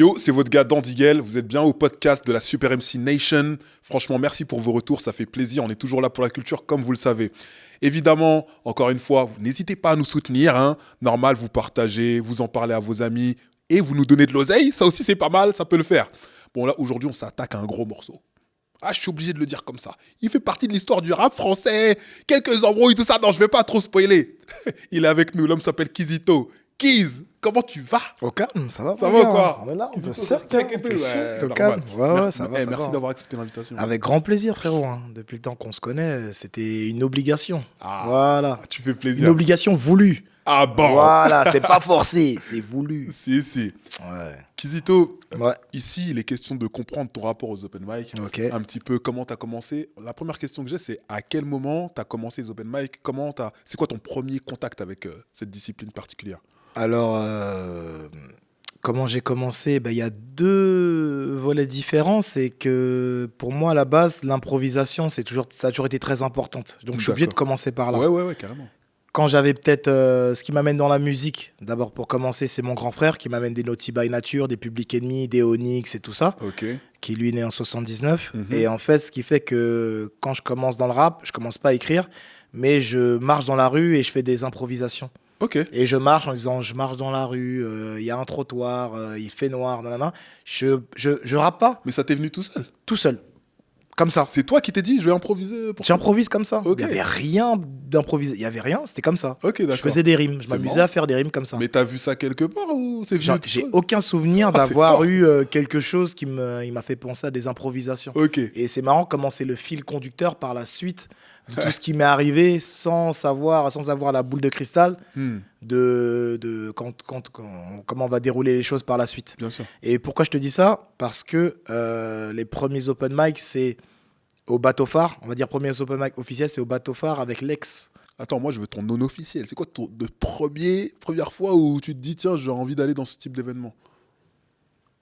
Yo, c'est votre gars Dandiguel, vous êtes bien au podcast de la Super MC Nation. Franchement, merci pour vos retours, ça fait plaisir, on est toujours là pour la culture comme vous le savez. Évidemment, encore une fois, n'hésitez pas à nous soutenir, hein. Normal, vous partagez, vous en parlez à vos amis et vous nous donnez de l'oseille, ça aussi c'est pas mal, ça peut le faire. Bon là, aujourd'hui, on s'attaque à un gros morceau. Ah, je suis obligé de le dire comme ça. Il fait partie de l'histoire du rap français, quelques embrouilles, tout ça. Non, je vais pas trop spoiler. Il est avec nous, l'homme s'appelle Kizito. Kiz, comment tu vas? Au calme, ça va. Ça va ou quoi? On est là, on peut Kizito, se ça te ouais, au normal. calme. Ouais, ça va. Merci d'avoir accepté l'invitation. Avec grand plaisir, frérot. Hein. Depuis le temps qu'on se connaît, c'était une obligation. Ah, voilà. Tu fais plaisir. Une obligation voulue. Ah bon? Voilà, c'est pas forcé, c'est voulu. Si. Ouais. Kizito, Ouais. ici, il est question de comprendre ton rapport aux open mic. Ok. Un petit peu comment tu as commencé. La première question que j'ai, c'est à quel moment tu as commencé les open mic? C'est quoi ton premier contact avec cette discipline particulière? Alors, comment j'ai commencé? Il y a deux volets différents. C'est que pour moi, à la base, l'improvisation, ça a toujours été très importante. Donc, je suis obligé de commencer par là. Ouais, carrément. Quand j'avais peut-être ce qui m'amène dans la musique, d'abord pour commencer, c'est mon grand frère qui m'amène des Naughty by Nature, des Public Enemy, des Onyx et tout ça, Ok. qui lui est né en 79. Mhm. Et en fait, ce qui fait que quand je commence dans le rap, je commence pas à écrire, mais je marche dans la rue et je fais des improvisations. Ok. Et je marche en disant, je marche dans la rue, il y a un trottoir, il fait noir, nanana. Je rappe pas, Mais ça t'est venu tout seul? tout seul, comme ça. C'est toi qui t'es dit, je vais improviser pour toi? J'improvise comme ça. Ok. Il n'y avait rien d'improvisé. Il n'y avait rien, c'était comme ça. Ok, d'accord. Je faisais des rimes. Je C'est m'amusais marrant. à faire des rimes comme ça. Mais t'as vu ça quelque part ou c'est venu tout J'ai seul? aucun souvenir Ah, c'est d'avoir fort. eu quelque chose il m'a fait penser à des improvisations. Ok. Et c'est marrant comment c'est le fil conducteur par la suite de tout ce qui m'est arrivé sans avoir la boule de cristal Hmm, comment on va dérouler les choses par la suite. bien sûr. Et pourquoi je te dis ça? Parce que les premiers open mic, c'est au Bateau Phare. On va dire premiers open mic officiels, c'est au Bateau Phare avec Lex. Attends, moi je veux ton non officiel. C'est quoi première fois où tu te dis, tiens, j'ai envie d'aller dans ce type d'événement?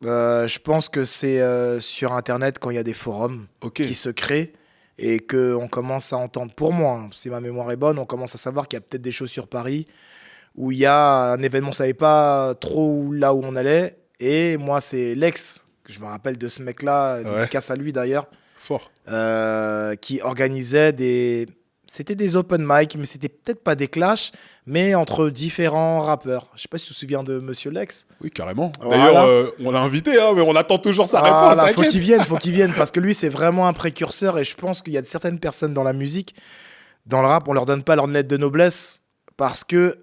Je pense que c'est sur Internet quand il y a des forums Ok. qui se créent et qu'on commence à entendre, pour moi, hein, si ma mémoire est bonne, on commence à savoir qu'il y a peut-être des choses sur Paris où il y a un événement, on ne savait pas trop là où on allait. Et moi, c'est Lex, que je me rappelle de ce mec-là, Ouais. dédicace à lui d'ailleurs, Fort. qui organisait des... C'était des open mic, mais c'était peut-être pas des clashs, mais entre différents rappeurs. Je sais pas si tu te souviens de Monsieur Lex. Oui, carrément. Voilà. D'ailleurs, on l'a invité, hein, mais on attend toujours sa réponse. Voilà, faut T'inquiète. qu'il vienne, parce que lui, c'est vraiment un précurseur, et je pense qu'il y a certaines personnes dans la musique, dans le rap, on leur donne pas leur lettre de noblesse, parce que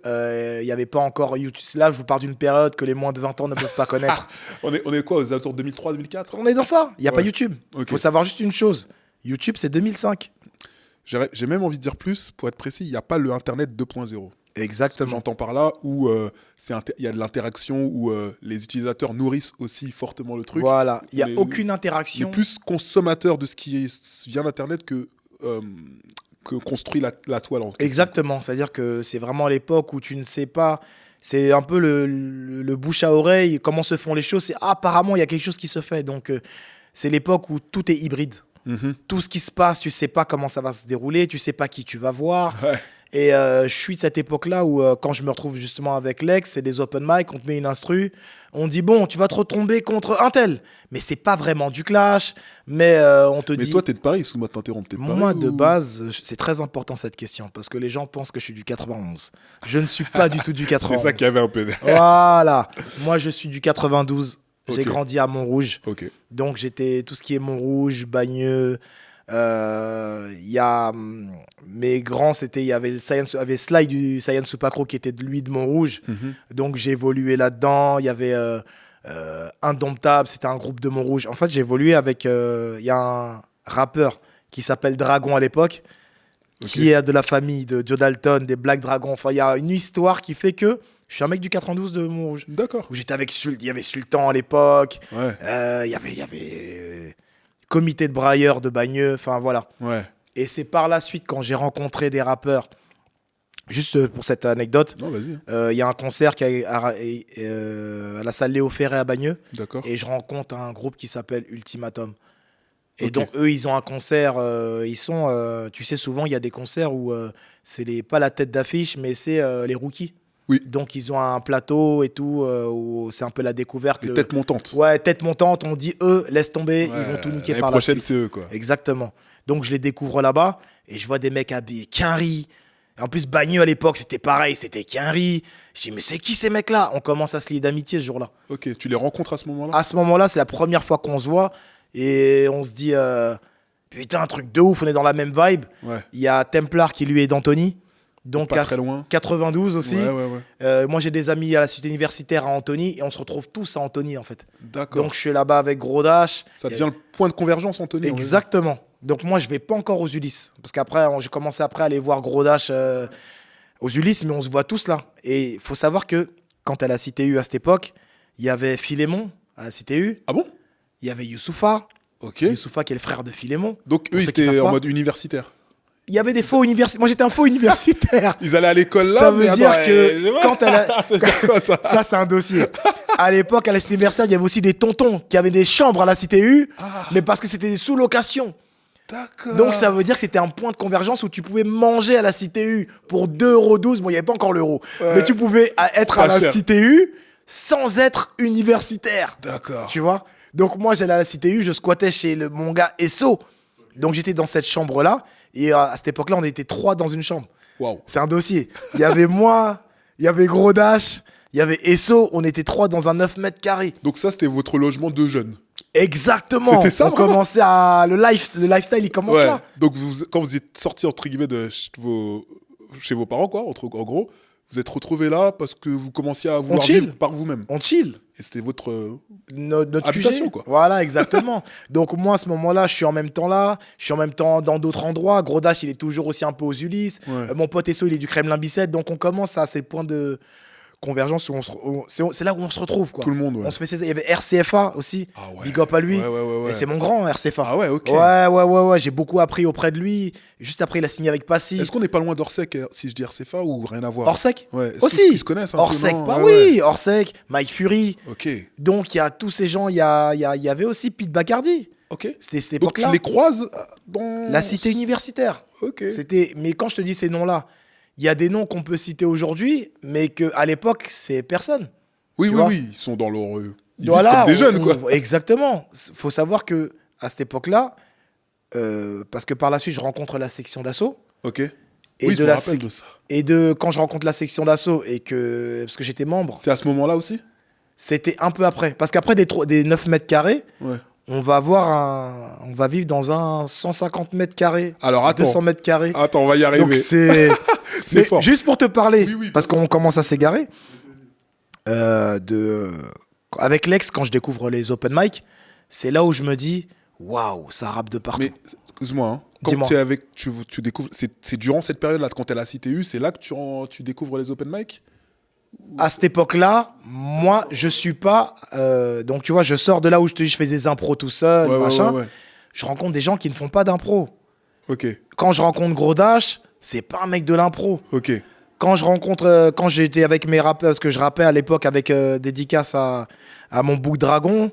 il y avait pas encore YouTube. Là, je vous parle d'une période que les moins de 20 ans ne peuvent pas connaître. On est quoi, aux alentours 2003-2004? On est dans ça, il n'y a pas Ouais. YouTube. Ok. Faut savoir juste une chose, YouTube, c'est 2005. J'ai même envie de dire plus, pour être précis, il n'y a pas le Internet 2.0. Ce que Exactement. j'entends par là, où il y a de l'interaction, où les utilisateurs nourrissent aussi fortement le truc. Voilà, il n'y a Mais- aucune On interaction. est plus consommateur de ce qui vient d'Internet que construit la toile en question. Exactement, c'est-à-dire que c'est vraiment l'époque où tu ne sais pas, c'est un peu le bouche à oreille, comment se font les choses, c'est apparemment il y a quelque chose qui se fait, donc c'est l'époque où tout est hybride. Mhm. Tout ce qui se passe, tu sais pas comment ça va se dérouler, tu sais pas qui tu vas voir. Ouais. Et je suis de cette époque-là où quand je me retrouve justement avec Lex, c'est des open mic, on te met une instru, on dit bon, tu vas te retomber contre un tel, mais c'est pas vraiment du clash, mais on te Mais dit... toi, t'es de Paris, excuse-moi de t'interrompre. T'es de Paris Moi, de ou- base, c'est très important cette question parce que les gens pensent que je suis du 91. Je ne suis pas du tout du 91. C'est ça qui avait un peu. Voilà. Moi, je suis du 92. J'ai Ok. grandi à Montrouge. Ok. Donc, j'étais tout ce qui est Montrouge, Bagneux. Il y a mes grands, il y avait Sly du Saiyan Supacro qui était lui de Montrouge. Mhm. Donc, j'ai évolué là-dedans. Il y avait Indomptable, c'était un groupe de Montrouge. En fait, j'ai évolué avec. Il y a un rappeur qui s'appelle Dragon à l'époque, qui est de la famille de Joe Dalton, des Black Dragons. Enfin, il y a une histoire qui fait que je suis un mec du 92 de Montrouge. D'accord. Où j'étais avec il y avait Sultan à l'époque. Ouais. Il y avait Comité de Brailleurs de Bagneux. Enfin, voilà. Ouais. Et c'est par la suite, quand j'ai rencontré des rappeurs, juste pour cette anecdote, Non, vas-y. il y a un concert à la salle Léo Ferré à Bagneux. D'accord. Et je rencontre un groupe qui s'appelle Ultimatum. Et Ok. donc, eux, ils ont un concert. Tu sais, souvent, il y a des concerts où c'est pas la tête d'affiche, mais c'est les rookies. Oui. Donc, ils ont un plateau et tout, où c'est un peu la découverte. Les têtes montantes. Ouais, tête montante. On dit, laisse tomber, Ouais, ils vont tout niquer l'année par la prochaine, suite. c'est eux, quoi. Exactement. Donc, je les découvre là-bas et je vois des mecs habillés Quinry. En plus, Bagneux, à l'époque, c'était pareil, c'était Quinry. Je dis, mais c'est qui ces mecs-là? On commence à se lier d'amitié ce jour-là. Ok, tu les rencontres à ce moment-là? À ce moment-là, c'est la première fois qu'on se voit et on se dit, putain, un truc de ouf, on est dans la même vibe. Ouais. Il y a Templar qui lui est d'Antony. Donc Pas très loin. 92 aussi. Ouais. Moi, j'ai des amis à la cité universitaire à Antony et on se retrouve tous à Antony en fait. D'accord. Donc, je suis là-bas avec Gros Dash. Ça devient le point de convergence, Anthony. Exactement. Donc, moi, je vais pas encore aux Ulysses. Parce qu'après, j'ai commencé après à aller voir Gros Dash aux Ulysses, mais on se voit tous là. Et il faut savoir que quand à la CTU à cette époque, il y avait Philémon à la CTU. Ah bon? Il y avait Youssoufa. Ok. Youssoufa qui est le frère de Philémon. Donc Pour eux, ils ceux qui étaient savent en pas. mode universitaire. Il y avait des faux universitaires. Moi, j'étais un faux universitaire. Ils allaient à l'école là, Ça veut mais dire attends, que quand elle a... Ça veut dire quoi, ça? Ça, c'est un dossier. À l'époque, à l'université, il y avait aussi des tontons qui avaient des chambres à la CTU, mais parce que c'était des sous-locations. D'accord. Donc, ça veut dire que c'était un point de convergence où tu pouvais manger à la CTU pour 2,12 €. Bon, il n'y avait pas encore l'euro. Ouais. Mais tu pouvais être Pas à la cher. CTU sans être universitaire. D'accord. Tu vois? Donc, moi, j'allais à la CTU, je squattais chez mon gars Esso. Donc, j'étais dans cette chambre-là. Et à cette époque-là, on était 3 dans une chambre. Waouh. C'est un dossier. Il y avait moi, il y avait Gros Dash, il y avait Esso. On était 3 dans un 9 mètres carrés. Donc ça, c'était votre logement de jeunes. Exactement. C'était ça, on vraiment commençait à... Le lifestyle, il commence là. Donc quand vous êtes sortis, entre guillemets, de chez vos parents, quoi, en gros, vous êtes retrouvés là parce que vous commenciez à vouloir chill. vivre par vous-même. On chill. Et c'était votre... Notre habitation, QG. quoi. Voilà, exactement. Donc moi, à ce moment-là, je suis en même temps là. Je suis en même temps dans d'autres endroits. Gros Dash, il est toujours aussi un peu aux Ulysses. Ouais. Mon pote Esso, il est du Kremlin Bicêtre. Donc on commence à ces points de convergence où c'est là où on se retrouve, quoi. Tout le monde, ouais. On se fait il y avait RCFA aussi. Ah ouais. Big up à lui. Ouais. Et c'est mon grand RCFA. Ah ouais, ok. Ouais. J'ai beaucoup appris auprès de lui. Juste après, il a signé avec Passy. Est-ce qu'on n'est pas loin d'Orsec, si je dis RCFA, ou rien à voir? Orsec Ouais. Est-ce aussi. qu'ils se connaissent un peu, Orsec, non? pas Ouais, oui. ouais. Orsec, Mike Fury. Ok. Donc il y a tous ces gens. Il y avait aussi Pete Bacardi. Ok. C'était cette Donc tu époque-là. les croises dans... La cité universitaire. Ok. Mais quand je te dis ces noms-là, il y a des noms qu'on peut citer aujourd'hui, mais qu'à l'époque, c'est personne. Oui, tu vois. ils sont dans leur... Ils Voilà, vivent comme des jeunes, quoi. Exactement. Faut savoir que à cette époque-là, parce que par la suite, je rencontre la section d'assaut. Ok. Et Oui, je de me la rappelle de ça. quand je rencontre la section d'assaut parce que j'étais membre, C'est à ce moment-là aussi? c'était un peu après. Parce qu'après des 9 mètres carrés, Ouais. on va vivre dans un 150 mètres carrés, Alors, attends. 200 mètres carrés. Attends, on va y arriver. Donc c'est C'est Mais fort. juste pour te parler, Oui, bien parce qu'on commence à s'égarer, avec Lex, quand je découvre les open mic, c'est là où je me dis, waouh, ça rappe de partout. Mais, excuse-moi, hein. Quand Dis-moi. tu découvres... C'est durant cette période-là, quand tu es à la CTU, c'est là que tu découvres les open mic? À cette époque-là, moi, je suis pas. Donc, tu vois, je sors de là où je te dis, je fais des impros tout seul, machin. Ouais. Je rencontre des gens qui ne font pas d'impro. Ok. Quand je rencontre Gros Dash, c'est pas un mec de l'impro. Ok. Quand j'étais avec mes rappeurs, parce que je rappais à l'époque avec dédicace à mon bouc dragon,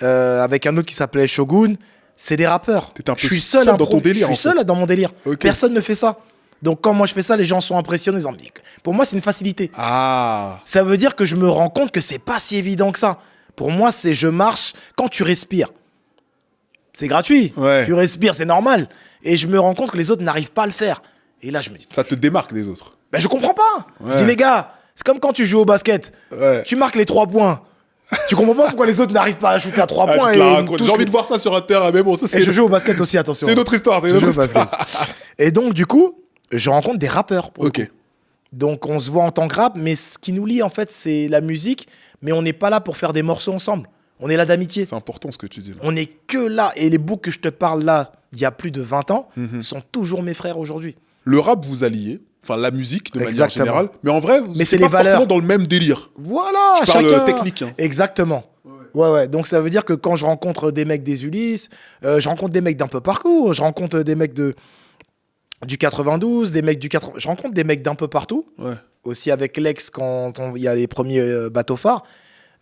avec un autre qui s'appelait Shogun, c'est des rappeurs. T'étais un peu Je suis seul dans impro. ton délire, Je suis seul dans mon délire. Ok. Personne ne fait ça. Donc quand moi je fais ça, les gens sont impressionnés. Ils en disent, pour moi, c'est une facilité. Ah. Ça veut dire que je me rends compte que c'est pas si évident que ça. Pour moi, c'est je marche quand tu respires. C'est gratuit. Ouais. Tu respires, c'est normal. Et je me rends compte que les autres n'arrivent pas à le faire. Et là, je me dis, Ça te démarque des autres. ben, je comprends pas. Ouais. Je dis, les gars, c'est comme quand tu joues au basket. Ouais. Tu marques les 3 points. Tu comprends pas pourquoi les autres n'arrivent pas à shooter à 3 Ah, points. tu te la Et racontes. tous J'ai envie les- de voir ça sur un terrain, mais bon, ça Et je joue au basket aussi, attention. c'est une autre histoire. C'est Je une joue autre au histoire. basket. Et donc, du coup, je rencontre des rappeurs. pour le Ok. coup. Donc, on se voit en tant que rap, mais ce qui nous lie, en fait, c'est la musique. Mais on n'est pas là pour faire des morceaux ensemble. On est là d'amitié. C'est important ce que tu dis là. On n'est que là. Et les boucs que je te parle là, il y a plus de 20 ans, Mhm. sont toujours mes frères aujourd'hui. Le rap vous alliez, enfin la musique de manière Exactement. générale, mais en vrai, Mais c'est c'est pas les valeurs. forcément dans le même délire. Voilà, Je parle chacun... technique, hein. Exactement. Ouais. Donc ça veut dire que quand je rencontre des mecs des Ulysses, je rencontre des mecs d'un peu partout, je rencontre des mecs du 92, des mecs du 80... Je rencontre des mecs d'un peu partout. Ouais. Aussi avec Lex quand il y a les premiers bateaux phares.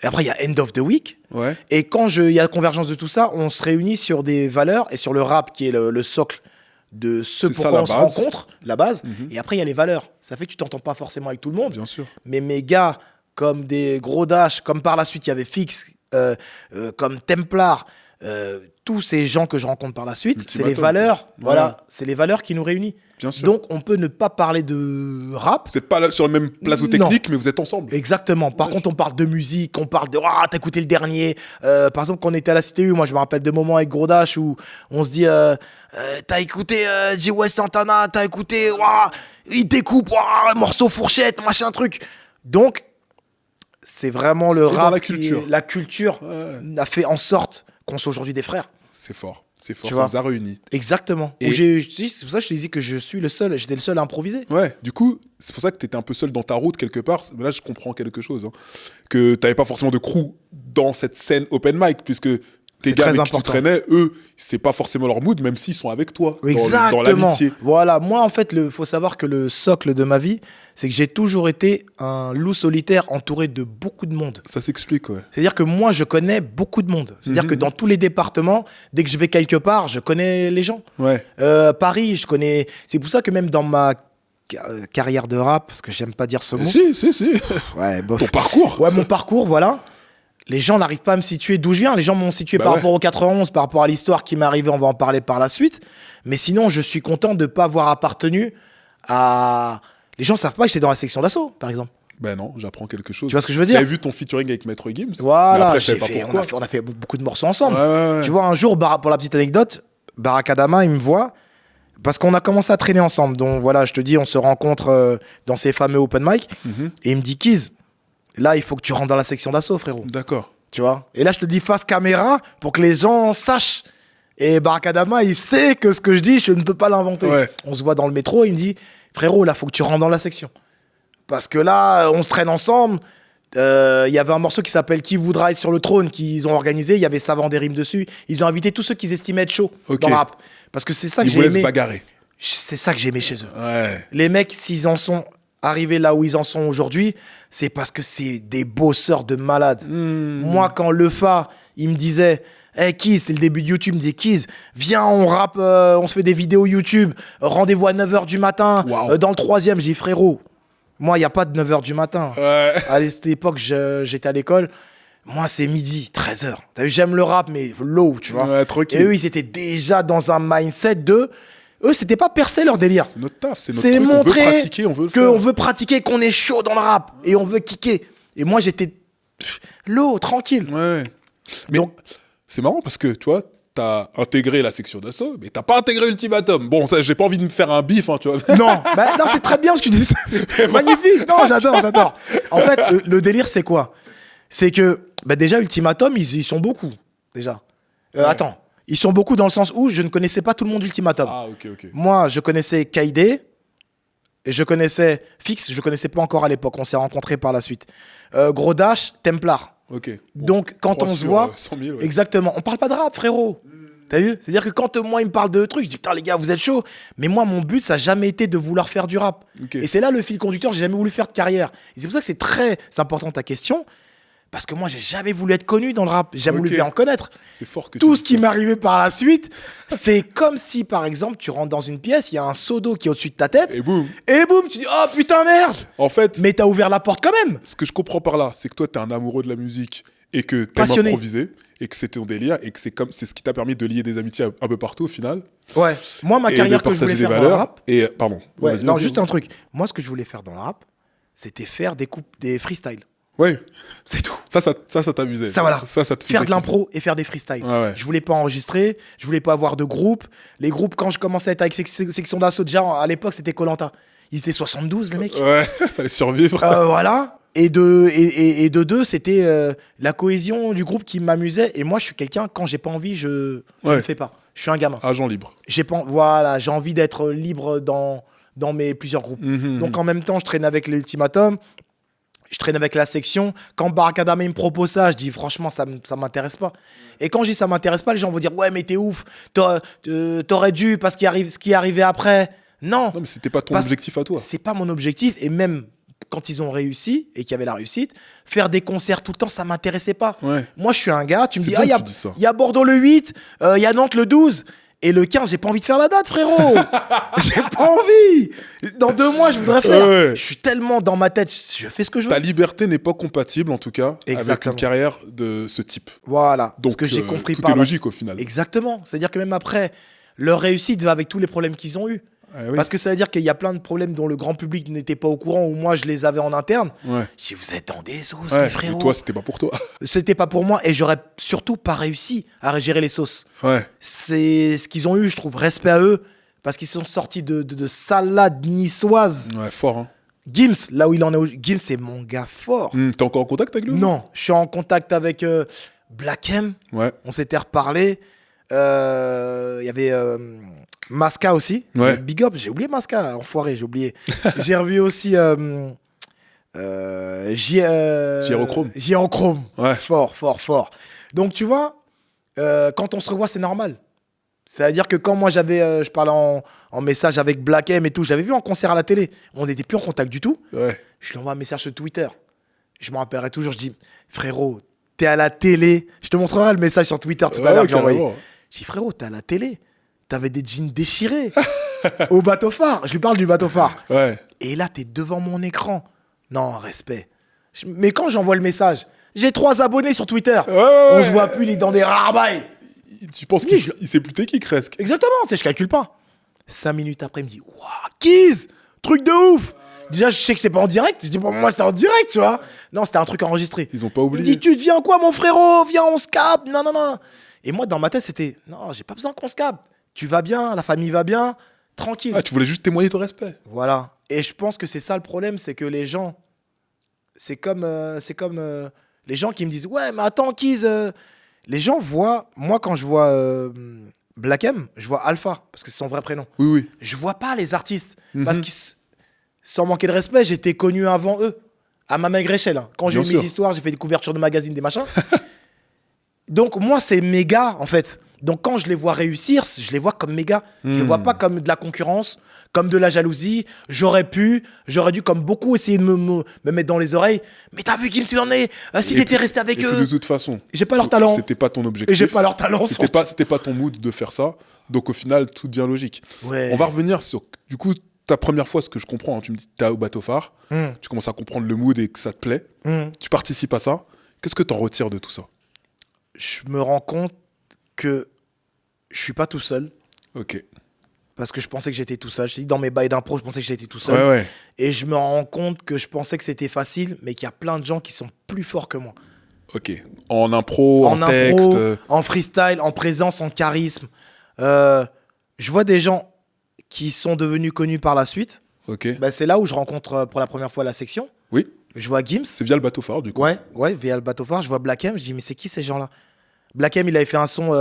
Et après, il y a End of the Week. Ouais. Et quand il y a convergence de tout ça, on se réunit sur des valeurs et sur le rap qui est le socle de ce C'est ça, pourquoi la on se base. rencontre, la base. Mhm. Et après, il y a les valeurs. Ça fait que tu t'entends pas forcément avec tout le monde. Bien sûr. Mais mes gars, comme des gros Dash, comme par la suite, il y avait Fix, comme Templar, tous ces gens que je rencontre par la suite, c'est les Ultimatum, valeurs. quoi. Voilà, Ouais. c'est les valeurs qui nous réunissent. Bien sûr. Donc, on peut ne pas parler de rap. Vous n'êtes pas là sur le même plateau Non. technique, mais vous êtes ensemble. Exactement. Par Ouais. contre, on parle de musique, on parle de t'as écouté le dernier. Par exemple, quand on était à la CTU, moi je me rappelle de moments avec Gros Dash où on se dit t'as écouté J. West Santana, t'as écouté, il découpe, morceau fourchette, machin truc. Donc, c'est vraiment le C'est dans rap. la culture. La culture Ouais. a fait en sorte qu'on soit aujourd'hui des frères. C'est fort. C'est fort. Tu Ça vois. nous a réunis. Exactement. Et- C'est pour ça que je te dis que je suis le seul, j'étais le seul à improviser. Ouais, du coup, c'est pour ça que tu étais un peu seul dans ta route quelque part. Mais là, je comprends quelque chose. Hein. Que tu n'avais pas forcément de crew dans cette scène open mic, puisque tes C'est gars très avec qui tu important. traînais, eux, c'est pas forcément leur mood, même s'ils sont avec toi dans Exactement. l'amitié. Voilà, moi en fait, faut savoir que le socle de ma vie, c'est que j'ai toujours été un loup solitaire entouré de beaucoup de monde. Ça s'explique, ouais. C'est-à-dire que moi, je connais beaucoup de monde. C'est-à-dire Mhm. que dans tous les départements, dès que je vais quelque part, je connais les gens. Ouais. Paris, je connais. C'est pour ça que même dans ma carrière de rap, parce que j'aime pas dire ce mot. Si. Ouais, bof. Ton parcours. Ouais, mon parcours, voilà. Les gens n'arrivent pas à me situer d'où je viens. Les gens m'ont situé Bah par ouais. rapport au 91, par rapport à l'histoire qui m'est arrivée. On va en parler par la suite. Mais sinon, je suis content de ne pas avoir appartenu à. Les gens ne savent pas que j'étais dans la section d'assaut, par exemple. Ben non, j'apprends quelque chose. Tu vois ce que je veux dire? J'avais vu ton featuring avec Maître Gims. Mais Voilà, après, je savais pas pourquoi. on a fait beaucoup de morceaux ensemble. Ouais. Tu vois, un jour, pour la petite anecdote, Barack Adama, il me voit parce qu'on a commencé à traîner ensemble. Donc voilà, je te dis, on se rencontre dans ces fameux open mic. Mhm. Et il me dit, Kiz, là, il faut que tu rentres dans la section d'assaut, frérot. D'accord. Tu vois. Et là, je te dis face caméra pour que les gens sachent. Et Barack Adama, il sait que ce que je dis, je ne peux pas l'inventer. Ouais. On se voit dans le métro, il me dit, frérot, là, faut que tu rentres dans la section. Parce que là, on se traîne ensemble. Il y avait un morceau qui s'appelle Qui voudra être sur le trône qu'ils ont organisé. Il y avait Savant des rimes dessus. Ils ont invité tous ceux qu'ils estimaient être chauds Ok. dans le rap. Parce que c'est ça que Ils j'ai voulaient se aimé. bagarrer. C'est ça que j'ai aimé chez eux. Ouais. Les mecs, s'ils en sont arrivés là où ils en sont aujourd'hui, c'est parce que c'est des bosseurs de malades. Moi, quand Lefa, il me disait, hey Kiz, c'était le début de YouTube, il me disait, Kiz, viens, on rappe, on se fait des vidéos YouTube, rendez-vous à 9h du matin, Wow. dans le 3e. J'ai dit, frérot, moi, il n'y a pas de 9h du matin. Ouais. À cette époque, j'étais à l'école. Moi, c'est midi, 13h. T'as vu, j'aime le rap, mais low, tu vois. Ouais, tranquille. Et eux, ils étaient déjà dans un mindset de... Eux, c'était pas percer leur délire. C'est notre taf, c'est notre C'est truc. On veut montrer pratiquer, on veut le faire. qu'on veut pratiquer, qu'on est chaud dans le rap et on veut kicker. Et moi, j'étais low, tranquille. Ouais. Mais Donc- c'est marrant parce que, tu vois, t'as intégré la section d'assaut, mais t'as pas intégré Ultimatum. Bon, ça, j'ai pas envie de me faire un bif, hein, tu vois. Non, non, c'est très bien ce que tu dis. Magnifique. Non, j'adore. En fait, le délire, c'est quoi? C'est que, déjà, Ultimatum, ils sont beaucoup, déjà. Attends, ils sont beaucoup dans le sens où je ne connaissais pas tout le monde d'Ultimatum. Ah, ok. Moi, je connaissais Kaïdé, et je connaissais Fix, je ne connaissais pas encore à l'époque. On s'est rencontrés par la suite. Gros Dash, Templar. Ok. Donc, quand 3 on se sur, voit, 100 000, ouais. exactement, on parle pas de rap, frérot. T'as vu? C'est-à-dire que quand moi, il me parle de trucs, je dis, putain, les gars, vous êtes chauds. Mais moi, mon but, ça n'a jamais été de vouloir faire du rap. Ok. Et c'est là le fil conducteur, j'ai jamais voulu faire de carrière. Et c'est pour ça que c'est très important ta question, parce que moi, j'ai jamais voulu être connu dans le rap. J'ai jamais Ok. voulu en connaître. C'est fort que Tout tu ce qui m'est arrivé par la suite, c'est comme si, par exemple, tu rentres dans une pièce, il y a un seau d'eau qui est au-dessus de ta tête, Et boum. et boum, tu dis, oh putain, merde. En fait, Mais t'as ouvert la porte quand même. ce que je comprends par là, c'est que toi, t'es un amoureux de la musique et que t'aimes Passionné. improviser et que c'est ton délire et que c'est ce qui t'a permis de lier des amitiés un peu partout au final. Ouais. Moi, ma Et carrière de que je voulais partager des faire dans le valeurs. rap, Et, pardon. ouais, Vas-y, non, vas-y. juste un truc. Moi, ce que je voulais faire dans le rap, c'était faire des freestyles. Ouais. C'est tout. Ça t'amusait. Ça, voilà. Ça te Faire faisait de l'impro et faire des freestyles. Ouais. Je voulais pas enregistrer, je voulais pas avoir de groupe. Les groupes, quand je commençais à être avec section d'assaut, déjà à l'époque, c'était Koh Lanta. Ils étaient 72, les mecs. kiffer. Ouais, fallait survivre. Voilà. Et de deux, c'était la cohésion du groupe qui m'amusait. Et moi, je suis quelqu'un, quand j'ai pas envie, je Ouais. ne fais pas. Je suis un gamin. Agent libre. Voilà, j'ai envie d'être libre dans mes plusieurs groupes. Mhm. Donc en même temps, je traîne avec l'Ultimatum, je traîne avec la section. Quand Barack Adama il me propose ça, je dis franchement, ça m'intéresse pas. Et quand je dis ça m'intéresse pas, les gens vont dire ouais, mais t'es ouf, t'aurais dû parce qu'il arrive ce qui est arrivé après. Non, Non, mais c'était pas ton Parce- objectif à toi. c'est pas mon objectif. Et même quand ils ont réussi et qu'il y avait la réussite, faire des concerts tout le temps, ça m'intéressait pas. Ouais. Moi, je suis un gars, tu me C'est dis, bien il que tu dis ça. y a Bordeaux le 8, il y a Nantes le 12. Et le 15, j'ai pas envie de faire la date, frérot. J'ai pas envie. Dans 2 mois, je voudrais faire. Ouais. Je suis tellement dans ma tête, je fais ce que je veux. Ta liberté n'est pas compatible, en tout cas, avec Exactement. une carrière de ce type. Voilà. Donc, ce que j'ai compris tout par est la- logique au final. Exactement. C'est-à-dire que même après, leur réussite va avec tous les problèmes qu'ils ont eus. Ah oui. Parce que ça veut dire qu'il y a plein de problèmes dont le grand public n'était pas au courant, ou moi je les avais en interne. Ouais. Je dis, vous êtes dans des sauces, Ouais. les Et frérots. toi, c'était pas pour toi. C'était pas pour moi et j'aurais surtout pas réussi à gérer les sauces. Ouais. C'est ce qu'ils ont eu, je trouve, respect à eux, parce qu'ils sont sortis de salade niçoise. Ouais, fort, hein. Gims, là où il en est, Gims, c'est mon gars fort. T'es encore en contact avec lui? Non, je suis en contact avec Black M, Ouais. on s'était reparlé. Il y avait Masca aussi. Ouais. Big up, j'ai oublié Masca, enfoiré, j'ai oublié. J'ai revu aussi Gyrochrome. Gyrochrome. Ouais. Fort, fort, fort. Donc tu vois, quand on se revoit, c'est normal. C'est-à-dire que quand moi je parlais en message avec Black M et tout, j'avais vu en concert à la télé, on n'était plus en contact du tout. Ouais. Je lui envoie un message sur Twitter. Je me rappellerai toujours, je dis, frérot, t'es à la télé. Je te montrerai le message sur Twitter tout à l'heure que j'ai envoyé. carrément. Je dis, frérot, t'es à la télé. T'avais des jeans déchirés au bateau phare. Je lui parle du bateau phare. Ouais. Et là, t'es devant mon écran. Non, respect. Mais quand j'envoie le message, j'ai 3 abonnés sur Twitter. Ouais. On se voit plus, il est dans des rabailles. Tu penses Oui, qu'il sait plus t'es qui, presque? Exactement, tu sais, je calcule pas. 5 minutes après, il me dit, waouh, Kiz, truc de ouf. Déjà, je sais que c'est pas en direct. Je dis, pour moi, c'était en direct, tu vois. Non, c'était un truc enregistré. Ils ont pas Il me oublié. dit, tu deviens quoi, mon frérot? Viens, on se capte. Non, non, non. Et moi, dans ma tête, c'était, non, j'ai pas besoin qu'on se capte. Tu vas bien, la famille va bien, tranquille. Ah, tu voulais juste témoigner ton respect. Voilà. Et je pense que c'est ça le problème, c'est que les gens, c'est comme les gens qui me disent, ouais, mais attends, Kiz, les gens voient, moi, quand je vois Black M, je vois Alpha, parce que c'est son vrai prénom. Oui, oui. Je vois pas les artistes. Parce que, sans manquer de respect, j'étais connu avant eux. À ma maigre échelle. Hein. Quand j'ai eu Bien mes sûr. histoires, j'ai fait des couvertures de magazines, des machins. Donc, moi, c'est mes gars, en fait. Donc, quand je les vois réussir, je les vois comme mes gars. Je les vois pas comme de la concurrence, comme de la jalousie. J'aurais dû, comme beaucoup, essayer de me mettre dans les oreilles. Mais t'as vu qu'il en est si Et t'étais puis- resté avec Et puis, eux. de toute façon, J'ai pas leur talent. c'était pas ton objectif. Et j'ai pas leur talent. C'était pas ton mood de faire ça. Donc au final, tout devient logique. Ouais. On va revenir sur, du coup, ta première fois, ce que je comprends, hein, tu me dis, t'es au bateau phare, tu commences à comprendre le mood et que ça te plaît. Tu participes à ça. Qu'est-ce que t'en retires de tout ça? Je me rends compte que je suis pas tout seul. Ok. Parce que je pensais que j'étais tout seul. Je t'ai dit, dans mes bails d'impro, je pensais que j'étais tout seul. Ouais, ouais. Et je me rends compte que je pensais que c'était facile, mais qu'il y a plein de gens qui sont plus forts que moi. Ok. En impro, en En texte. impro, en freestyle, en présence, en charisme. Je vois des gens qui sont devenus connus par la suite. Ok. Ben, c'est là où je rencontre pour la première fois la section. Oui. Je vois Gims. C'est via le bateau phare, du coup. Ouais, via le bateau phare. Je vois Black M. Je dis, mais c'est qui ces gens-là? Black M, il avait fait un son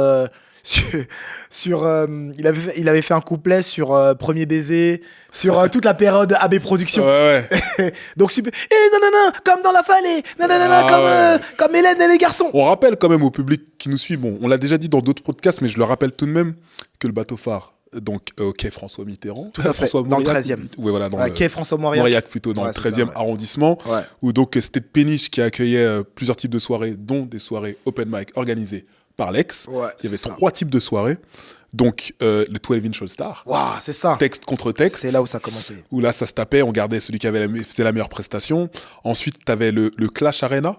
il avait fait un couplet sur Premier Baiser, sur toute la période AB Productions. Ouais, ouais. Donc, super. Et non, non, non, comme dans la Fallée. Non, non, non, non, Ah comme Hélène et les garçons. On rappelle quand même au public qui nous suit, bon, on l'a déjà dit dans d'autres podcasts, mais je le rappelle tout de même, que le bateau phare, donc quai François Mitterrand, Tout à fait, François dans le Mauriac, 13e. Ouais, voilà, dans le Quai François Mauriac. Mauriac plutôt, dans Ouais, le c'est 13e ça, ouais. arrondissement, Ouais. où donc c'était Péniche qui accueillait plusieurs types de soirées, dont des soirées open mic organisées par Lex. Ouais, Il y avait c'est ça. 3 types de soirées. Donc le 12-inch All Star, Waouh, c'est ça. texte contre texte. C'est là où ça a commencé. Où là, ça se tapait, on gardait celui qui faisait la meilleure prestation. Ensuite, tu avais le Clash Arena,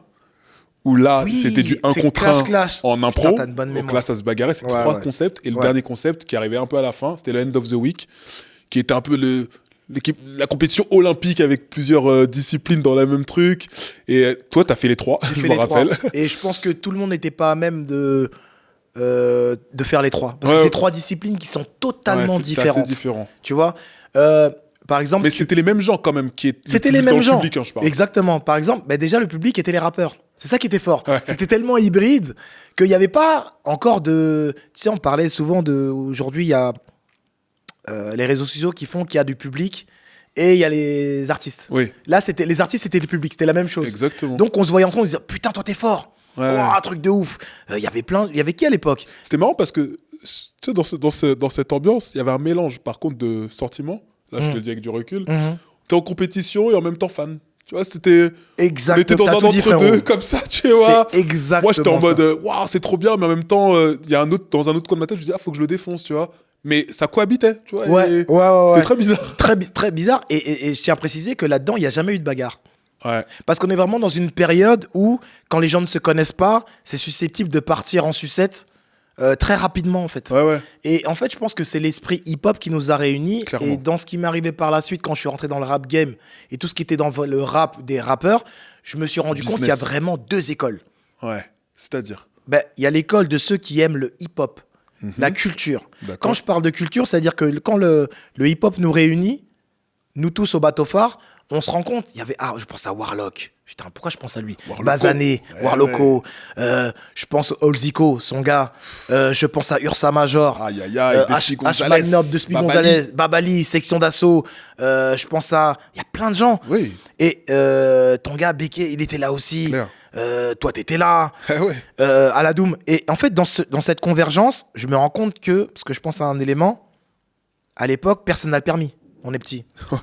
où là, Oui, c'était du 1 c'est contre 1 Clash. en Putain, impro. t'as une bonne Donc mémoire. là, ça se bagarrait. C'est Ouais, 3 ouais. concepts. Et le Ouais. dernier concept qui arrivait un peu à la fin, c'était le End of the Week, qui était un peu la compétition olympique avec plusieurs disciplines dans le même truc. Et toi, tu as fait les 3, J'ai je fait me les rappelle. 3. Et je pense que tout le monde n'était pas à même de faire les 3. Parce Ouais. que c'est 3 disciplines qui sont totalement Ouais, c'est assez différentes. différent. Tu vois par exemple, Mais c'était les mêmes gens quand même qui étaient. c'était le les public dans mêmes le gens. public, hein, je parle. Exactement. Par exemple, déjà, le public était les rappeurs. C'est ça qui était fort. Ouais. C'était tellement hybride qu'il n'y avait pas encore de... Tu sais, on parlait souvent de... Aujourd'hui, il y a les réseaux sociaux qui font qu'il y a du public et il y a les artistes. Oui, Là, les artistes, c'était le public. C'était la même chose. exactement. Donc, on se voyait entre nous, on se disait, putain, toi, t'es fort. Ouais. Oh, un truc de ouf. Il y avait plein... Il y avait qui à l'époque? C'était marrant parce que, tu sais, dans cette ambiance, il y avait un mélange, par contre, de sentiments. Là, je te le dis avec du recul. T'es en compétition et en même temps fan. Tu vois, c'était... Exactement. On était dans un entre-deux, comme ça, tu vois. C'est exactement Moi, j'étais en mode, ça. waouh, c'est trop bien, mais en même temps, il y a dans un autre coin de ma tête, je me dis, ah, faut que je le défonce, tu vois. Mais ça cohabitait, tu vois. Ouais, et ouais. C'était très bizarre. Très bizarre. Et je tiens à préciser que là-dedans, il n'y a jamais eu de bagarre. Ouais. Parce qu'on est vraiment dans une période où, quand les gens ne se connaissent pas, c'est susceptible de partir en sucette très rapidement, en fait. Ouais. Et en fait, je pense que c'est l'esprit hip-hop qui nous a réunis. Clairement. Et dans ce qui m'est arrivé par la suite, quand je suis rentré dans le rap game et tout ce qui était dans le rap des rappeurs, je me suis rendu compte qu'il y a vraiment deux écoles. Ouais. C'est-à-dire Ben, il y a l'école de ceux qui aiment le hip-hop, la culture. Quand je parle de culture, c'est-à-dire que quand le hip-hop nous réunit, nous tous au bateau phare, on se rend compte, il y avait, je pense à Warlock. Putain, pourquoi je pense à lui? Bazané, Warlocko. Je pense à Olzico, son gars. Je pense à Ursa Major. Aïe, H-Line-Up, Despy Gonzalez, Babali, Section d'Assaut. Je pense à... Il y a plein de gens. Oui. Et ton gars, Beke, il était là aussi. Claire. Toi, t'étais là. Aladoum. Et en fait, dans cette convergence, je me rends compte que, parce que je pense à un élément, à l'époque, personne n'a le permis. On est petit. Ouais.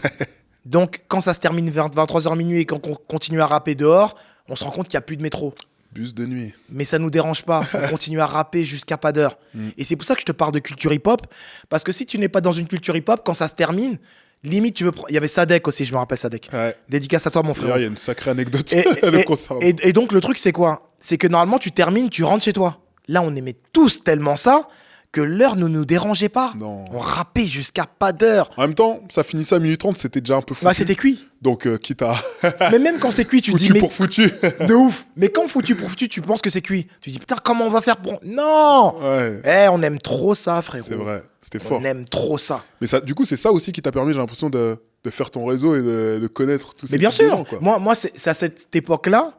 Donc, quand ça se termine vers 23h minuit et qu'on continue à rapper dehors, on se rend compte qu'il n'y a plus de métro. Bus de nuit. Mais ça ne nous dérange pas. On continue à rapper jusqu'à pas d'heure. Et c'est pour ça que je te parle de culture hip-hop. Parce que si tu n'es pas dans une culture hip-hop, quand ça se termine, limite, tu veux... Il y avait Sadek aussi, je me rappelle Sadek. Ouais. Dédicace à toi, mon frère. D'ailleurs, il y a une sacrée anecdote le concernant. Et donc, le truc, c'est quoi? C'est que normalement, tu termines, tu rentres chez toi. Là, on aimait tous tellement ça que l'heure ne nous dérangeait pas. Non. On rappait jusqu'à pas d'heure. En même temps, ça finissait à 1h30, c'était déjà un peu foutu. Bah, c'était cuit. Donc, quitte à... Mais même quand c'est cuit, tu te dis... Foutu mais... pour foutu. De ouf. Mais quand foutu pour foutu, tu penses que c'est cuit. Tu te dis, putain, comment on va faire pour... Non. Ouais. On aime trop ça, frérot. C'est vrai, c'était fort. On aime trop ça. Mais ça, du coup, c'est ça aussi qui t'a permis, j'ai l'impression, de faire ton réseau et de connaître tous ces Mais bien types de sûr. gens, quoi. Moi c'est à cette époque-là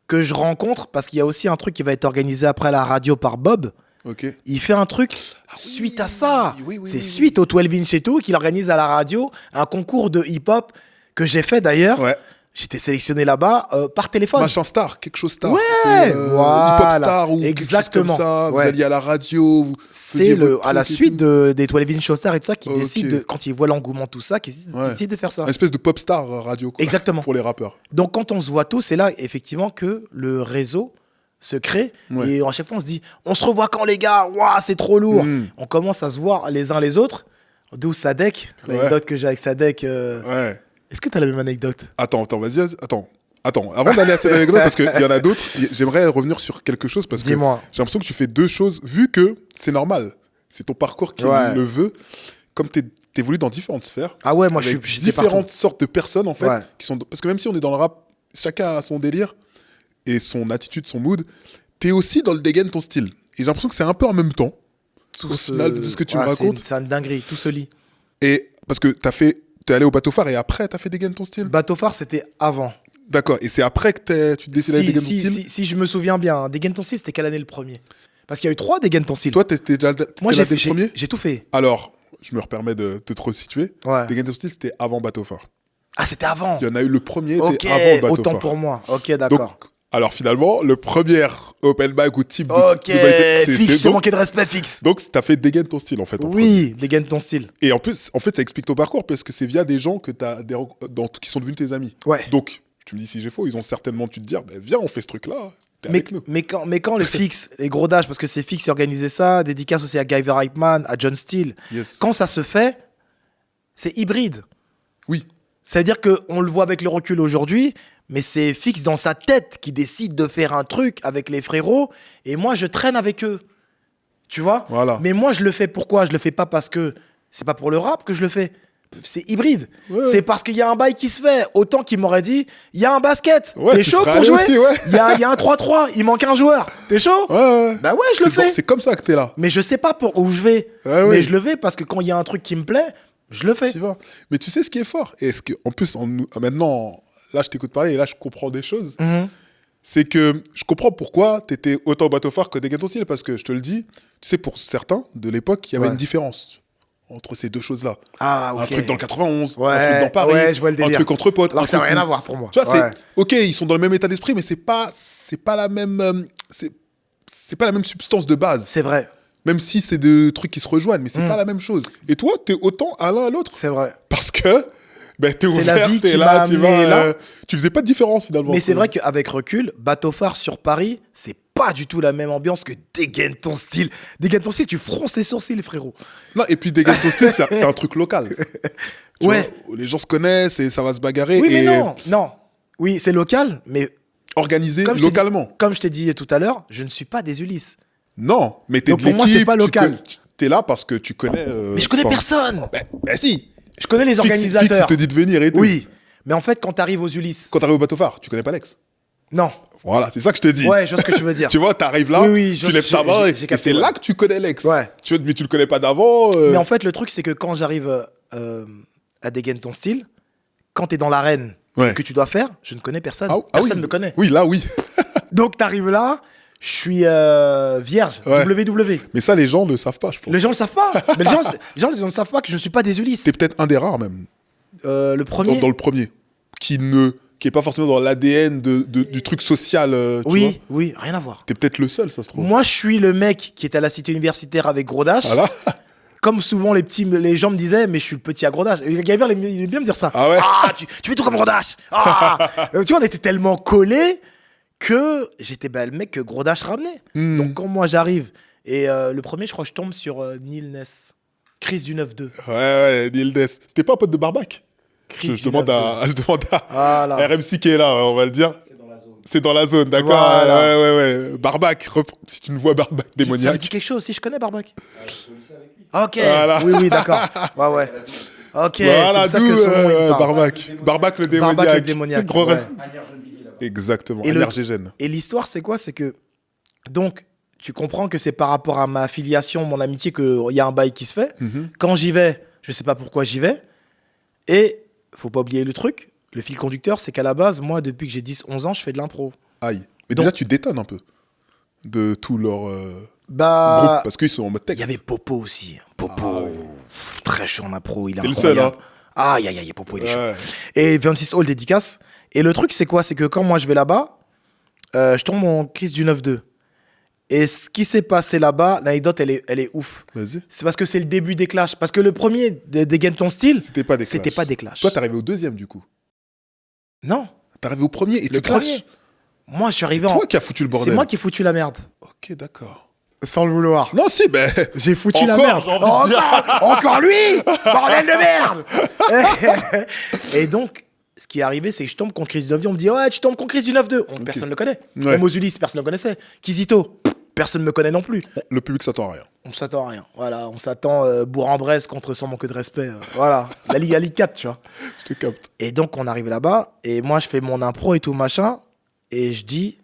que je rencontre, parce qu'il y a aussi un truc qui va être organisé après à la radio par Bob. Ok. Il fait un truc suite à ça. Oui, C'est suite au 12 inch et tout qu'il organise à la radio un concours de hip-hop que j'ai fait d'ailleurs. Ouais. J'étais sélectionné là-bas par téléphone. Machin star, quelque chose star. Ouais, c'est, voilà. hip-hop star ou Exactement. quelque chose comme ça. Ouais. Vous alliez à la radio. Vous C'est faisiez votre à la truc et suite tout. des 12 inch Stars et tout ça qui Ok. décide, quand ils voient l'engouement, tout ça, qui Ouais. décide de faire ça. Une espèce de pop star radio, quoi. Exactement. Pour les rappeurs. Donc quand on se voit tous, c'est là effectivement que le réseau se crée. Ouais. Et à chaque fois, on se dit, on se revoit quand les gars? Waouh, c'est trop lourd. Mm. On commence à se voir les uns les autres. D'où Sadek, l'anecdote que j'ai avec Sadek. Ouais. Est-ce que tu as la même anecdote? Attends, vas-y. Attends, avant d'aller à cette anecdote, parce qu'il y en a d'autres, j'aimerais revenir sur quelque chose parce que j'ai Dis-moi. l'impression que tu fais deux choses, vu que c'est normal. C'est ton parcours qui Ouais. le veut. Comme t'évolues dans différentes sphères. Ah ouais, moi je avec suis différentes sortes de personnes, en fait. Ouais. Qui sont, parce que même si on est dans le rap, chacun a son délire et son attitude, son mood. T'es aussi dans le dégaine ton style. Et j'ai l'impression que c'est un peu en même temps. Au final, de ce que tu me racontes. C'est une dinguerie, tout se lit. Et parce que t'es allé au bateau phare et après, t'as fait dégaine ton style. Bateau phare, c'était avant. D'accord. Et c'est après que tu décides d'aller dégaine ton style. Si je me souviens bien, Dégaine ton style, c'était quelle année le premier? Parce qu'il y a eu 3 Dégaine ton style. Toi, t'étais déjà Moi, là dès le premier. j'ai tout fait. Alors, je me permets de te resituer. Ouais. Dégaine ton style, c'était avant bateau phare. Ah, c'était avant. Il y en a eu le premier, Ok, c'était avant bateau autant phare. pour moi. Ok, d'accord. Donc, alors finalement, le premier open mic ou type Ok, de fixe, j'ai donc, manqué de respect, fixe. donc, t'as fait dégaine ton style en fait. en premier. Oui, Dégaine ton style. Et en plus, en fait, ça explique ton parcours parce que c'est via des gens que qui sont devenus tes amis. Ouais. Donc, tu me dis si j'ai faux, ils ont certainement dû te dire, bah, viens, on fait ce truc-là. T'es Mais, avec nous. mais quand les fixes, les gros dash, parce que c'est fixe qui organisait ça, dédicace aussi à Guyver Hypeman, à John Steele. Yes. Quand ça se fait, c'est hybride. Oui. C'est-à-dire qu'on le voit avec le recul aujourd'hui, mais c'est fixe dans sa tête qui décide de faire un truc avec les frérots, et moi je traîne avec eux. Tu vois? Voilà. Mais moi je le fais pourquoi? Je le fais pas parce que c'est pas pour le rap que je le fais. C'est hybride. Ouais. C'est parce qu'il y a un bail qui se fait. Autant qu'il m'aurait dit, il y a un basket. Ouais, T'es tu chaud serais pour allé jouer? aussi, ouais. Il y a un 3-3, il manque un joueur. T'es chaud? Ouais. Bah ouais, je le fais. C'est comme ça que t'es là. Mais je sais pas pour où je vais. Ouais, Mais ouais. je le fais parce que quand il y a un truc qui me plaît, je le fais. Tu vois. Mais tu sais ce qui est fort. Et ce que, en plus, maintenant, là, je t'écoute parler et là, je comprends des choses. Mhm. C'est que je comprends pourquoi t'étais autant bateau phare que dégaine ton style. Parce que je te le dis, tu sais, pour certains de l'époque, il y avait Ouais. une différence entre ces deux choses-là. Ah, ok. Un truc dans le 91, Ouais, un truc dans Paris, ouais, je vois le un délire. truc entre potes. Alors un que ça n'a truc rien où- à voir pour moi. Tu vois, Ouais. c'est ok, ils sont dans le même état d'esprit, mais c'est pas la même, c'est pas la même substance de base. C'est vrai. Même si c'est deux trucs qui se rejoignent, mais c'est pas la même chose. Et toi, t'es autant à l'un à l'autre C'est vrai. parce que Ben, t'es C'est ouvert, la vie t'es qui là, m'a tu amené vas. là. Tu faisais pas de différence finalement. Mais c'est vrai qu'avec recul, bateau phare sur Paris, c'est pas du tout la même ambiance que dégaine ton style. Dégaine ton style, tu fronces tes sourcils, frérot. Non, et puis dégaine ton style, c'est un truc local. Tu Ouais. vois, les gens se connaissent et ça va se bagarrer. Oui, mais et non. Oui, c'est local, mais organisé comme je t'ai localement. comme je t'ai dit tout à l'heure, je ne suis pas des Ulysses. Non, mais t'es Donc de pour moi, c'est l'équipe, pas local. T'es là parce que tu connais. Mais je connais enfin, personne. Ben si. Je connais les Fix, organisateurs. il te dit de venir et tout. Oui, mais en fait, quand t'arrives aux Ulysses, Quand t'arrives au bateau phare, tu connais pas Lex. non. Voilà, c'est ça que je te dis. Ouais, je vois ce que tu veux dire. Tu vois, t'arrives là, Oui, tu lèves ta main j'ai et capté, c'est ouais. là que tu connais Lex. Ouais. Mais tu le connais pas d'avant. Mais en fait, le truc, c'est que quand j'arrive à dégainer ton style, quand t'es dans l'arène Ouais. et que tu dois faire, je ne connais personne. Ah, Personne oui. ne me connaît. Oui, là, oui. Donc, t'arrives là, je suis vierge, Ouais. WW. Mais ça, les gens ne le savent pas, je pense. Les gens le savent pas. Mais les gens ne savent pas que je ne suis pas des Ulysses. T'es peut-être un des rares, même, Le premier. dans le premier, qui est pas forcément dans l'ADN du truc social. Tu vois. Oui, oui, rien à voir. T'es peut-être le seul, ça se trouve. Moi, je suis le mec qui était à la cité universitaire avec Gros Dash. Voilà. Comme souvent les gens me disaient, mais je suis le petit à Gros Dash. Et Gaëver, il aime bien me dire ça. Ah ouais. Tu fais tout comme Gros Dash. Ah. Tu vois, on était tellement collés que j'étais le mec que Gros Dash ramenait. Hmm. Donc quand moi j'arrive, et le premier, je crois que je tombe sur Neil Ness. Chris du 9-2. Ouais, Neil Dess. C'était pas un pote de Barbac. Chris Je demande à Voilà. RMC qui est là, on va le dire. C'est dans la zone, d'accord. Voilà. Ouais. Barbac, si tu ne vois Barbac Ça me démoniaque. dit quelque chose, si je connais Barbac. Ok, Voilà. oui, d'accord. Ouais. Ok, Voilà, c'est pour ça que son nom, il me parle. Barbac le démoniaque. Barbac le démoniaque, Gros ouais. reste- Exactement, Et le- allergène. Et l'histoire, c'est quoi? C'est que, donc, tu comprends que c'est par rapport à ma filiation, mon amitié, qu'il y a un bail qui se fait. Mhm. Quand j'y vais, je sais pas pourquoi j'y vais. Et, faut pas oublier le truc, le fil conducteur, c'est qu'à la base, moi, depuis que j'ai 10-11 ans, je fais de l'impro. Aïe. Mais Donc- déjà, tu détonnes un peu de tout leur Bah, groupe, parce qu'ils sont en mode il texte. y avait Popo aussi. Popo, très chaud en impro, il est C'est le seul, incroyable. Aïe, Popo, il est chaud. Ouais. Et 26 Hall dédicace. Et le truc, c'est quoi? C'est que quand moi je vais là-bas, je tombe en crise du 9-2. Et ce qui s'est passé là-bas, l'anecdote, elle est ouf. Vas-y. C'est parce que c'est le début des clashs. Parce que le premier, dégaine ton style, C'était pas des c'était clashs. pas des clashs. Toi, t'es arrivé au deuxième, du coup. Non, T'es arrivé au premier et le tu clashes. premier. Moi, je suis C'est arrivé en. toi qui as foutu le bordel. C'est moi qui ai foutu la merde. Ok, d'accord. Sans le vouloir. Non, si, ben. J'ai foutu la Encore, merde. j'ai envie de dire. Encore lui. Bordel de merde. Et donc, ce qui est arrivé, c'est que je tombe contre Chris du 9-2. On me dit, ouais, tu tombes contre Chris du 9-2. Personne ne le connaît. Ouais. Même aux Ulysses, personne ne le connaissait. Kizito, personne ne me connaît non plus. Le public s'attend à rien. On s'attend à rien. Voilà, on s'attend Bourg-en-Bresse contre Sans manque de respect. Voilà, la Ligue 4, tu vois. Je te capte. Et donc, on arrive là-bas. Et moi, je fais mon impro et tout, machin. Et je dis,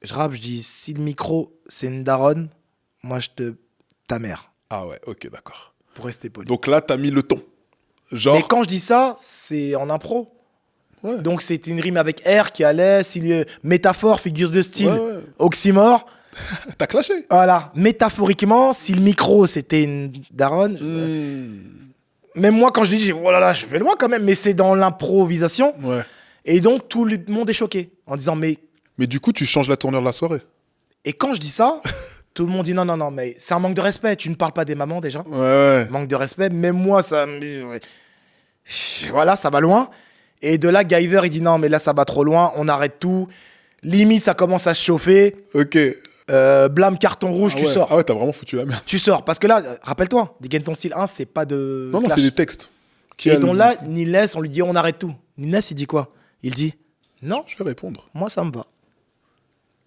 je rappe, je dis, si le micro, c'est une daronne, moi, ta mère. Ah ouais, ok, d'accord. Pour rester poli. Donc là, t'as mis le ton. Genre. Mais quand je dis ça, c'est en impro. Ouais. Donc c'était une rime avec R qui allait, métaphore, figure de style, Ouais. oxymore. T'as clashé. Voilà, métaphoriquement, si le micro c'était une daronne, même moi quand je dis, oh là là, je vais loin quand même, mais c'est dans l'improvisation. Ouais. Et donc tout le monde est choqué en disant, mais. Mais du coup, tu changes la tournure de la soirée. Et quand je dis ça, tout le monde dit, non, mais c'est un manque de respect, tu ne parles pas des mamans déjà. Ouais. Manque de respect, même moi, ça. Voilà, ça va loin. Et de là, Guyver, il dit non, mais là, ça va trop loin, on arrête tout. Limite, ça commence à se chauffer. Ok. Blâme, carton rouge, Ah tu ouais. sors. Ah ouais, t'as vraiment foutu la merde. Tu sors. Parce que là, rappelle-toi, dégaine ton style 1, c'est pas de. Non, clash. c'est des textes. Qui Et a donc le- là, Niles, on lui dit on arrête tout. Niles, il dit quoi? Il dit non, Je vais répondre. moi, ça me va.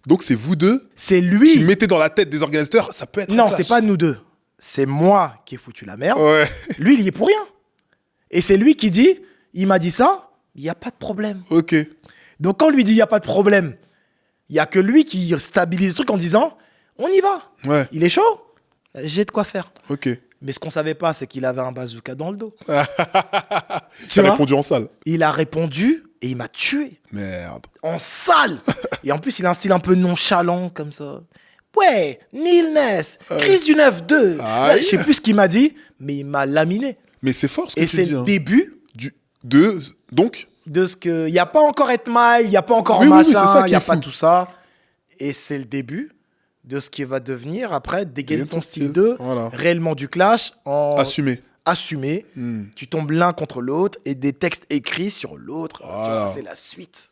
Donc c'est vous deux C'est qui lui. mettez dans la tête des organisateurs, ça peut être. un Non, clash. c'est pas nous deux. C'est moi qui ai foutu la merde. Ouais. Lui, il y est pour rien. Et c'est lui qui dit il m'a dit ça, il n'y a pas de problème. Ok. Donc quand on lui dit il n'y a pas de problème, il n'y a que lui qui stabilise le truc en disant on y va. Ouais. Il est chaud, j'ai de quoi faire. Ok. Mais ce qu'on savait pas, c'est qu'il avait un bazooka dans le dos. Tu Tu as vois répondu en salle. Il a répondu et il m'a tué. Merde. En salle. Et en plus, il a un style un peu nonchalant comme ça. Ouais, Neil Ness, Chris du 9-2. Aïe. Je sais plus ce qu'il m'a dit, mais il m'a laminé. Mais c'est fort ce que Et tu c'est dis. le hein. début Donc, de ce que. Il n'y a pas encore Etmail, il n'y a pas encore Oui, oui, oui, c'est ça machin, il qui n'y a est pas fou. tout ça. Et c'est le début de ce qui va devenir après Dégaine Dégaine ton ton style style. 2, Voilà. réellement du clash, en assumé. assumé. Tu tombes l'un contre l'autre et des textes écrits sur l'autre. Tu vois, c'est la suite.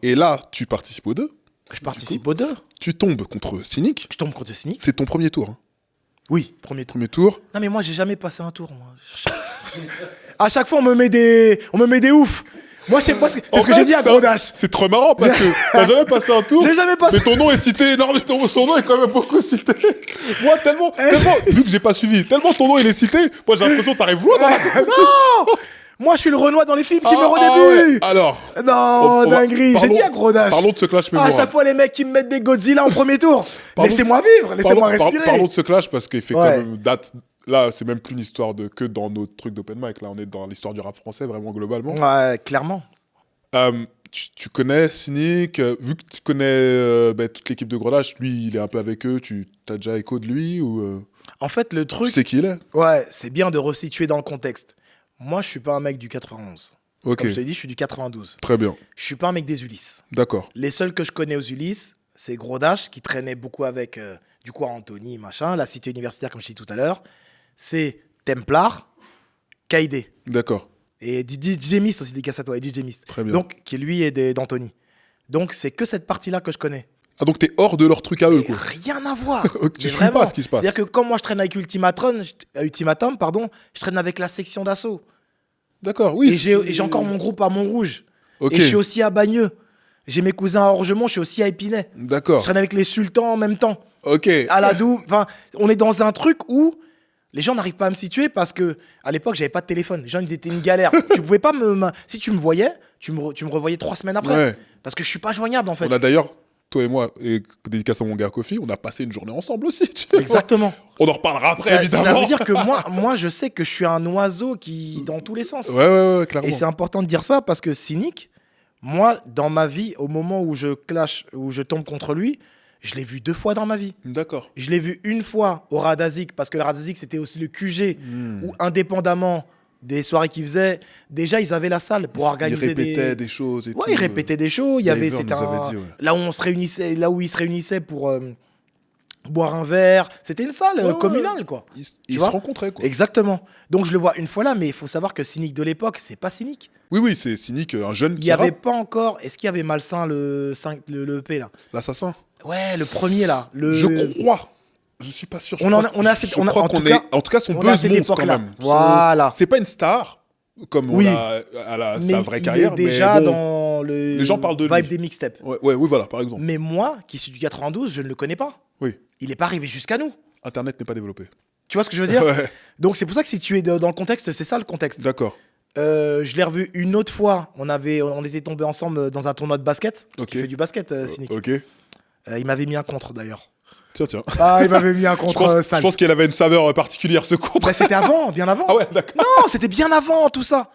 Et là, tu participes aux deux. Je participe aux deux. Tu tombes contre Cynic. Je tombe contre Cynic. C'est ton premier tour. Hein. Oui, premier tour. Premier tour. Non, mais moi, j'ai jamais passé un tour. Moi. À chaque fois, on me met des oufs. Moi, c'est ce que j'ai dit à Gros Dash. C'est trop marrant parce que t'as jamais passé un tour. J'ai jamais passé. Mais ton nom est cité énormément. Ton nom est quand même beaucoup cité. Moi, tellement, vu que j'ai pas suivi, tellement ton nom il est cité, moi j'ai l'impression que t'arrives loin dans la Non. Moi, je suis le Renoir dans les films qui meurt au début. Ouais. Alors. Non, dinguerie. J'ai dit à Gros Dash. Parlons de ce clash mémorable. À chaque fois, les mecs qui me mettent des Godzilla en premier tour. Laissez-moi vivre, laissez-moi respirer. Parlons de ce clash parce qu'il fait quand même date. Là, c'est même plus une histoire que dans notre truc d'open mic. Là, on est dans l'histoire du rap français, vraiment globalement. Ouais, clairement. Tu connais Cynic, vu que tu connais toute l'équipe de Gros Dash, lui, il est un peu avec eux. Tu as déjà écho de lui ou En fait, le truc. Tu sais qui il est. Ouais, c'est bien de resituer dans le contexte. Moi, je suis pas un mec du 91. Ok. Comme je t'ai dit, je suis du 92. Très bien. Je suis pas un mec des Ulysses. D'accord. Les seuls que je connais aux Ulysses, c'est Gros Dash qui traînait beaucoup avec du coup Anthony, machin, la cité universitaire, comme je t'ai dit tout à l'heure. C'est Templar, Kaïdé. D'accord. Et DJ Mist aussi, des cassettes, ouais, DJ Mist. Très bien. Donc, qui lui est d'Anthony. Donc, c'est que cette partie-là que je connais. Ah, donc t'es hors de leur truc à eux, quoi. Rien à voir. Tu suis pas ce qui se passe. C'est-à-dire que quand moi je traîne avec Ultimatum, je traîne avec la section d'assaut. D'accord, oui. Et j'ai encore mon groupe à Montrouge. Ok. Et je suis aussi à Bagneux. J'ai mes cousins à Orgemont, je suis aussi à Épinay. D'accord. Je traîne avec les sultans en même temps. Ok. À la Doue. Enfin, on est dans un truc où les gens n'arrivent pas à me situer parce que à l'époque, j'avais pas de téléphone. Les gens ils disaient c'était une galère. Tu pouvais pas si tu me voyais, tu me revoyais 3 semaines après. Ouais. Parce que je suis pas joignable en fait. On a d'ailleurs, toi et moi, et dédicace à mon gars Kofi, on a passé une journée ensemble aussi. Tu vois. Exactement. On en reparlera après, Ça évidemment. veut dire que moi, je sais que je suis un oiseau qui dans tous les sens. Ouais, clairement. Et c'est important de dire ça parce que Cynic, moi, dans ma vie, au moment où je clash, où je tombe contre lui, je l'ai vu 2 fois dans ma vie. D'accord. Je l'ai vu une fois au Radazik, parce que le Radazik, c'était aussi le QG, où indépendamment des soirées qu'ils faisaient, déjà, ils avaient la salle pour organiser Ils répétaient des choses et tout. Ouais, ils répétaient des shows. Il y avait, c'était dit, là où on se réunissait, là où ils se réunissaient pour boire un verre. C'était une salle communale, quoi. Ils se rencontraient, quoi. Exactement. Donc, je le vois une fois là, mais il faut savoir que Cynic de l'époque, c'est pas Cynic. Oui, c'est Cynic, un jeune Il qui n'y avait rappe. pas encore... Est-ce qu'il y avait Malsain, le EP, là? L'assassin. Ouais, le premier, là. Je crois. Je suis pas sûr. En tout cas, son buzz monte quand même. Voilà. C'est pas une star, comme Oui. sa vraie carrière. Mais déjà mais bon, dans le les gens parlent de vibe lui. des mixtapes. Oui, voilà, par exemple. Mais moi, qui suis du 92, je ne le connais pas. Oui. Il n'est pas arrivé jusqu'à nous. Internet n'est pas développé. Tu vois ce que je veux dire? Ouais. Donc c'est pour ça que si tu es dans le contexte, c'est ça le contexte. D'accord. Je l'ai revu une autre fois. On était tombés ensemble dans un tournoi de basket. Parce qu'il fait du basket, Cynic. Ok. Il m'avait mis un contre d'ailleurs. Tiens. Ah, il m'avait mis un contre je pense qu'il avait une saveur particulière ce contre. Mais c'était avant, bien avant. Ah ouais, d'accord. Non, c'était bien avant tout ça.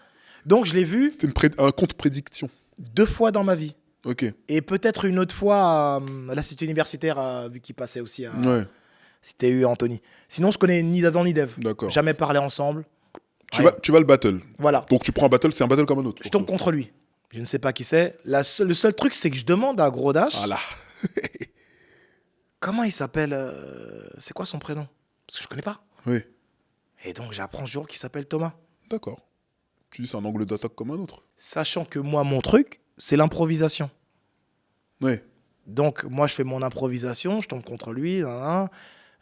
Donc je l'ai vu C'était un contre prédiction. 2 fois dans ma vie. Ok. Et peut-être une autre fois à la cité universitaire, vu qu'il passait aussi à Ouais. Cité U Anthony. Sinon, je connais ni Adam ni Dev. D'accord. Jamais parlé ensemble. Tu vas le battle. Voilà. Donc tu prends un battle, c'est un battle comme un autre. Je tombe contre lui. Je ne sais pas qui c'est. Le seul truc, c'est que je demande à Gros Dash. Voilà. Comment il s'appelle c'est quoi son prénom? Parce que je connais pas. Oui. Et donc, j'apprends ce jour qu'il s'appelle Thomas. D'accord. Tu dis c'est un angle d'attaque comme un autre. Sachant que moi, mon truc, c'est l'improvisation. Oui. Donc, moi, je fais mon improvisation, je tombe contre lui.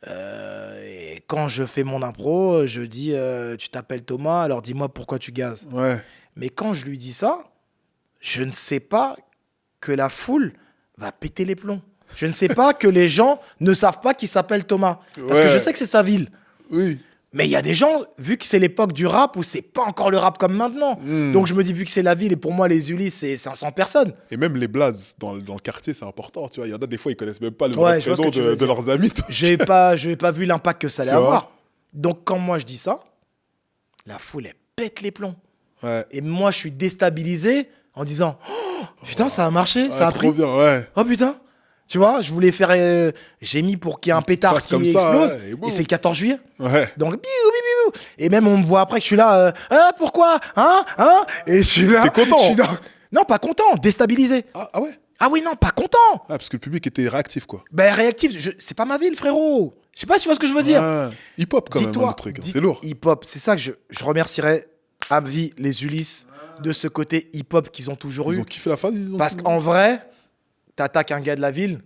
Et quand je fais mon impro, je dis tu t'appelles Thomas, alors dis-moi pourquoi tu gazes. Ouais. Mais quand je lui dis ça, je ne sais pas que la foule va péter les plombs. Je ne sais pas que les gens ne savent pas qu'il s'appelle Thomas. Parce que je sais que c'est sa ville. Oui. Mais il y a des gens, vu que c'est l'époque du rap, où c'est pas encore le rap comme maintenant. Donc je me dis, vu que c'est la ville, et pour moi, les Ulysses, c'est 500 personnes. Et même les blazes dans le quartier, c'est important. Tu vois, il y en a des fois, ils connaissent même pas le Ouais, vrai je vois ce prénom que tu veux de dire. leurs amis. J'ai pas vu l'impact que ça allait Tu vois. avoir. Donc quand moi je dis ça, la foule, elle pète les plombs. Ouais. Et moi, je suis déstabilisé en disant, oh, putain, ça a marché, ça a trop pris. bien, ouais. Oh putain. Tu vois, je voulais faire. J'ai mis pour qu'il y ait un pétard face qui comme ça, explose. ouais, et Et, boum. c'est le 14 juillet. Ouais. Donc, biou, biou, biou. Et même, on me voit après que je suis là. Pourquoi? Et je suis là. T'es content? je suis dans- Non, pas content, déstabilisé. Ah ouais. Ah oui, non, pas content. Ah, parce que le public était réactif, quoi. Ben, réactif, c'est pas ma ville, frérot. Je sais pas si tu vois ce que je veux dire. Hip-hop quand même, hein, le truc. C'est lourd. Hip-hop, c'est ça que je remercierais à vie les Ulysse de ce côté hip-hop qu'ils ont toujours eu. Ils ont kiffé la phase. Parce qu'en vrai, t'attaques un gars de la ville,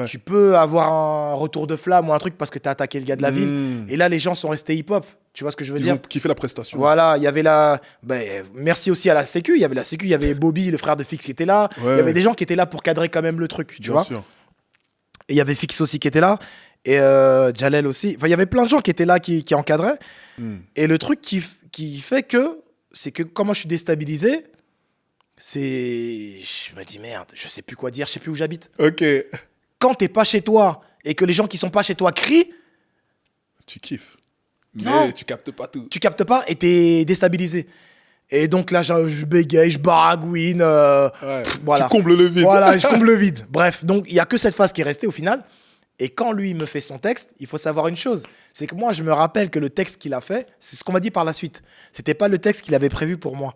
tu peux avoir un retour de flamme ou un truc parce que t'as attaqué le gars de la ville. Et là, les gens sont restés hip-hop. Tu vois ce que je veux dire? Ils ont kiffé la prestation. Voilà, il y avait merci aussi à la Sécu. Il y avait la Sécu, il y avait Bobby, le frère de Fix qui était là. Il y avait des gens qui étaient là pour cadrer quand même le truc, tu vois. Sûr. Et il y avait Fix aussi qui était là. Et Jalel aussi. Enfin, il y avait plein de gens qui étaient là, qui encadraient. Et le truc qui fait que, c'est que quand moi je suis déstabilisé, je me dis merde, je sais plus quoi dire, je sais plus où j'habite. Ok. Quand t'es pas chez toi et que les gens qui sont pas chez toi crient, tu kiffes. Non. Mais tu captes pas tout. Tu captes pas et t'es déstabilisé. Et donc là, je bégaye, je baragouine. Voilà. Tu combles le vide. Voilà, je comble le vide. Bref, donc il y a que cette phase qui est restée au final. Et quand lui me fait son texte, il faut savoir une chose, c'est que moi je me rappelle que le texte qu'il a fait, c'est ce qu'on m'a dit par la suite. C'était pas le texte qu'il avait prévu pour moi.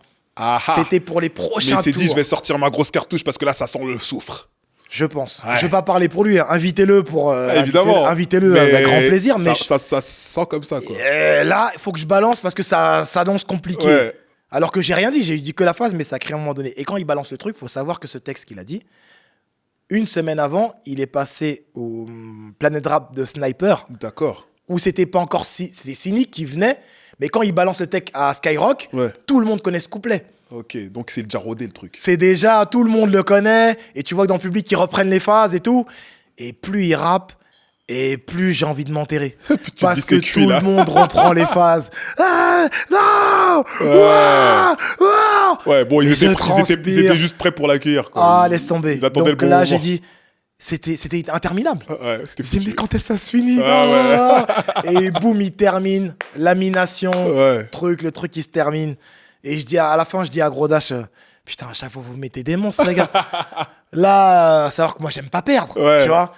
C'était pour les prochains tours. Mais il s'est dit, je vais sortir ma grosse cartouche parce que là, ça sent le soufre. Je pense. Ouais. Je vais pas parler pour lui. Hein. Invitez-le pour. Évidemment. Invitez-le avec grand plaisir. Mais ça sent comme ça, quoi. Là, il faut que je balance parce que ça annonce compliqué. Ouais. Alors que j'ai rien dit. J'ai dit que la phase, mais ça crée à un moment donné. Et quand il balance le truc, il faut savoir que ce texte qu'il a dit, une semaine avant, il est passé au Planet Rap de Sniper. D'accord. Où c'était pas encore c'était Cynic qui venait. Mais quand il balance le texte à Skyrock, tout le monde connaît ce couplet. Ok, donc c'est déjà rodé le truc. C'est déjà, tout le monde le connaît, et tu vois que dans le public, ils reprennent les phases et tout. Et plus il rappe, et plus j'ai envie de m'enterrer. Parce que tout le monde reprend les phases. Ah, non, ouais, bon, ils étaient juste prêts pour l'accueillir. Ah, laisse tomber. Ils attendaient donc le bon là, moment. J'ai dit, c'était interminable. Ouais, je dis, mais quand est-ce que ça se finit Et boum, il termine. Lamination, le truc qui se termine. Et je dis à la fin, je dis à Gros Dash, putain, à chaque fois vous mettez des monstres, les gars. Là, savoir que moi j'aime pas perdre, tu vois.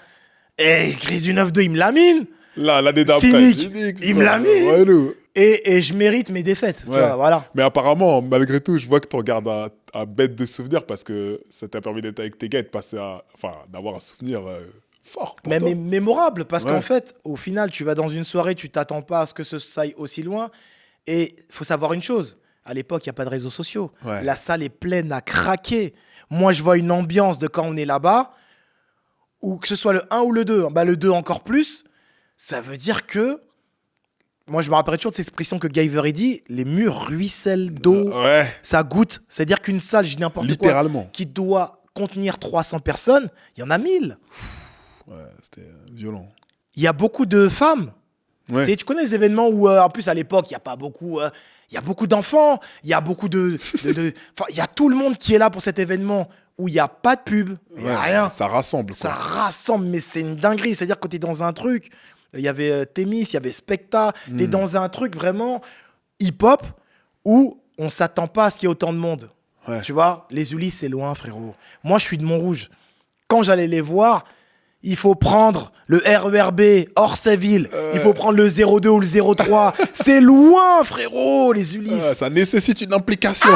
Et Gris 9-2, il me lamine. Là, l'année d'après, Cynic, il me lamine. Et je mérite mes défaites, tu vois, voilà. Mais apparemment, malgré tout, je vois que tu en gardes un bête de souvenir parce que ça t'a permis d'être avec tes gars et de passer d'avoir un souvenir fort. Mais mémorable, parce qu'en fait, au final, tu vas dans une soirée, tu t'attends pas à ce que ça aille aussi loin. Et il faut savoir une chose. À l'époque, il n'y a pas de réseaux sociaux. La salle est pleine à craquer. Moi, je vois une ambiance de quand on est là-bas, ou que ce soit le 1 ou le 2. Bah, le 2 encore plus, ça veut dire que... Moi, je me rappelle toujours de cette expression que Guyver dit, les murs ruissellent d'eau, ça goûte. C'est-à-dire qu'une salle, je dis n'importe quoi, qui doit contenir 300 personnes, il y en a 1000. C'était violent. Il y a beaucoup de femmes. Tu connais les événements où, en plus, à l'époque, il n'y a pas beaucoup... Il y a beaucoup d'enfants, il y a beaucoup il y a tout le monde qui est là pour cet événement où il n'y a pas de pub, il n'y a rien. Ça rassemble. Ça rassemble, mais c'est une dinguerie. C'est-à-dire que tu es dans un truc, il y avait Témis, il y avait Specta, tu es dans un truc vraiment hip-hop où on ne s'attend pas à ce qu'il y ait autant de monde. Tu vois, les Ulysse, c'est loin, frérot. Moi, je suis de Montrouge. Quand j'allais les voir, il faut prendre le RERB hors Séville. Il faut prendre le 02 ou le 03. C'est loin, frérot, les Ulysse. Ça nécessite une implication.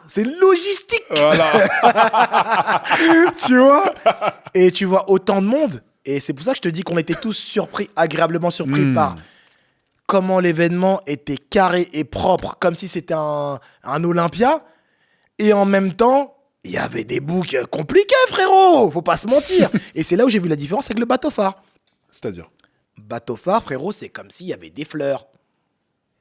C'est logistique. Voilà. Tu vois? Et tu vois autant de monde. Et c'est pour ça que je te dis qu'on était tous surpris, agréablement surpris par comment l'événement était carré et propre, comme si c'était un Olympia. Et en même temps... Il y avait des boucs compliqués, frérot. Faut pas se mentir. Et c'est là où j'ai vu la différence avec le bateau phare. C'est-à-dire? Bateau phare, frérot, c'est comme s'il y avait des fleurs.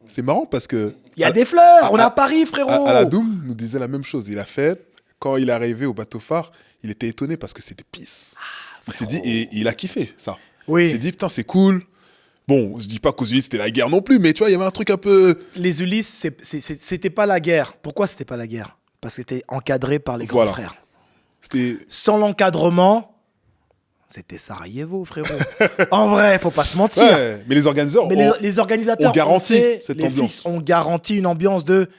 C'est marrant parce que... Il y a des fleurs. On est à Paris, frérot. Aladoum nous disait la même chose. Il a fait, quand il est arrivé au bateau phare, il était étonné parce que c'était pisse. Il s'est dit, et il a kiffé ça. Oui. Il s'est dit, putain, c'est cool. Bon, je dis pas qu'aux Ulysse, c'était la guerre non plus, mais tu vois, il y avait un truc un peu... Les Ulysse, c'était pas la guerre. Pourquoi c'était pas la guerre? Parce que c'était encadré par les grands frères. Sans l'encadrement, c'était Sarajevo, frérot. En vrai, faut pas se mentir. Mais les organisateurs, les organisateurs ont garanti cette ambiance. On garantit une ambiance de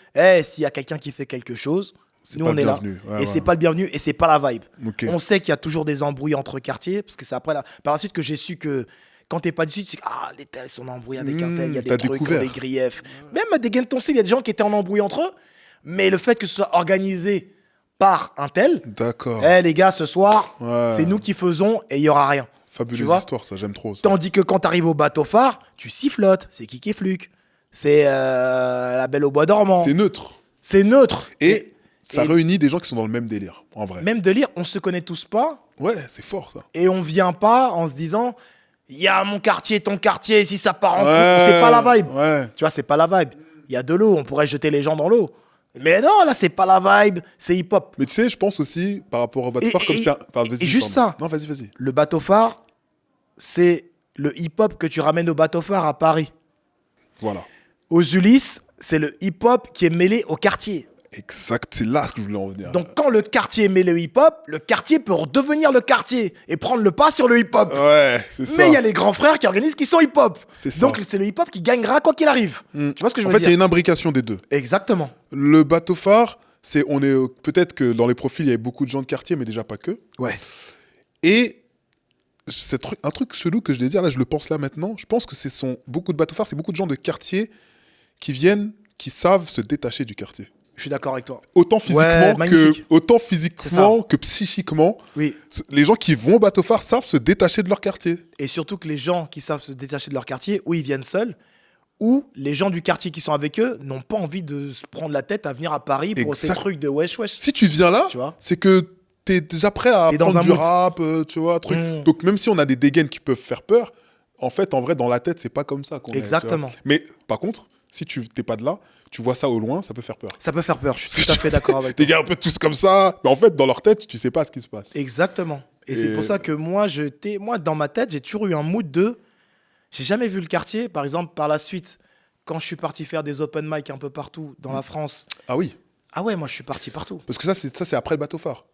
s'il y a quelqu'un qui fait quelque chose, nous on est là. Et c'est pas le bienvenu et c'est pas la vibe. On sait qu'il y a toujours des embrouilles entre quartiers, parce que c'est après par la suite que j'ai su que quand t'es pas d'ici, tu sais que les tels sont embrouillés avec un tel, il y a des trucs, des griefs. Même à des gains de ton style, il y a des gens qui étaient en embrouille entre eux. Mais le fait que ce soit organisé par un tel, d'accord. Les gars, ce soir, c'est nous qui faisons et il n'y aura rien. Fabuleuse vois. histoire, ça, j'aime trop ça. Tandis que quand tu arrives au bateau phare, tu sifflotes. C'est Kiki Fluke. C'est la Belle au bois dormant. C'est neutre. C'est neutre. Et ça et- réunit des gens qui sont dans le même délire, en vrai. Même de lire, on se connaît tous pas. Ouais, c'est fort ça. Et on vient pas en se disant, il y a mon quartier, ton quartier, si ça part en couille. Ouais, C'est pas la vibe. Ouais. Tu vois, c'est pas la vibe. Il y a de l'eau, on pourrait jeter les gens dans l'eau. Mais non, là, c'est pas la vibe, c'est hip-hop. Mais tu sais, je pense aussi, par rapport au bateau phare, comme Et- c'est un... Enfin, vas-y, et juste pardon. ça. Non, vas-y. Le bateau phare, c'est le hip-hop que tu ramènes au bateau phare à Paris. Voilà. Aux Ulysses, c'est le hip-hop qui est mêlé au quartier. Exact, c'est là que je voulais en venir. Donc, quand le quartier est mêlé au hip-hop, le quartier peut redevenir le quartier et prendre le pas sur le hip-hop. Ouais, c'est ça. Mais il y a les grands frères qui organisent qui sont hip-hop. C'est ça. Donc, c'est le hip-hop qui gagnera quoi qu'il arrive. Tu vois ce que je En veux fait, il y a dire? une imbrication des deux. Exactement. Le bateau phare, peut-être que dans les profils, il y avait beaucoup de gens de quartier, mais déjà pas que. Ouais. Et un truc chelou que je vais dire, là, je le pense là maintenant. Je pense que beaucoup de bateaux phares, c'est beaucoup de gens de quartier qui savent se détacher du quartier. Je suis d'accord avec toi. Autant Ouais, magnifique. C'est ça. que psychiquement, Oui. les gens qui vont au bateau phare savent se détacher de leur quartier. Et surtout que les gens qui savent se détacher de leur quartier, ou ils viennent seuls, ou les gens du quartier qui sont avec eux n'ont pas envie de se prendre la tête à venir à Paris pour ces Exact. trucs de wesh wesh. Si tu viens là, Tu vois. c'est que t'es déjà prêt à T'es dans prendre un du mood. rap, tu vois, truc. Mm. Donc même si on a des dégaines qui peuvent faire peur, en fait, en vrai, dans la tête, c'est pas comme ça qu'on est, Exactement. tu vois. Mais par contre, si tu t'es pas de là, tu vois ça au loin, ça peut faire peur. Ça peut faire peur, je suis tout à fait d'accord avec toi. Les gars un peu tous comme ça, mais en fait, dans leur tête, tu sais pas ce qui se passe. Exactement. Et c'est pour ça que moi, dans ma tête, j'ai toujours eu un mood de... J'ai jamais vu le quartier. Par exemple, par la suite, quand je suis parti faire des open mic un peu partout dans la France, Ah oui, ah ouais, moi, je suis parti partout. parce que ça, c'est après le bateau phare.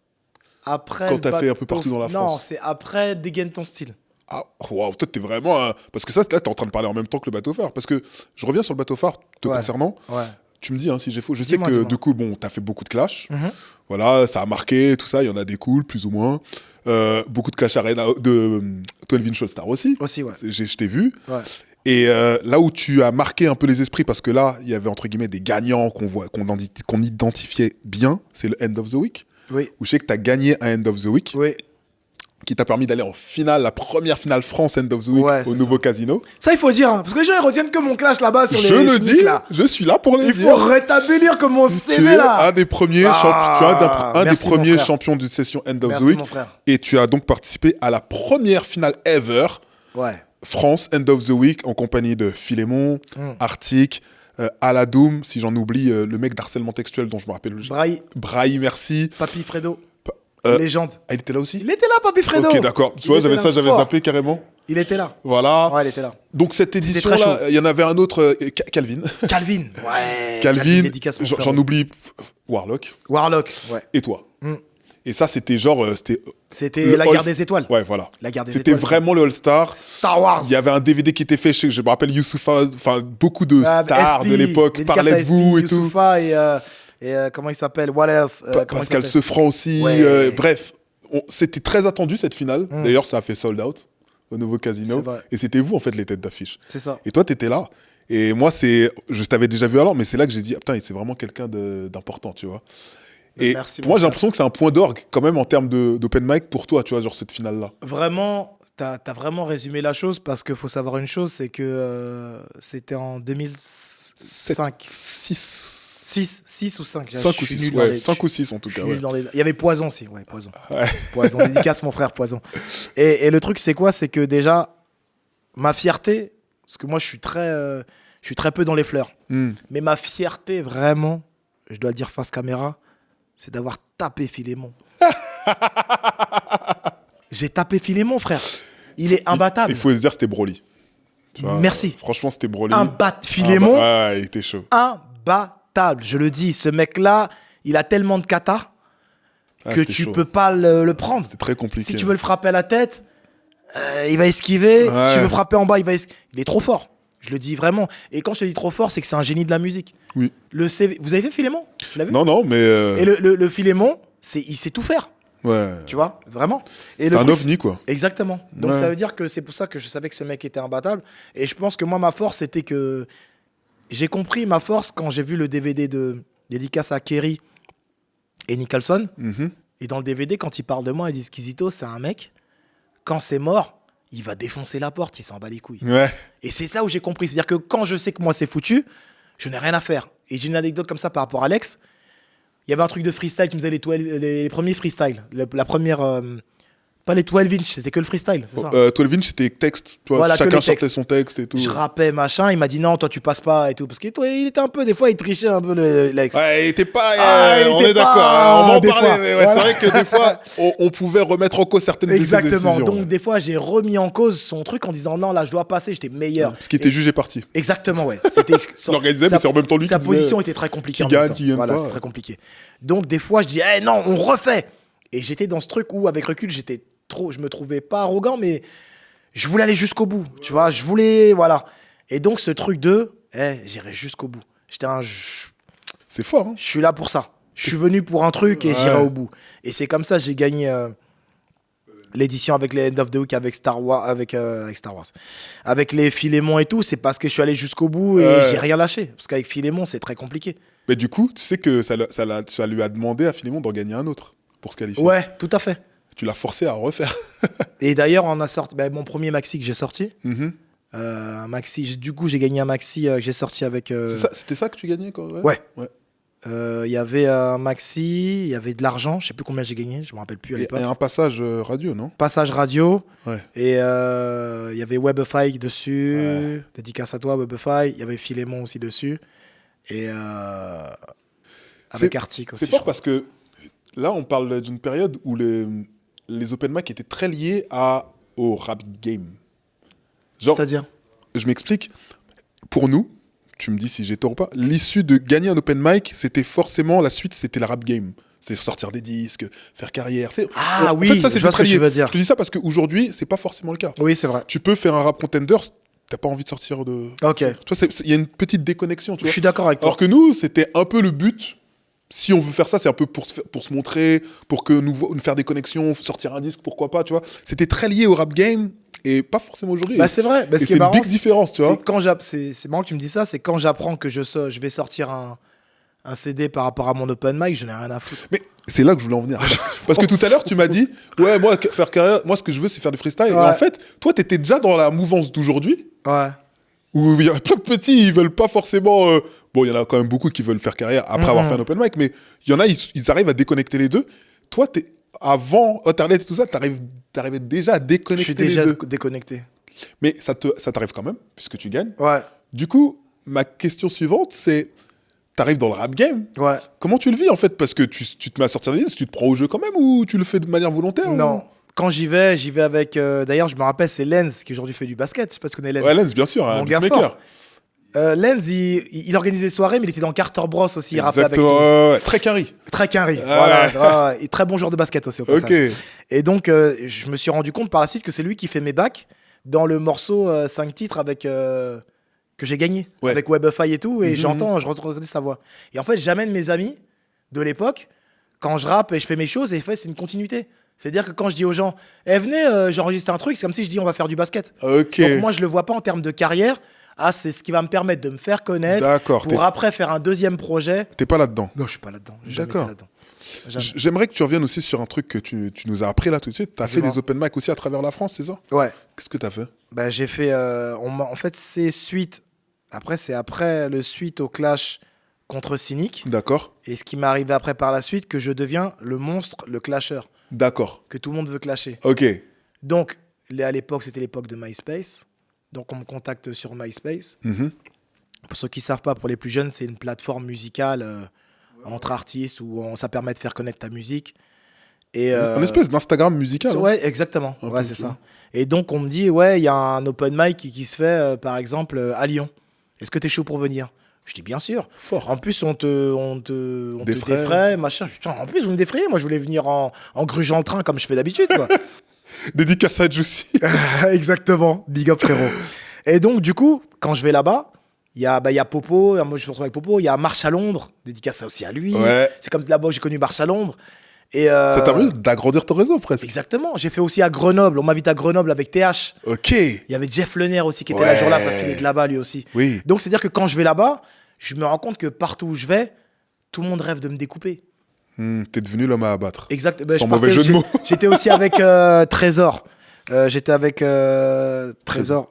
Après, Quand le t'as fait un bateau- peu partout dans la Non, France. c'est après Dégaine ton style. Ah, waouh, toi, t'es vraiment. Parce que ça, là, t'es en train de parler en même temps que le bateau phare. Parce que je reviens sur le bateau phare te Ouais. concernant. Ouais. Tu me dis hein, si j'ai faux. Je sais Dis-moi, que dis-moi. du coup, bon, t'as fait beaucoup de clashs. Mhm. Voilà, ça a marqué, tout ça. Il y en a des cools, plus ou moins. Beaucoup de clash arena de 12 Inch All Star aussi. Aussi, ouais. Je t'ai vu. Ouais. Et là où tu as marqué un peu les esprits, parce que là, il y avait entre guillemets des gagnants qu'on identifiait bien, c'est le End of the Week. Oui. Où je sais que tu as gagné un End of the Week, Oui. qui t'a permis d'aller en finale, la première finale France End of the Week Ouais, au c'est nouveau ça. casino. Ça, il faut dire, hein, parce que les gens, ils retiennent que mon clash là-bas sur Je les le sneaks, dis, là. je suis là pour le Il dire. faut rétablir que mon Tu CV, es là. un des premiers, Ah, tu es un des merci, mon premiers frère. champions de session End of the Merci, Week. mon frère. Et tu as donc participé à la première finale ever Ouais. France End of the Week en compagnie de Philémon, Arctic, Aladoum, si j'en oublie, le mec d'harcèlement textuel dont je me rappelle. Braille, merci. Papy Fredo. Euh, Légende. Ah, il était là aussi. Il était là, Papy Fredo. Ok, d'accord. Tu vois, Il était là, j'avais fort. zappé carrément. Il était là. Voilà. Ouais, il était là. Donc cette très édition-là, chaud. il y en avait un autre, Calvin. Calvin. Ouais. Calvin, dédicace, mon j'en frérot. oublie, Warlock, Warlock. Ouais. et toi. Mm. Et ça, c'était genre, C'était Le la guerre All- des étoiles. ouais, voilà. La guerre des C'était étoiles. vraiment le All-Star. Star Wars. Il y avait un DVD qui était fait, je me rappelle Youssoufa, enfin beaucoup de stars SP, de l'époque dédicace parlaient à de SP, vous et tout. Youssoufa et comment il s'appelle? What else? Comment il Pascal s'appelle Sefranc aussi. Ouais. Bref, c'était très attendu cette finale. Mm. D'ailleurs, ça a fait sold out au nouveau casino. C'est vrai. Et c'était vous en fait les têtes d'affiche. C'est ça. Et toi, t'étais là. Et moi, je t'avais déjà vu alors, mais c'est là que j'ai dit, ah, putain, c'est vraiment quelqu'un d'important, tu vois. Et Merci, pour moi, mon j'ai l'impression que c'est un point d'orgue quand même en termes d'open mic pour toi, tu vois, genre cette finale-là. Vraiment, t'as vraiment résumé la chose parce qu'il faut savoir une chose, c'est que c'était en 2005. 6 ou 5. 5 ou 6, ouais, 5 ou 6 en tout cas. Ouais. Il y avait Poison aussi, ouais, Poison. Ouais. Poison, dédicace mon frère, Poison. Et le truc, c'est quoi? C'est que déjà, ma fierté, parce que moi, je suis très peu dans les fleurs, Mm. mais ma fierté, vraiment, je dois le dire face caméra, c'est d'avoir tapé Philémon. J'ai tapé Philémon, frère. Il est imbattable. Il faut se dire, c'était Broly. Tu vois, Merci. Franchement, c'était Broly. Philémon, Ouais, il était chaud. imbattable. Je le dis, ce mec-là, il a tellement de kata Ah, que c'était tu chaud. peux pas le prendre. C'était très compliqué. Si tu veux le frapper à la tête, il va esquiver. Ouais. Si tu veux frapper en bas, il est trop fort. Je le dis vraiment. Et quand je te dis trop fort, c'est que c'est un génie de la musique. Oui. Le CV... Vous avez fait Philémon? Tu l'as vu? Non, mais. Et le Philémon, il sait tout faire. Ouais. Tu vois? Vraiment. Et C'est le un truc, ovni, quoi. Exactement. Donc Ouais. ça veut dire que c'est pour ça que je savais que ce mec était imbattable. Et je pense que moi, ma force, c'était que j'ai compris ma force quand j'ai vu le DVD de dédicace à Kerry et Nicholson. Mhm. Et dans le DVD, quand ils parlent de moi, ils disent qu'Izito, c'est un mec, quand c'est mort, il va défoncer la porte, il s'en bat les couilles. Ouais. Et c'est ça où j'ai compris. C'est-à-dire que quand je sais que moi, c'est foutu, je n'ai rien à faire. Et j'ai une anecdote comme ça par rapport à Alex. Il y avait un truc de freestyle, tu me disais les premiers freestyles. La première... pas les 12 inch, c'était que le freestyle, c'est ça 12 inch, c'était texte. Tu vois, Voilà, que chacun les textes. sortait son texte et tout. Je rappais, machin. Il m'a dit non, toi, tu passes pas et tout. Parce qu'il était un peu, des fois, il trichait un peu, Lex. Ouais, il était pas. Il on était est d'accord. pas- On va en des parler. fois. Mais ouais, Voilà. c'est vrai que des fois, on pouvait remettre en cause certaines de ses Exactement. décisions. Donc, des fois, j'ai remis en cause son truc en disant non, là, je dois passer, j'étais meilleur. Parce qu'il était jugé parti. Exactement, ouais. C'était Il organisait, mais c'est en même temps lui sa qui disait position était très compliquée. qui en même gagne, temps. qui gagne voilà, pas. c'est très compliqué. Donc, des fois, je dis, non, on refait. Et j'étais dans ce truc où, avec recul, je me trouvais pas arrogant, mais je voulais aller jusqu'au bout. Tu vois, je voulais, voilà. Et donc, ce truc de, j'irai jusqu'au bout. C'est fort, hein. Je suis là pour ça. Je suis venu pour un truc et j'irai au bout. Et c'est comme ça que j'ai gagné l'édition avec les End of the Week avec Star Wars, avec les Philémon et tout. C'est parce que je suis allé jusqu'au bout et j'ai rien lâché. Parce qu'avec Philémon, c'est très compliqué. Mais du coup, tu sais que ça lui a demandé à Philémon d'en gagner un autre pour se qualifier. Ouais, tout à fait. Tu l'as forcé à refaire. Et d'ailleurs, on a sorti mon premier maxi que j'ai sorti. Mhm. Un maxi. Du coup, j'ai gagné un maxi que j'ai sorti avec. C'était ça que tu gagnais quoi. Ouais. Ouais. Il y avait un maxi, il y avait de l'argent. Je sais plus combien j'ai gagné. Je me rappelle plus à l'époque. Et un passage radio, non? Passage radio. Ouais. Et il y avait Webify dessus. Ouais. Dédicace à toi, Webify. Il y avait Philémon aussi dessus. Et avec Arctic aussi. C'est fort parce que là, on parle d'une période où les open mic étaient très liés au rap game. Genre, C'est-à-dire je m'explique. Pour nous, tu me dis si j'ai tort ou pas, l'issue de gagner un open mic, c'était forcément la suite, c'était le rap game. C'est sortir des disques, faire carrière. Ah en oui, fait, ça, je vois ce que très tu lié. veux dire. Je te dis ça parce qu'aujourd'hui, c'est pas forcément le cas. Oui, c'est vrai. Tu peux faire un rap contender, t'as pas envie de sortir de. Ok. Tu vois, il y a une petite déconnexion. Tu Je vois. suis d'accord avec toi. Alors que nous, c'était un peu le but. Si on veut faire ça, c'est un peu pour se montrer, pour que nous faire des connexions, sortir un disque, pourquoi pas, tu vois. C'était très lié au rap game et pas forcément aujourd'hui. Bah, c'est vrai. Parce Et que c'est une big différence, tu vois. C'est marrant que tu me dis ça. C'est quand j'apprends que je vais sortir un CD par rapport à mon open mic, je n'ai rien à foutre. Mais c'est là que je voulais en venir. Parce que tout à l'heure, tu m'as dit, ouais, moi, faire carrière, moi, ce que je veux, c'est faire du freestyle. Ouais. Et en fait, toi, t'étais déjà dans la mouvance d'aujourd'hui. Ouais. Où il y a plein de petits, ils veulent pas forcément. Bon, il y en a quand même beaucoup qui veulent faire carrière après avoir fait un open mic, mais il y en a, ils arrivent à déconnecter les deux. Toi, avant Internet et tout ça, t'arrivais déjà à Je déconnecter suis déjà les deux. déconnecté. Mais ça t'arrive quand même, puisque tu gagnes. Ouais. Du coup, ma question suivante, c'est t'arrives dans le rap game. Ouais. Comment tu le vis en fait? Parce que tu te mets à sortir des disques, tu te prends au jeu quand même ou tu le fais de manière volontaire? Non. Quand j'y vais avec. D'ailleurs, je me rappelle, c'est Lenz qui aujourd'hui fait du basket. Je sais pas si tu connais Lenz. Ouais, Lens, bien sûr, un Mon gars beatmaker. fort. Lenz, il organisait des soirées, mais il était dans Carter Bros aussi. Il rappelait avec Exactement, nous. ouais. Très carré. Très carré. Ouais. Voilà. Et très bon joueur de basket aussi au passage. Ok. Et donc, je me suis rendu compte par la suite que c'est lui qui fait mes bacs dans le morceau 5 titres avec que j'ai gagné. Ouais. Avec Webify et tout. Et Mhm. je reconnais sa voix. Et en fait, j'amène mes amis de l'époque quand je rappe et je fais mes choses. Et en fait, c'est une continuité. C'est-à-dire que quand je dis aux gens, venez, j'enregistre un truc, c'est comme si je dis on va faire du basket. Ok. Donc moi, je le vois pas en termes de carrière. Ah, c'est ce qui va me permettre de me faire connaître D'accord. pour après faire un deuxième projet. T'es pas là-dedans. Non, je suis pas là-dedans. J'ai jamais D'accord. été là-dedans. Jamais. J'aimerais que tu reviennes aussi sur un truc que tu nous as appris là tout de suite. T'as fait Dis-moi. des open mic aussi à travers la France, c'est ça? Ouais. Qu'est-ce que t'as fait? Bah, j'ai fait. En fait, c'est suite. Après, c'est après le suite au clash contre Cynic. D'accord. Et ce qui m'est arrivé après par la suite, que je deviens le monstre, le clasher, D'accord. que tout le monde veut clasher. Ok. Donc, à l'époque, c'était l'époque de MySpace. Donc, on me contacte sur MySpace. Mhm. Pour ceux qui ne savent pas, pour les plus jeunes, c'est une plateforme musicale entre artistes où ça permet de faire connaître ta musique. Et, Un espèce d'Instagram musical. hein. ouais, exactement. Un Ouais, peu, c'est tu ça. vois. Et donc, on me dit, ouais, il y a un open mic qui se fait, par exemple, à Lyon. Est-ce que tu es chaud pour venir? Je dis, bien sûr. Fort. En plus, on te Défraie. défraie, machin. Putain, en plus, vous me défrayez. Moi, je voulais venir en grugeant le train comme je fais d'habitude, quoi. Dédicace à Juicy. Exactement. Big up, frérot. Et donc, du coup, quand je vais là-bas, il y a Popo. Moi, je me retrouve avec Popo. Il y a Marche à l'ombre. Dédicace aussi à lui. Ouais. C'est comme là-bas que j'ai connu Marche à l'ombre. Et, Ça t'a permis d'agrandir ton réseau presque. exactement. J'ai fait aussi à Grenoble. On m'invite à Grenoble avec TH. Ok. Il y avait Jeff Lenner aussi qui était là Ouais. ce jour-là parce qu'il est de là-bas lui aussi. Oui. Donc, c'est-à-dire que quand je vais là-bas, je me rends compte que partout où je vais, tout le monde rêve de me découper. T'es devenu l'homme à abattre. Exact. Sans mauvais jeu de mots. J'étais aussi avec Trésor. J'étais avec Trésor.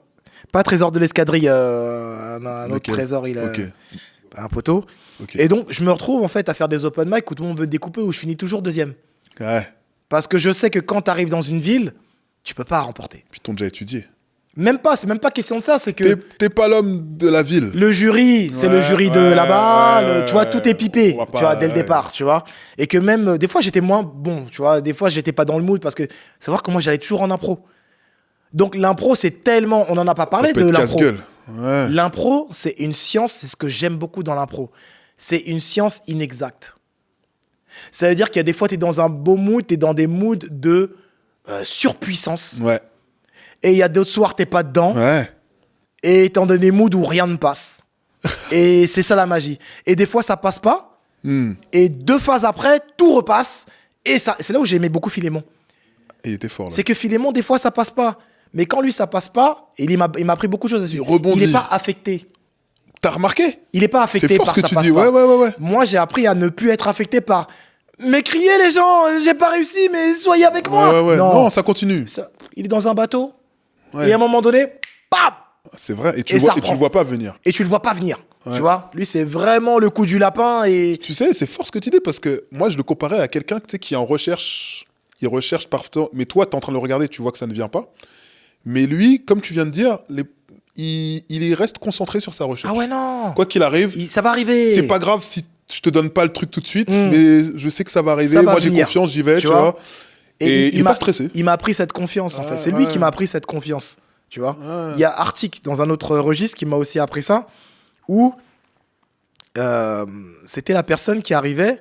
Pas Trésor de l'escadrille, un autre Trésor, il a un poteau. Okay. Et donc, je me retrouve en fait à faire des open mic où tout le monde veut découper, où je finis toujours deuxième. Ouais. Parce que je sais que quand tu arrives dans une ville, tu peux pas remporter. Puis t'ont déjà étudié. Même pas, c'est même pas question de ça, c'est que... T'es pas l'homme de la ville. Le jury, c'est le jury de là-bas, tu vois, tout est pipé, tu vois, dès le départ, tu vois. Et que même, des fois, j'étais moins bon, tu vois, des fois, j'étais pas dans le mood, parce que, savoir que moi, j'allais toujours en impro. Donc, l'impro, c'est tellement... On en a pas parlé de l'impro. Ouais. L'impro, c'est une science, c'est ce que j'aime beaucoup dans l'impro. C'est une science inexacte. Ça veut dire qu'il y a des fois, tu es dans un beau mood, tu es dans des moods de surpuissance. Ouais. Et il y a d'autres soirs, t'es pas dedans. Ouais. Et t'es dans des moods où rien ne passe. Et c'est ça la magie. Et des fois, ça passe pas. Et 2 phases après, tout repasse. Et ça, c'est là où j'aimais beaucoup Philémon. Et il était fort, là. C'est que Philémon, des fois, ça passe pas. Mais quand lui, ça passe pas, il m'a appris beaucoup de choses là-dessus. Il rebondit. Il est pas affecté. T'as remarqué ? Il est pas affecté c'est fort par ce que ça tu passe dis. pas. Ouais. Moi, j'ai appris à ne plus être affecté par... Mais criez les gens, j'ai pas réussi, mais soyez avec moi. Ouais. Non, ça continue. Il est dans un bateau. Ouais. Et à un moment donné, bam ! C'est vrai, et tu le vois pas venir. Et tu le vois pas venir, tu vois. Lui, c'est vraiment le coup du lapin et... Tu sais, c'est fort ce que tu dis, parce que moi, je le comparais à quelqu'un qui est en recherche. Il recherche parfois, mais toi, tu es en train de le regarder, tu vois que ça ne vient pas. Mais lui, comme tu viens de dire, il reste concentré sur sa recherche. Ah ouais, non. Quoi qu'il arrive, ça va arriver. C'est pas grave si je te donne pas le truc tout de suite, mais je sais que ça va arriver. Moi, j'ai confiance, j'y vais, tu vois. Et il est pas stressé. Il m'a appris cette confiance, en fait. C'est lui qui m'a appris cette confiance, tu vois. Il y a Arctic, dans un autre registre, qui m'a aussi appris ça, où c'était la personne qui arrivait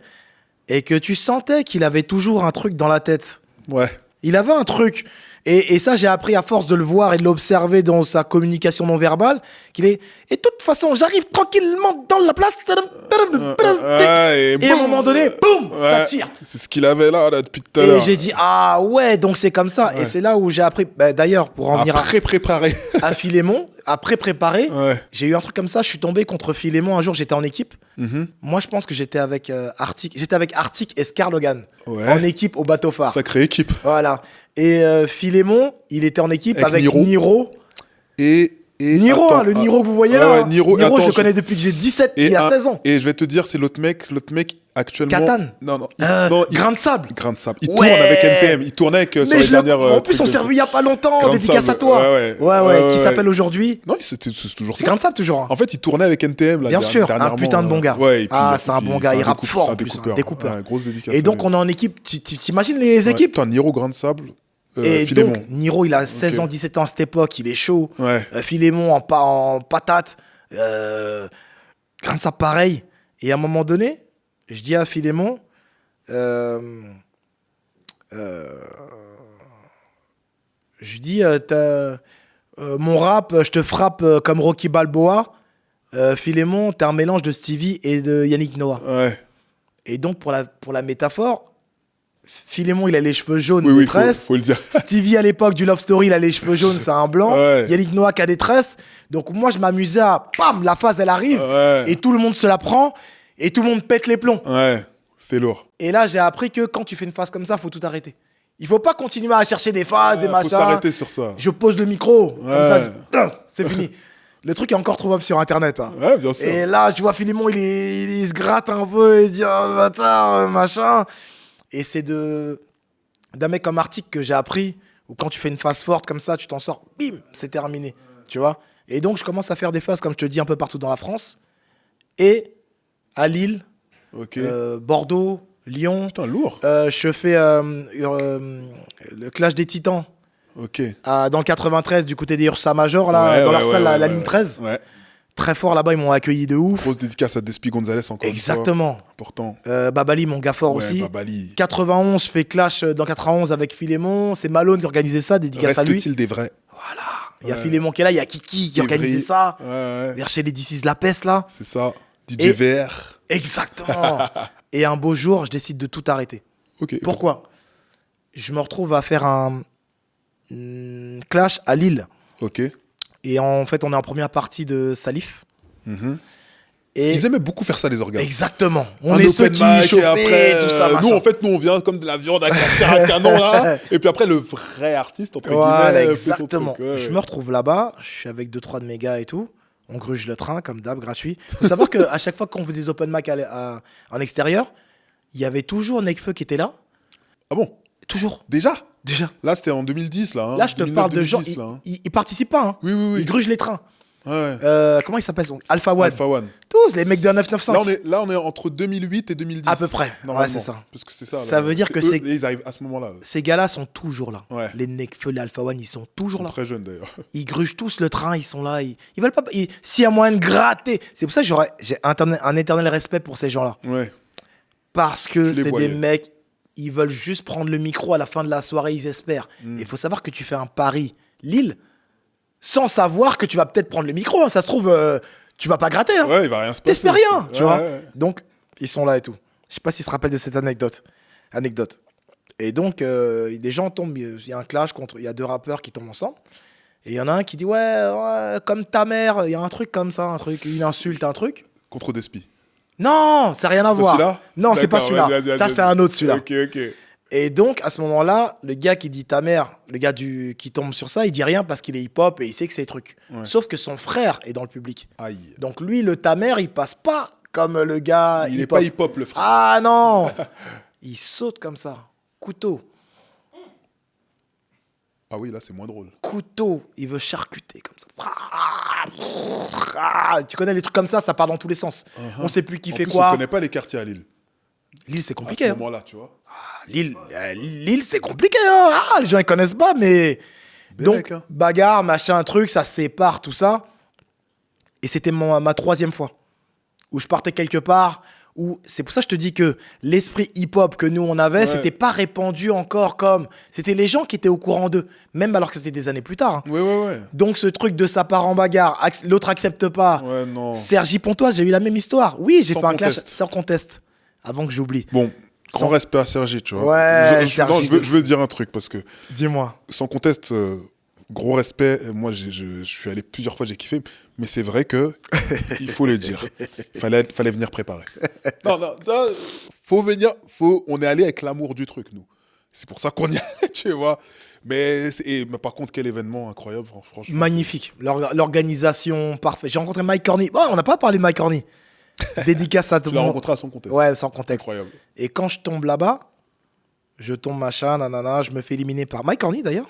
et que tu sentais qu'il avait toujours un truc dans la tête. Ouais. Il avait un truc. Et ça, j'ai appris à force de le voir et de l'observer dans sa communication non verbale, qu'il est... Et de toute façon, j'arrive tranquillement dans la place. Et à un moment donné, boum, ça tire. C'est ce qu'il avait là depuis tout à l'heure. Et j'ai dit, ah ouais, donc c'est comme ça. Ouais. Et c'est là où j'ai appris... d'ailleurs, pour en venir à Philémon, après préparé, j'ai eu un truc comme ça. Je suis tombé contre Philémon. Un jour, j'étais en équipe. Moi, je pense que j'étais avec Arctic. J'étais avec Arctic et Scar Logan. En équipe au bateau phare. Sacrée équipe. Voilà. Et Philémon, il était en équipe avec Niro. Et Niro, attends, le Niro que vous voyez là. Niro, je le connais depuis que j'ai 17, il y a 16 ans. Et je vais te dire, c'est l'autre mec actuellement. Katan. Non. Grain de sable. Grain de sable. Il tourne avec NTM. Il tournait avec sur les dernières. En plus, on s'est revu il y a pas longtemps. Dédicace à toi. Ouais. Qui s'appelle aujourd'hui. Non, c'est toujours ça. C'est Grain de sable toujours. En fait, il tournait avec NTM là. Bien sûr, un putain de bon gars. C'est un bon gars. Il rappe fort en plus. Découpeur. Grosse dédicace. Et donc, on est en équipe. T'imagines les équipes? Putain, Niro, Grain de sable. Et Philémon. Donc, Niro, il a 16 ans, 17 ans à cette époque, il est chaud. Philémon en patate. Grain de sable, pareil. Et à un moment donné, je dis à Philémon, je dis, mon rap, je te frappe comme Rocky Balboa. Philémon, t'es un mélange de Stevie et de Yannick Noah. Et donc, pour la métaphore, Philémon, il a les cheveux jaunes, des tresses. Faut le dire. Stevie, à l'époque du Love Story, il a les cheveux jaunes, c'est un blanc. Yannick Noah qui a des tresses. Donc moi, je m'amusais à... Bam, la phase, elle arrive. Et tout le monde se la prend. Et tout le monde pète les plombs. C'est lourd. Et là, j'ai appris que quand tu fais une phase comme ça, faut tout arrêter. Il faut pas continuer à chercher des phases, des machins. Faut s'arrêter sur ça. Je pose le micro. Comme ça, c'est fini. Le truc est encore trouvable sur Internet. Bien sûr. Et là, tu vois, Philémon, il se gratte un peu. Il dit, oh, le bâtard, machin. Et c'est d'un mec comme Arctic que j'ai appris, où quand tu fais une phase forte comme ça, tu t'en sors, bim, c'est terminé, tu vois. Et donc, je commence à faire des phases, comme je te dis, un peu partout dans la France, et à Lille, Bordeaux, Lyon. Putain, lourd. Je fais le Clash des Titans, dans le 93, du côté des Ursa Major, là, dans leur salle, la ligne 13. Très fort là-bas, ils m'ont accueilli de ouf. Grosse dédicace à Despi Gonzalez encore. Exactement. Une fois. Important. Babali, mon gars fort aussi. Babali. 91, je fais Clash dans 91 avec Philémon. C'est Malone qui organisait ça, dédicace à lui. Reste-t-il des vrais? Voilà. Il y a Philémon qui est là, il y a Kiki qui organisait ça. Vers chez les DC's La Peste là. C'est ça. DJ VR. Exactement. Et un beau jour, je décide de tout arrêter. Pourquoi? Je me retrouve à faire un Clash à Lille. Et en fait, on est en première partie de Salif. Et Ils aimaient beaucoup faire ça, les orgasmes. exactement. On Un est ceux open qui mic, et chauffaient, après, tout ça, nous, machin. en fait, nous, on vient comme de la viande avec un fer à canon, là. Et puis après, le vrai artiste, entre Voilà, guillemets, fait son exactement. truc. Ouais, Je ouais. me retrouve là-bas, je suis avec 2-3 de mes gars et tout. On gruge le train, comme d'hab, gratuit. Faut savoir qu'à chaque fois qu'on faisait des open mic en extérieur, il y avait toujours Nekfeu qui était là. Ah bon? Toujours. Déjà? Déjà. Là, c'était en 2010, là. Hein. Là, je te parle de gens. 2009, 2010, là, hein. Ils participent pas. Hein. Oui, oui, oui. Ils grugent les trains. Ouais. Comment ils s'appellent Alpha One. Alpha One. Tous, les mecs de 995. Là, on est entre 2008 et 2010. À peu près. Normalement. Ouais, c'est ça. Parce que c'est ça. Ça là. veut dire que c'est- Ils arrivent à ce moment-là. Ces gars-là sont toujours là. Ouais. Les Nekfeu, les Alpha One, ils sont Ils toujours sont là. très jeunes, d'ailleurs. Ils grugent tous le train, ils sont là. Ils veulent pas. S'il y a moyen de gratter. C'est pour ça que j'ai un éternel respect pour ces gens-là. Ouais. Parce que Tu les c'est des voyais. mecs, ils veulent juste prendre le micro à la fin de la soirée, ils espèrent. Mm. Il faut savoir que tu fais un pari Lille sans savoir que tu vas peut-être prendre le micro. Hein. Ça se trouve, tu vas pas gratter. Hein. Ouais, il va rien se passer. T'espères rien, aussi. tu vois. Ouais. Donc, ils sont là et tout. Je sais pas s'ils se rappellent de cette anecdote. Et donc, des gens tombent. Il y a un clash contre. Il y a 2 rappeurs qui tombent ensemble. Et il y en a un qui dit ouais, comme ta mère. Il y a un truc comme ça, une insulte, un truc. Contre Despi. Non, ça n'a rien à Pas voir. celui-là? Non, c'est pas D'accord, celui-là. vas-y, Ça, vas-y. c'est un autre celui-là. Ok, ok. Et donc, à ce moment-là, le gars qui dit ta mère, le gars qui tombe sur ça, il dit rien parce qu'il est hip-hop et il sait que c'est des trucs. Ouais. Sauf que son frère est dans le public. Aïe. Donc lui, le ta mère, il passe pas comme le gars Il est hip-hop. pas hip-hop, le frère. Ah non. Il saute comme ça. Couteau. Ah oui, là, c'est moins drôle. Couteau. Il veut charcuter comme ça. Ah, tu connais les trucs comme ça part dans tous les sens. On sait plus qui En fait plus, quoi. on connaît pas les quartiers à Lille. Lille, c'est À compliqué. ce Hein. moment-là, tu vois. Lille, c'est compliqué. Hein. Ah, les gens, ils connaissent pas, mais... Des Donc, mecs, hein. bagarre, machin, truc, ça se sépare, tout ça. Et c'était ma 3e fois où je partais quelque part. C'est pour ça que je te dis que l'esprit hip-hop que nous, on avait, Ouais. c'était pas répandu encore comme... C'était les gens qui étaient au courant d'eux, même alors que c'était des années plus tard. Hein. Ouais. Donc, ce truc de ça part en bagarre, l'autre accepte pas. Ouais, non. Sergi Pontoise, j'ai eu la même histoire. Oui, j'ai Sans fait un clash conteste. sans conteste. Avant que j'oublie. Bon, grand Sans- respect à Sergi, tu vois. Ouais, non, Sergi. je veux dire un truc parce que Dis-moi. sans conteste, gros respect. Moi, je suis allé plusieurs fois, j'ai kiffé. Mais c'est vrai que il faut le dire. Fallait venir préparer. Non, faut venir. On est allé avec l'amour du truc, nous. C'est pour ça qu'on y allait, tu vois. Mais par contre, quel événement incroyable, franchement. Magnifique. L'organisation, parfait. J'ai rencontré Mike Corny. Oh, on n'a pas parlé de Mike Corny. Dédicace à tout Tu le l'as monde. rencontré à son contexte. Ouais, sans contexte. Incroyable. Et quand je tombe là-bas, je tombe machin, nanana, je me fais éliminer par Mike Corny d'ailleurs.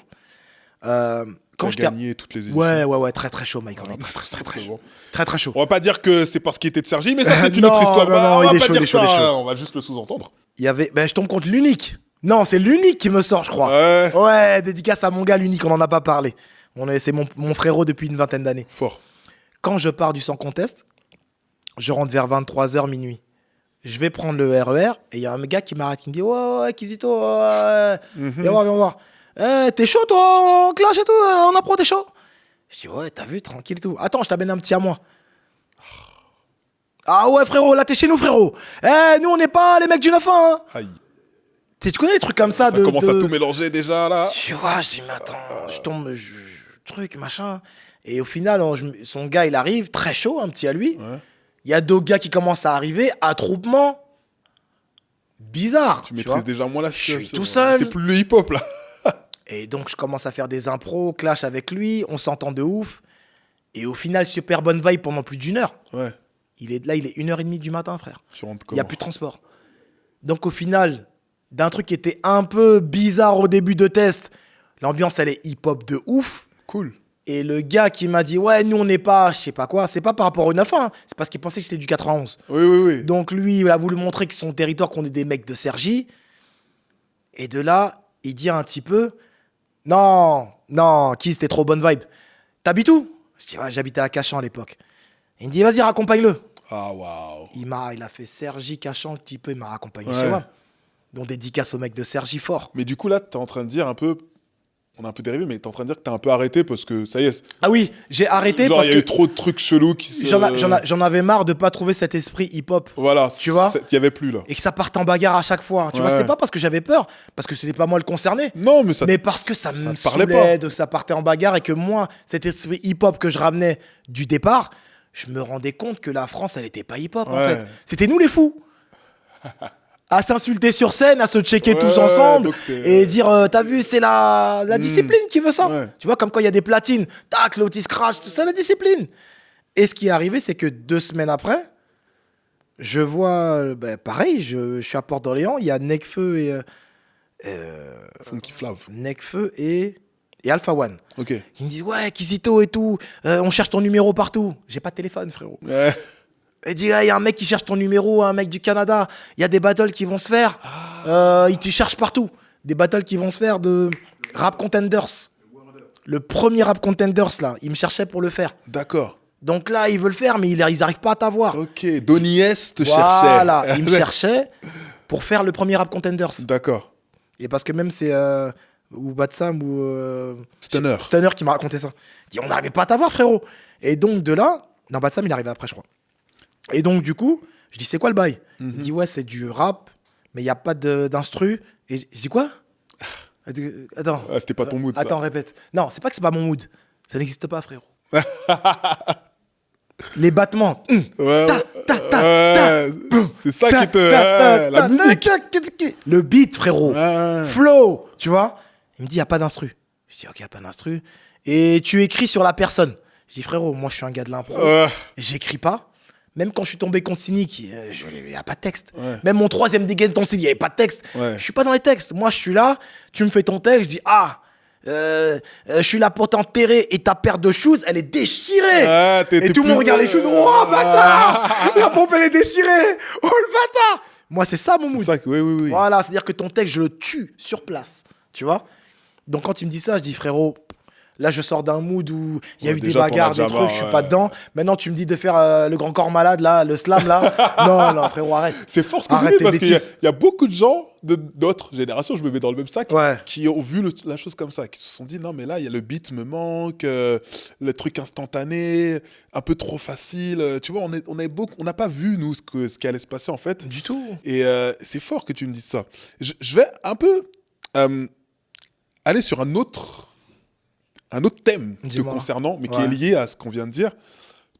Quand Quand je gagné toutes les éditions. Ouais, très très chaud Mike Corny. Très chaud. Bon. Très chaud. On va pas dire que c'est parce qu'il était de Sergi, mais ça, c'est une Non, autre histoire. non, on il va est pas chaud, dire il est chaud, il est ça. chaud. On va juste le sous-entendre. Il y avait, je tombe contre l'unique. Non, c'est l'unique qui me sort, je crois. Ouais. Ouais, dédicace à mon gars, l'unique, on en a pas parlé. C'est mon frérot depuis une 20aine d'années. Fort. Quand je pars du sans conteste, je rentre vers 23h minuit. Je vais prendre le RER et il y a un gars qui m'arrête, qui me dit ouais, Kizito, viens voir. T'es chaud toi, on clash et tout, on apprend, t'es chaud. Je dis ouais, t'as vu, tranquille et tout. Attends, je t'amène un petit à moi. Ah ouais frérot, là t'es chez nous frérot. Nous on n'est pas les mecs du 9-1. Hein. Aïe. Tu connais les trucs comme ça, Ça commence à tout mélanger déjà, là. Tu vois, je dis, mais attends, je tombe, truc, machin. Et au final, son gars, il arrive, très chaud, un petit à lui. Ouais. Il y a d'autres gars qui commencent à arriver, attroupement. Bizarre. Tu maîtrises déjà moins la situation. suis tout seul. C'est plus le hip-hop, là. Et donc, je commence à faire des impros, clash avec lui, on s'entend de ouf. Et au final, super bonne vibe pendant plus d'1 heure. Ouais. Il est 1h30 du matin, frère. Tu rentres Il n'y a comment? plus de transport. Donc, au final, d'un truc qui était un peu bizarre au début de test, l'ambiance, elle est hip-hop de ouf. Cool. Et le gars qui m'a dit, ouais, nous, on n'est pas, je sais pas quoi, c'est pas par rapport au 9-1, hein, c'est parce qu'il pensait que j'étais du 91. Oui. Donc, lui, il a voulu montrer que son territoire, qu'on est des mecs de Cergy. Et de là, il dit un petit peu, non, qui c'était trop bonne vibe. T'habites où? Je dis, ouais, j'habitais à Cachan à l'époque. Il me dit, vas-y, raccompagne-le. Ah, waouh. Il a fait Cergy, Cachan, un petit peu, il m'a raccompagné Ouais. chez moi. Donc, dédicace au mec de Cergy fort. Mais du coup, là, t'es en train de dire un peu... On a un peu dérivé, mais t'es en train de dire que t'as un peu arrêté parce que ça y est. Ah oui, j'ai arrêté Genre, parce il y a que eu trop de trucs chelous qui se... j'en avais marre de pas trouver cet esprit hip-hop. Voilà. Tu vois? Il y avait plus, là. Et que ça parte en bagarre à chaque fois. Tu vois, Ouais. c'était pas parce que j'avais peur, parce que c'était pas moi le concerné, Non, mais ça... mais parce que ça me te parlait saoulait, pas. donc ça partait en bagarre et que moi, cet esprit hip-hop que je ramenais du départ, je me rendais compte que la France, elle était pas hip-hop, en Ouais. fait. C'était nous les fous. À s'insulter sur scène, à se checker Ouais, tous ensemble donc c'était- et dire t'as vu, c'est la discipline qui veut ça. Ouais. Tu vois, comme quand il y a des platines, tac, l'Otis crash, tout ça, la discipline. Et ce qui est arrivé, c'est que 2 semaines après, je vois, pareil, je suis à Port d'Orléans, il y a Nekfeu Funky Flav. et Alpha One. Ok. Ils me disent ouais, Kizito et tout, on cherche ton numéro partout. J'ai pas de téléphone, frérot. Ouais. Il dit, il y a un mec qui cherche ton numéro, un mec du Canada. Il y a des battles qui vont se faire. Il te cherche partout. Des battles qui vont se faire de Rap Contenders. Le premier Rap Contenders, là, il me cherchait pour le faire. D'accord. Donc là, ils veulent le faire, mais ils n'arrivent pas à t'avoir. Ok. Donny S te cherchait. Voilà, il me cherchait pour faire le premier Rap Contenders. D'accord. Et parce que même c'est ou Batsam ou Stunner. Stunner qui m'a raconté ça. Il dit, on n'arrivait pas à t'avoir, frérot. Et donc de là, non, Batsam, il est arrivé après, je crois. Et donc, du coup, je dis, c'est quoi le bail? Il dit, ouais, c'est du rap, mais il n'y a pas d'instru. Et je dis, quoi? Attends. Ah, c'était pas ton mood, ça. Attends, répète. Non, c'est pas que c'est pas mon mood. Ça n'existe pas, frérot. Les battements. Ouais, Ta, ouais. ta, ta, Ouais, c'est ça qui te... ouais, la musique. Le beat, frérot. Ouais. Flow, tu vois. Il me dit, il n'y a pas d'instru. Je dis, ok, il n'y a pas d'instru. Et tu écris sur la personne. Je dis, frérot, moi, je suis un gars de l'impro. J'écris pas. Même quand je suis tombé contre Cynic, il n'y a pas de texte. Ouais. Même mon 3e dégaine ton style, il n'y avait pas de texte. Ouais. Je suis pas dans les textes. Moi, je suis là, tu me fais ton texte, je dis, je suis là pour t'enterrer et ta paire de shoes, elle est déchirée. Ah, et tout le monde regarde les shoes, oh bâtard, la pompe elle est déchirée, oh le bâtard. Moi, c'est ça mon C'est mood. ça que... Oui, oui, oui. Voilà, c'est-à-dire que ton texte, je le tue sur place, tu vois. Donc quand il me dit ça, je dis, frérot, là, je sors d'un mood où il y a eu des déjà, t'en as bagarres, des déjà trucs, marre, je suis ouais. pas dedans. Maintenant, tu me dis de faire le grand corps malade, là, le slam, là. Non, frérot, arrête. C'est fort ce que tu Arrête dis tes parce qu'il y bêtises. a beaucoup de gens d'autres générations, je me mets dans le même sac, Ouais. qui ont vu la chose comme ça, qui se sont dit non mais là il y a le beat me manque, le truc instantané, un peu trop facile, tu vois, on n'a pas vu nous ce qui allait se passer en fait. Du tout. Et c'est fort que tu me dises ça. Je vais un peu aller sur un autre thème te Dis-moi. concernant, mais qui Ouais. est lié à ce qu'on vient de dire.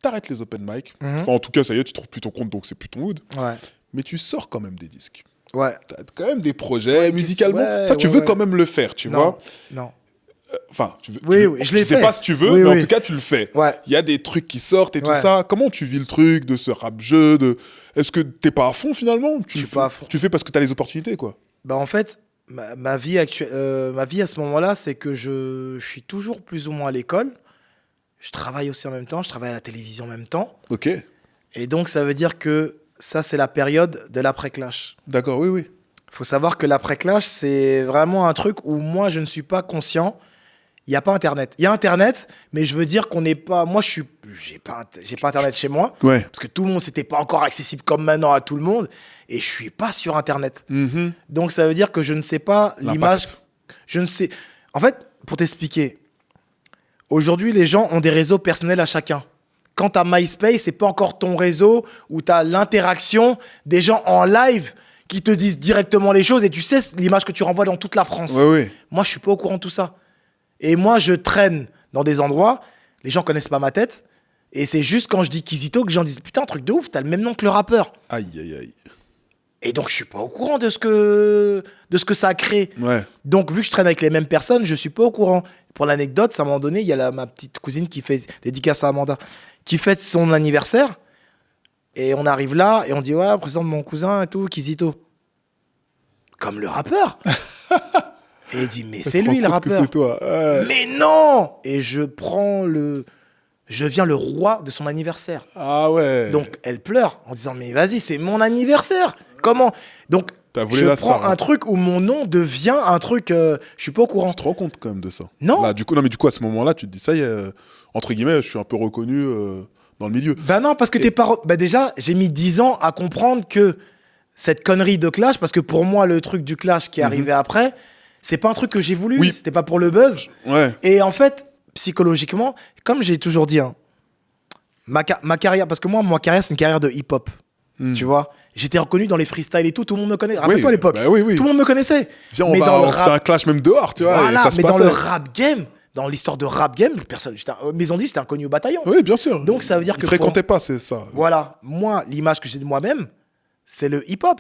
T'arrêtes les open mic. Enfin, en tout cas, ça y est, tu trouves plus ton compte, donc c'est plus ton mood. Ouais. Mais tu sors quand même des disques. Ouais. T'as quand même des projets musicalement. ouais, ça, tu ouais, veux ouais. quand même le faire, tu vois. Non. Enfin, tu veux. Oui, je l'ai sais fait. pas si tu veux, Oui, mais en oui. tout cas, tu le fais. Ouais. Il y a des trucs qui sortent et tout Ouais. ça. Comment tu vis le truc de ce rap-jeu Est-ce que t'es pas à fond finalement Je suis pas à fond. Tu le fais parce que t'as les opportunités, quoi. Bah en fait, ma vie actuelle, ma vie à ce moment-là, c'est que je suis toujours plus ou moins à l'école. Je travaille aussi en même temps, je travaille à la télévision en même temps. Ok. Et donc, ça veut dire que ça, c'est la période de l'après-clash. D'accord, oui, oui. Il faut savoir que l'après-clash, c'est vraiment un truc où moi, je ne suis pas conscient. Il n'y a pas Internet. Il y a Internet, mais je veux dire qu'on n'est pas... Moi, j'ai pas Internet chez moi. Ouais. Parce que tout le monde, c'était pas encore accessible comme maintenant à tout le monde. Et je suis pas sur Internet. Mhm. Donc, ça veut dire que je ne sais pas l'image... L'impact. Je ne sais... En fait, pour t'expliquer, aujourd'hui, les gens ont des réseaux personnels à chacun. Quand tu as MySpace, c'est pas encore ton réseau où tu as l'interaction des gens en live qui te disent directement les choses et tu sais l'image que tu renvoies dans toute la France. Ouais, ouais. Moi, je suis pas au courant de tout ça. Et moi, je traîne dans des endroits, les gens connaissent pas ma tête. Et c'est juste quand je dis Kizito que les gens disent putain, un truc de ouf, t'as le même nom que le rappeur. Aïe, aïe, aïe. Et donc, je suis pas au courant de ce que ça a créé. Ouais. Donc, vu que je traîne avec les mêmes personnes, je suis pas au courant. Pour l'anecdote, à un moment donné, il y a ma petite cousine qui fait dédicace à Amanda, qui fête son anniversaire. Et on arrive là et on dit ouais, présente mon cousin et tout, Kizito. Comme le rappeur. Et il dit mais c'est lui le rappeur. C'est toi. Mais non. Et je viens le roi de son anniversaire. Ah ouais. Donc elle pleure en disant mais vas-y, c'est mon anniversaire. Comment? Donc T'as volé je la prends star, hein. un truc où mon nom devient un truc, je suis pas au courant. Tu te rends compte quand même de ça? Non. Là, du coup, à ce moment-là, tu te dis, ça y est, entre guillemets, je suis un peu reconnu dans le milieu. Bah non, parce que tes parents... Bah déjà, j'ai mis 10 ans à comprendre que cette connerie de clash, parce que pour moi, le truc du clash qui est arrivé après, c'est pas un truc que j'ai voulu, Oui. c'était pas pour le buzz. Ouais. Et en fait, psychologiquement, comme j'ai toujours dit, hein, ma carrière, parce que moi, ma carrière, c'est une carrière de hip-hop, tu vois. J'étais reconnu dans les freestyles et tout le monde me connaît. Rappelle-toi à l'époque, bah oui, oui. Tout le monde me connaissait. Viens, Mais dans le on se fait un clash même dehors, tu vois. Voilà, et ça se mais dans passait. le rap game, dans l'histoire de rap game, Maison 10, j'étais inconnu au bataillon. Oui, bien sûr. Donc ça veut dire il que fréquentait pas, c'est ça. Voilà, moi, l'image que j'ai de moi-même, c'est le hip-hop.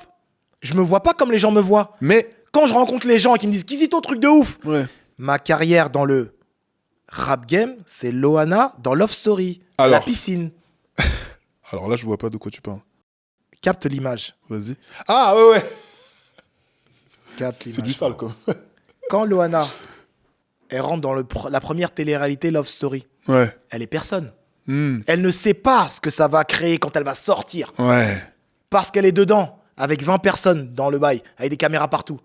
Je me vois pas comme les gens me voient. Mais Quand je rencontre les gens qui me disent Kizito, truc de ouf. ouais. Ma carrière dans le rap game, c'est Loana dans Love Story, à la Alors. piscine. Alors là, je vois pas de quoi tu parles. Capte l'image. Vas-y. Ah ouais. Capte C'est l'image. du sale quoi. Quand Loana, elle rentre dans la première télé-réalité Love Story, Ouais. elle est personne. Hmm. Elle ne sait pas ce que ça va créer quand elle va sortir. Ouais. Parce qu'elle est dedans, avec 20 personnes dans le bail, avec des caméras partout.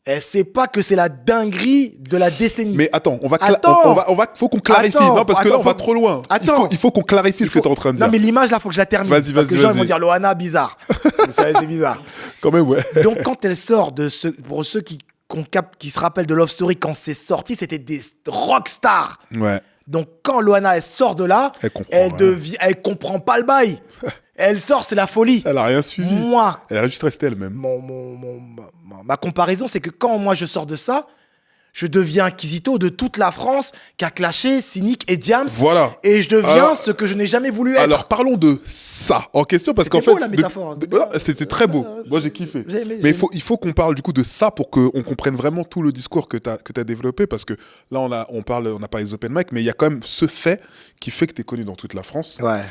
Elle sait pas que c'est la dinguerie de la décennie. Mais attends, Attends. faut qu'on clarifie. Attends, Non, parce que là, attends, on va faut- trop loin. Attends. Il faut qu'on clarifie ce que tu es en train de dire. Non, mais l'image, là, faut que je la termine. Vas-y, Parce que vas-y, les gens ils vont vas-y. dire Loana, bizarre. C'est bizarre. Quand même, ouais. Donc, quand elle sort pour ceux qui se rappellent de Love Story, quand c'est sorti, c'était des rockstars. Ouais. Donc, quand Loana, elle sort de là, Elle comprend rien. elle comprend pas le bail. Elle sort, c'est la folie. Elle a rien suivi. Moi, Elle a juste resté elle-même. ma comparaison, c'est que quand moi je sors de ça, je deviens Kizito de toute la France qui a clashé Cynic et Diams. Voilà. Et je deviens Alors- ce que je n'ai jamais voulu être. Alors parlons de ça en question parce C'était qu'en fait beau, la métaphore, c'était bien. c'était très beau. Moi j'ai kiffé. J'ai aimé, Mais j'ai il faut qu'on parle du coup de ça pour qu'on comprenne vraiment tout le discours que tu as développé parce que là on a parlé des open mic mais il y a quand même ce fait qui fait que tu es connu dans toute la France. Ouais.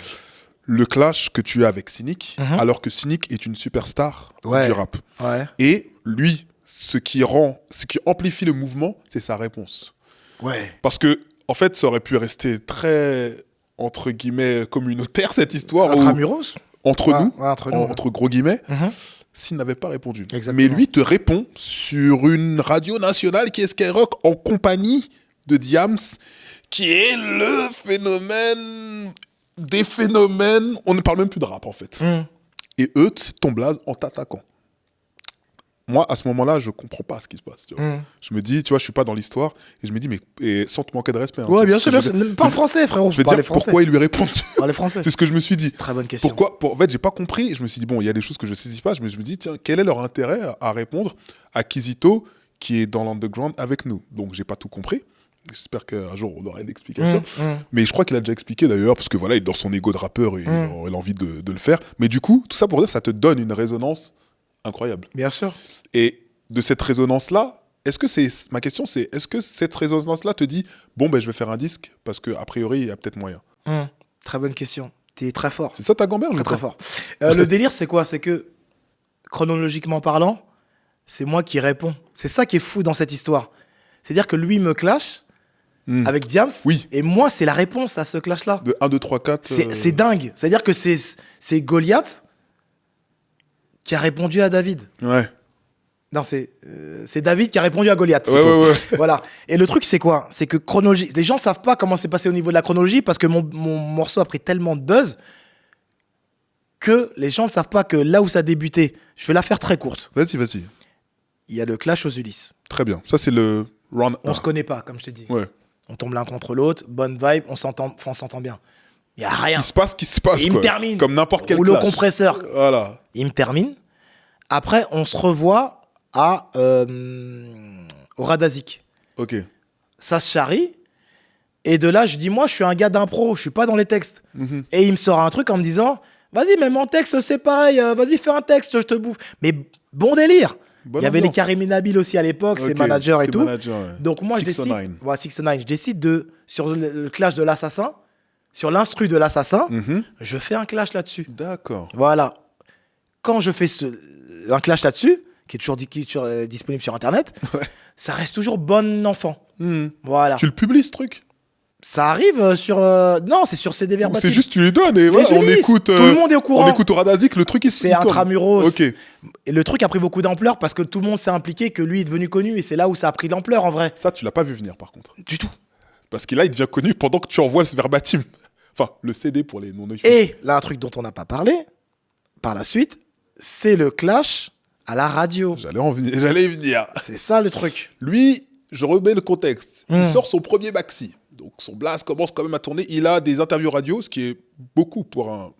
Le clash que tu as avec Cynic Mhm. alors que Cynic est une superstar Ouais. du rap. Ouais. Et lui ce qui amplifie le mouvement, c'est sa réponse. Ouais. Parce que, en fait, ça aurait pu rester très, entre guillemets, communautaire, cette histoire. Intramuros. Entre Ouais, nous, ouais, entre nous, entre gros guillemets, Mhm. s'il n'avait pas répondu. Exactement. Mais lui te répond sur une radio nationale qui est Skyrock en compagnie de Diams, qui est le phénomène des phénomènes. On ne parle même plus de rap, en fait. Mhm. Et eux, c'est ton blaze en t'attaquant. Moi, à ce moment-là, je comprends pas ce qui se passe. Tu vois. Mhm. Je me dis, tu vois, je suis pas dans l'histoire, et je me dis, mais et sans te manquer de respect. hein, Ouais, tu bien vois, sûr, ce bien que sûr. je veux- Pas en français, frérot. Je veux Parlez dire, français. pourquoi il lui répond Parlez français. C'est ce que je me suis dit. Très bonne question. En fait, j'ai pas compris. Je me suis dit, bon, il y a des choses que je saisis pas. Je me dis, tiens, quel est leur intérêt à répondre à Kizito qui est dans l'underground avec nous? Donc, j'ai pas tout compris. J'espère qu'un jour, on aura une explication. Mhm. Mais je crois qu'il a déjà expliqué d'ailleurs, parce que voilà, il est dans son ego de rappeur, il a envie de le faire. Mais du coup, tout ça pour dire, ça te donne une résonance incroyable. Bien sûr. Et de cette résonance-là, ma question c'est, est-ce que cette résonance-là te dit, bon, ben, je vais faire un disque, parce qu'a priori, il y a peut-être moyen? Mhm. Très bonne question. T'es très fort. C'est ça ta gamberge ou Très très quoi? fort. Le délire, c'est quoi? C'est que, chronologiquement parlant, c'est moi qui réponds. C'est ça qui est fou dans cette histoire. C'est-à-dire que lui me clash avec Diams, Oui. et moi, c'est la réponse à ce clash-là. De 1, 2, 3, 4. C'est dingue. C'est-à-dire que c'est Goliath qui a répondu à David. Ouais. Non, c'est David qui a répondu à Goliath. Ouais, plutôt. ouais, ouais. Voilà. Et le truc, c'est quoi? C'est que chronologie. Les gens savent pas comment c'est passé au niveau de la chronologie parce que mon morceau a pris tellement de buzz que les gens ne savent pas que là où ça a débuté, je vais la faire très courte. Vas-y. Il y a le clash aux Ulysses. Très bien. Ça, c'est le round 1. On se connaît pas, comme je t'ai dit. Ouais. On tombe l'un contre l'autre, bonne vibe, on s'entend bien. Il y a rien. Il se passe ce qui se passe. Et il quoi. me termine. Comme n'importe quel Rouleau clash. compresseur. Voilà. Il me termine. Après, on se revoit au Radazik. Ok. Ça se charrie. Et de là, je dis, moi, je suis un gars d'impro, je suis pas dans les textes. Et il me sort un truc en me disant, vas-y, même en texte, c'est pareil, vas-y, fais un texte, je te bouffe. Mais bon délire. Bonne Il y avait les ambiance. Karim Nabil aussi à l'époque, ses Ok, managers et ses tout. managers, ouais. Donc moi, je 609. décide, voilà, 609, je décide sur le clash de l'assassin, sur l'instru de l'assassin, je fais un clash là-dessus. D'accord. Voilà. Quand je fais un clash là-dessus, qui est toujours disponible sur Internet, ça reste toujours bon enfant. Voilà. Tu le publies, ce truc? Ça arrive sur... non, c'est sur CD verbatim. C'est juste, tu les donnes et voilà, on Ulysses, écoute. tout le monde est au courant. On écoute au Radazik, le truc, C'est il tourne. intramuros. Ok. Et le truc a pris beaucoup d'ampleur parce que tout le monde s'est impliqué, que lui est devenu connu. Et c'est là où ça a pris de l'ampleur, en vrai. Ça, tu l'as pas vu venir, par contre. Du tout. Parce que là, il devient connu pendant que tu envoies ce verbatim. Enfin, le CD pour les non-natifs. Et là, un truc dont on n'a pas parlé, par la suite, c'est le clash à la radio. J'allais y venir. C'est ça, le truc. Lui, je remets le contexte. Il sort son premier maxi. Donc, son blast commence quand même à tourner. Il a des interviews radio, ce qui est beaucoup pour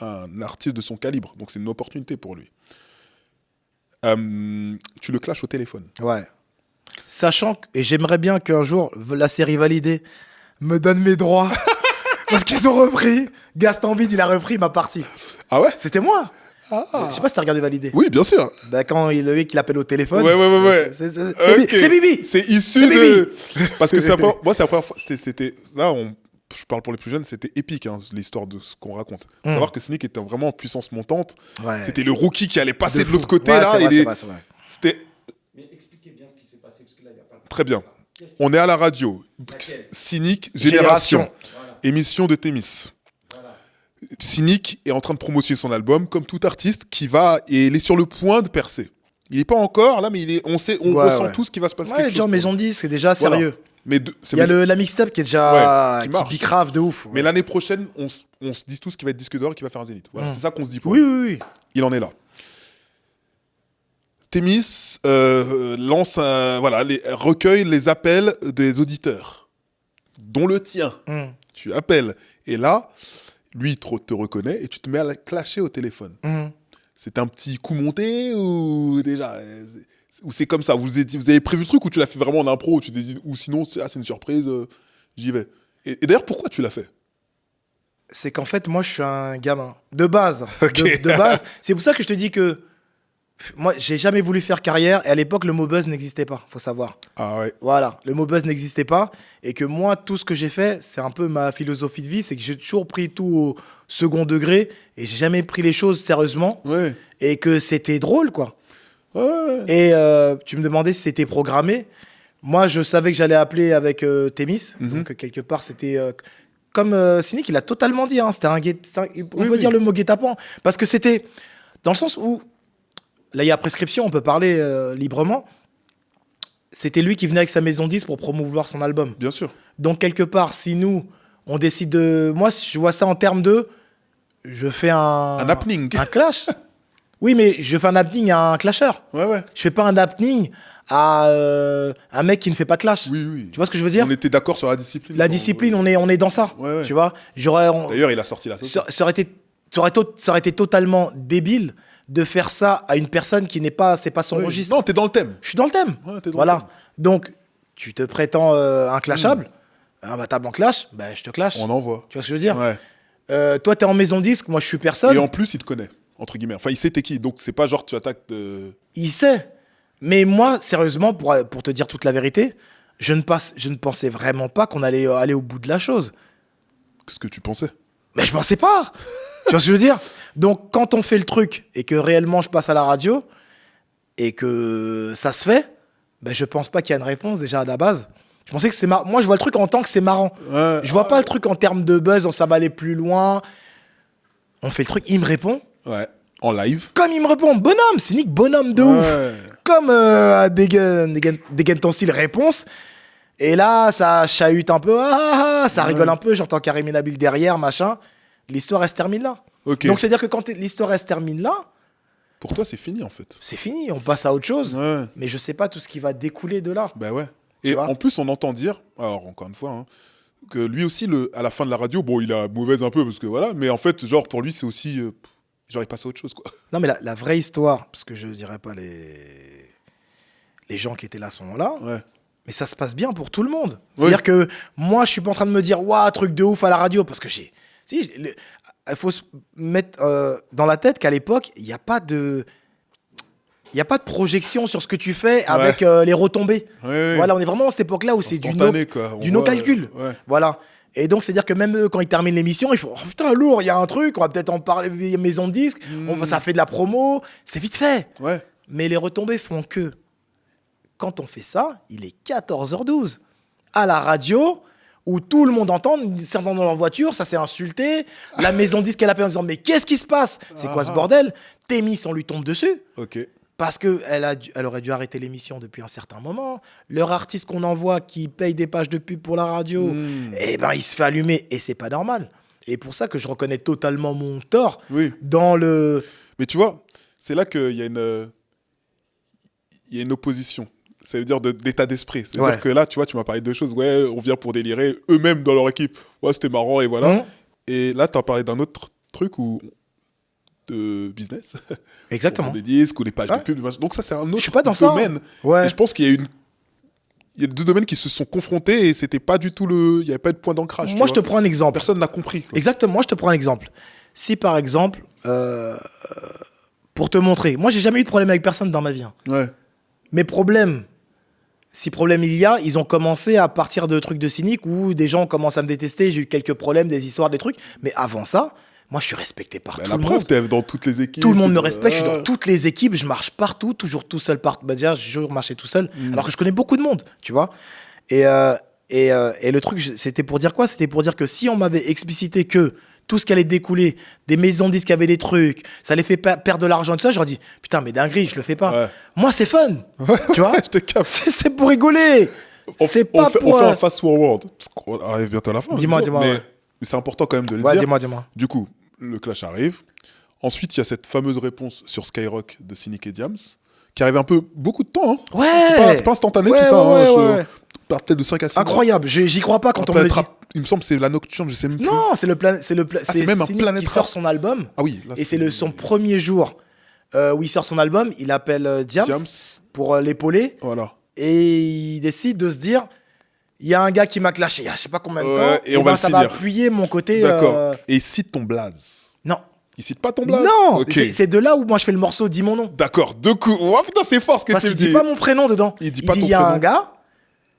un artiste de son calibre. Donc, c'est une opportunité pour lui. Tu le clashes au téléphone. Ouais. Sachant que, et j'aimerais bien qu'un jour, la série validée me donne mes droits. Parce qu'ils ont repris. Gaston Bide, il a repris ma partie. Ah ouais? C'était moi. Ah. Je sais pas si t'as regardé validé. Oui, bien sûr. Bah, quand le mec il appelle au téléphone. Ouais. Ok. C'est Bibi. C'est issu C'est de. Parce que moi, c'est la première fois. C'était. Là, je parle pour les plus jeunes, c'était épique, hein, l'histoire de ce qu'on raconte. Savoir que Sneak était vraiment en puissance montante. Ouais. C'était le rookie qui allait passer de fou. l'autre côté. Ouais, là, c'est vrai. C'était. Mais expliquez bien ce qui s'est passé, parce que là, il n'y a pas... Très bien. On est à la radio. Laquelle? Cynique Génération. Génération. Voilà. Émission de Thémis. Voilà. Cynique est en train de promotionner son album comme tout artiste qui va et il est sur le point de percer. Il n'est pas encore là, mais on ressent tout ce qui va se passer. Ouais, genre Maison 10, c'est déjà Voilà. sérieux. Mais Il y a la mixtape qui est déjà Ouais, qui marche. bicrave de ouf. Mais l'année prochaine, on se dit tous qu'il va être disque d'or et qu'il va faire un zénith. Voilà, c'est ça qu'on se dit pour Oui, lui. oui, oui. Il en est là. Thémis lance recueille les appels des auditeurs, dont le tien. Tu appelles. Et là, lui, te reconnaît et tu te mets à la clasher au téléphone. C'est un petit coup monté ou déjà ou c'est comme ça, vous avez prévu le truc ou tu l'as fait vraiment en impro ou sinon c'est une surprise, j'y vais. Et d'ailleurs, pourquoi tu l'as fait? C'est qu'en fait, moi, je suis un gamin. De base. Ok. De base. C'est pour ça que je te dis que moi, j'ai jamais voulu faire carrière. Et à l'époque, le mot buzz n'existait pas, faut savoir. Ah ouais. Voilà, le mot buzz n'existait pas. Et que moi, tout ce que j'ai fait, c'est un peu ma philosophie de vie. C'est que j'ai toujours pris tout au second degré. Et j'ai jamais pris les choses sérieusement. Ouais. Et que c'était drôle, quoi. Ouais. Et tu me demandais si c'était programmé. Moi, je savais que j'allais appeler avec Thémis. Donc, quelque part, c'était... comme Cynique, il a totalement dit. Hein, c'était on peut dire le mot guet-apens. Parce que c'était... Dans le sens où... Là, il y a prescription, on peut parler librement. C'était lui qui venait avec sa maison 10 pour promouvoir son album. Bien sûr. Donc, quelque part, si nous, on décide de... Moi, je vois ça en termes de... Je fais un happening. Un clash. Oui, mais je fais un happening à un clasher. Ouais. Je fais pas un happening à un mec qui ne fait pas de clash. Oui. Tu vois ce que je veux dire? On était d'accord sur la discipline. La discipline, on est dans ça. Ouais. Tu vois? D'ailleurs, il a sorti la sauce. Ça aurait été totalement débile de faire ça à une personne qui n'est pas, c'est pas son registre. Non, t'es dans le thème. Je suis dans le thème. Ouais, t'es dans Voilà. le thème. Donc, tu te prétends inclashable. Ah bah, t'as en clash, bah, je te clash. On envoie. Tu vois ce que je veux dire? Ouais. Toi, t'es en maison disque, moi, je suis personne. Et en plus, il te connaît, entre guillemets. Enfin, il sait t'es qui. Donc, c'est pas genre tu attaques de... Il sait. Mais moi, sérieusement, pour te dire toute la vérité, je ne pensais vraiment pas qu'on allait aller au bout de la chose. Qu'est-ce que tu pensais? Mais je pensais pas. Tu vois ce que je veux dire? Donc, quand on fait le truc et que réellement je passe à la radio et que ça se fait, ben, je pense pas qu'il y a une réponse déjà à la base. Je pensais que c'est marrant. Moi, je vois le truc en tant que c'est marrant. Ouais. Je vois pas le truc en termes de buzz, ça va aller plus loin. On fait le truc, il me répond. Ouais. En live. Comme il me répond, bonhomme, cynique, bonhomme de ouf. Comme dégaine ton style, réponse. Et là, ça chahute un peu, ça rigole un peu, j'entends Karim Nabil derrière, machin. L'histoire, elle se termine là. Ok. Donc, c'est-à-dire que quand l'histoire, elle se termine là, Pour toi, c'est fini, en fait. c'est fini, on passe à autre chose. Ouais. Mais je sais pas tout ce qui va découler de là. Bah ouais. Tu Et vois en plus, on entend dire, alors encore une fois, hein, que lui aussi, à la fin de la radio, bon, il a mauvaise un peu, parce que voilà, mais en fait, genre, pour lui, c'est aussi... genre, il passe à autre chose, quoi. Non, mais la vraie histoire, parce que je dirais pas les gens qui étaient là à ce moment-là, Ouais. mais ça se passe bien pour tout le monde. C'est-à-dire que moi, je suis pas en train de me dire, waouh, truc de ouf à la radio, parce que il faut se mettre dans la tête qu'à l'époque, il n'y a pas de projection sur ce que tu fais avec les retombées. Ouais. Voilà, on est vraiment à cette époque-là où c'est du no-calcul. Ouais. Voilà. Et donc, c'est-à-dire que même eux, quand ils terminent l'émission, ils font, oh putain, lourd, il y a un truc, on va peut-être en parler, maison de disque, ça fait de la promo, c'est vite fait. Ouais. Mais les retombées font que, quand on fait ça, il est 14h12. À la radio, où tout le monde entend, certains dans leur voiture, ça s'est insulté. La maison disque, elle appelle en disant, mais qu'est-ce qui se passe? C'est quoi ce bordel? Thémis, on lui tombe dessus. Ok. Parce qu'elle aurait dû arrêter l'émission depuis un certain moment. Leur artiste qu'on envoie qui paye des pages de pub pour la radio, eh ben, il se fait allumer et c'est pas normal. Et pour ça que je reconnais totalement mon tort dans le... Mais tu vois, c'est là qu'il y a une opposition. Ça veut dire d'état d'esprit. C'est-à-dire que là, tu vois, tu m'as parlé de deux choses. Ouais, on vient pour délirer. Eux-mêmes dans leur équipe. Ouais, c'était marrant et voilà. Et là, tu as parlé d'un autre truc de business. Exactement. Des disques ou les pages de pub. Donc ça, c'est un autre je suis pas dans domaine. Ça. Ouais. Et je pense qu'il y a il y a deux domaines qui se sont confrontés et c'était pas du tout il y avait pas de point d'ancrage. Moi, je te prends un exemple. Personne n'a compris. Quoi. Exactement, moi, je te prends un exemple. Si, par exemple, pour te montrer, moi, j'ai jamais eu de problème avec personne dans ma vie. Hein. Ouais. Mes problèmes, si problème il y a, ils ont commencé à partir de trucs de cynique où des gens commencent à me détester, j'ai eu quelques problèmes, des histoires, des trucs. Mais avant ça, moi, je suis respecté par tout La le preuve, monde. t'es dans toutes les équipes. Tout le monde me respecte, je suis dans toutes les équipes, je marche partout, toujours tout seul. Déjà, j'ai toujours marché tout seul, alors que je connais beaucoup de monde, tu vois. Et le truc, c'était pour dire quoi? C'était pour dire que si on m'avait explicité que tout ce qui allait découler, des maisons de disques qui avaient des trucs, ça les fait perdre de l'argent, tout ça, j'aurais dit, putain, mais dinguerie, je le fais pas. Ouais. Moi, c'est fun, tu vois. Je te capte. C'est pour rigoler. C'est pas pour... On fait un fast forward. Parce qu'on arrive bientôt à la fin. Dis-moi, mais, ouais. mais c'est important quand même de le Ouais, dire. dis-moi. Du coup, le clash arrive. Ensuite, il y a cette fameuse réponse sur Skyrock de Cynic et Diams, qui arrive un peu beaucoup de temps. Hein. Ouais. C'est pas instantané Ouais, tout ça. ouais, hein. ouais. Peut-être de 5 à 6 Incroyable, j'y crois pas quand on me le dit. Il me semble que c'est la Nocturne, je sais même plus. Non, c'est c'est même un Cynic Planet qui Rap. sort son album. Ah oui. Là, Et c'est son premier jour où il sort son album. Il appelle Diams pour l'épauler. Voilà. Et il décide de se dire, il y a un gars qui m'a clashé il y a je sais pas combien de Ouais, temps. et on va le ça finir. va appuyer mon côté... D'accord. Et il cite ton blaze. Non. Il cite pas ton blaze. Non, Ok. c'est de là où moi je fais le morceau Dis mon nom. D'accord. Deux coups. Oh putain, c'est fort ce que Parce tu me qu'il dis. dit pas mon prénom dedans. Il dit pas ton il y a un prénom. gars,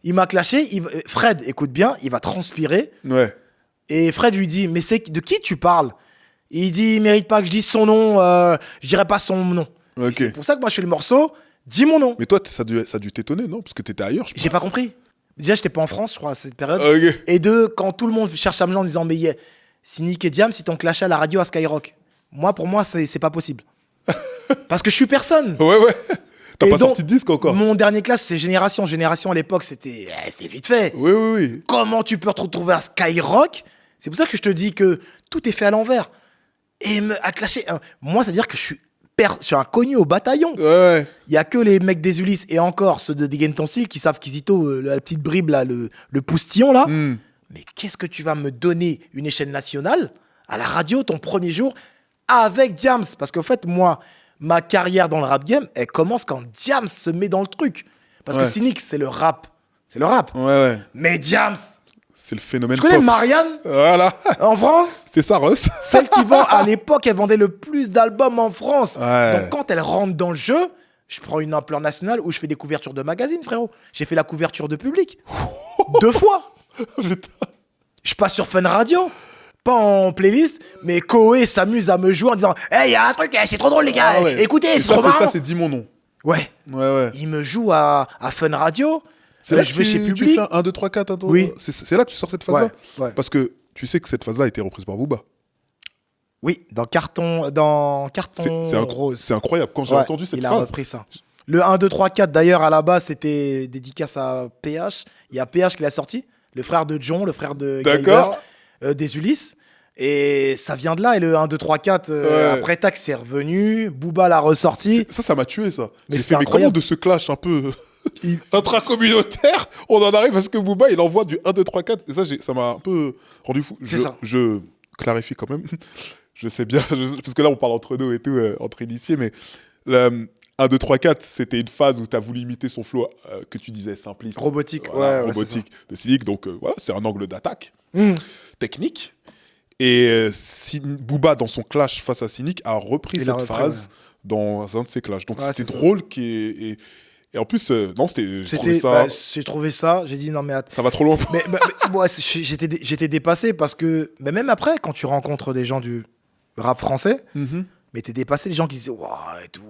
il m'a clashé. Fred, écoute bien, il va transpirer. Ouais. Et Fred lui dit, mais de qui tu parles? Il dit, il mérite pas que je dise son nom, je dirais pas son nom. Et Ok. c'est pour ça que moi je fais le morceau, dis mon nom. Mais toi, ça a dû t'étonner, non? Parce que t'étais ailleurs, je J'ai pas compris. Déjà, j'étais pas en France, je crois, à cette période. Ok. Et deux, quand tout le monde cherche à me joindre en disant, mais Cynic et Diams, ils t'ont clashé à la radio à Skyrock. Pour moi, c'est pas possible. Parce que je suis personne. Ouais. T'as Et pas donc, sorti de disque encore? Mon dernier clash, c'est Génération. Génération, à l'époque, c'était vite fait. Oui. Comment tu peux te retrouver à Skyrock? C'est pour ça que je te dis que tout est fait à l'envers. Et à clasher. Moi, c'est-à-dire que je suis inconnu au bataillon. Ouais. Il y a que les mecs des Ulysses et encore ceux de Dégaine ton style qui savent qu'Isito, la petite bribe, là, le poustillon, là. Hmm. Mais qu'est-ce que tu vas me donner une échelle nationale à la radio ton premier jour avec Diams? Parce qu'en fait, moi, ma carrière dans le rap game, elle commence quand Diams se met dans le truc. Parce que Ouais. Cynic, c'est le rap. C'est le rap. Ouais. Mais Diams, C'est le phénomène tu connais pop. Marianne Voilà. en France? C'est ça, Russ. Celle qui vend, à l'époque, elle vendait le plus d'albums en France. Ouais. Donc quand elle rentre dans le jeu, je prends une ampleur nationale où je fais des couvertures de magazines, frérot. J'ai fait la couverture de Public. 2 fois. Putain. Je passe sur Fun Radio. Pas en playlist, mais Koé s'amuse à me jouer en disant hey, y a un truc, c'est trop drôle, les gars. Ah ouais. Écoutez, Et c'est trop marrant. ça, c'est Dis mon nom. Ouais. Ouais. Il me joue à Fun Radio. C'est là je que vais chez tu Public. fais un 1, 2, 3, 4. Attends. Oui. C'est là que tu sors cette phase-là. Ouais. Parce que tu sais que cette phase-là a été reprise par Booba. Oui, dans carton rose. C'est incroyable. Quand j'ai Ouais, entendu cette il a phase. repris ça. Le 1, 2, 3, 4, d'ailleurs, à la base, c'était dédicace à PH. Il y a PH qui l'a sorti, le frère de John, le frère de D'accord. Geiger, des Ulysses. Et ça vient de là. Et le 1, 2, 3, 4, Ouais. après tac, c'est revenu. Booba l'a ressorti. Ça m'a tué, ça. Mais J'ai c'était fait, mais comment incroyable. de ce clash un peu intracommunautaire, on en arrive parce que Booba, il envoie du 1, 2, 3, 4. Et ça m'a un peu rendu fou. C'est ça. Je clarifie quand même. Je sais bien, parce que là, on parle entre nous et tout, entre initiés, mais le 1, 2, 3, 4, c'était une phase où tu as voulu imiter son flow que tu disais simpliste. Robotique, Voilà, ouais, robotique de Cynic. Donc voilà, c'est un angle d'attaque Mmh. technique. Et Booba, dans son clash face à Cynic, a repris Il a cette repris, phase dans un de ses clashs. Donc Ouais, c'était c'est ça. drôle. Et en plus, non, j'ai trouvé ça. J'ai trouvé ça. J'ai dit non, mais attends. Ça va trop loin. Mais moi, j'étais dépassé parce que mais même après, quand tu rencontres des gens du rap français, Mhm. mais t'es dépassé, les gens qui disaient ouah et tout.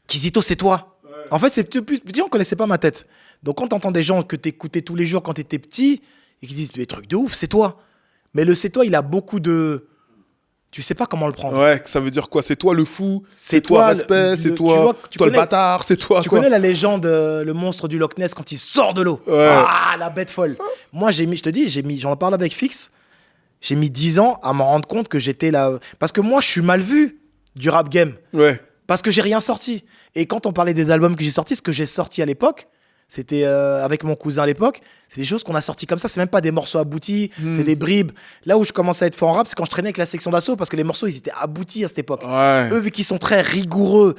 Kizito, c'est toi. En fait, c'est plus petit, on connaissait pas ma tête. Donc quand t'entends des gens que t'écoutais tous les jours quand t'étais petit et qui disent des trucs de ouf, c'est toi. Mais le c'est toi, il a beaucoup de. Tu sais pas comment le prendre. Ouais, ça veut dire quoi? C'est toi le fou, C'est c'est toi toi respect, le- c'est tu toi, vois, tu toi le connais- bâtard, c'est toi. Tu quoi. connais la légende, le monstre du Loch Ness quand il sort de l'eau. Ouais. Ah, la bête folle. Moi, je te dis, j'en parle avec Fix. J'ai mis 10 ans à m'en rendre compte que j'étais là. Parce que moi, je suis mal vu du rap game. Ouais. Parce que j'ai rien sorti. Et quand on parlait des albums que j'ai sortis, ce que j'ai sorti à l'époque, c'était avec mon cousin à l'époque, c'est des choses qu'on a sorties comme ça. C'est même pas des morceaux aboutis, c'est des bribes. Là où je commençais à être fort en rap, c'est quand je traînais avec la section d'assaut parce que les morceaux, ils étaient aboutis à cette époque. Ouais. Eux, vu qu'ils sont très rigoureux,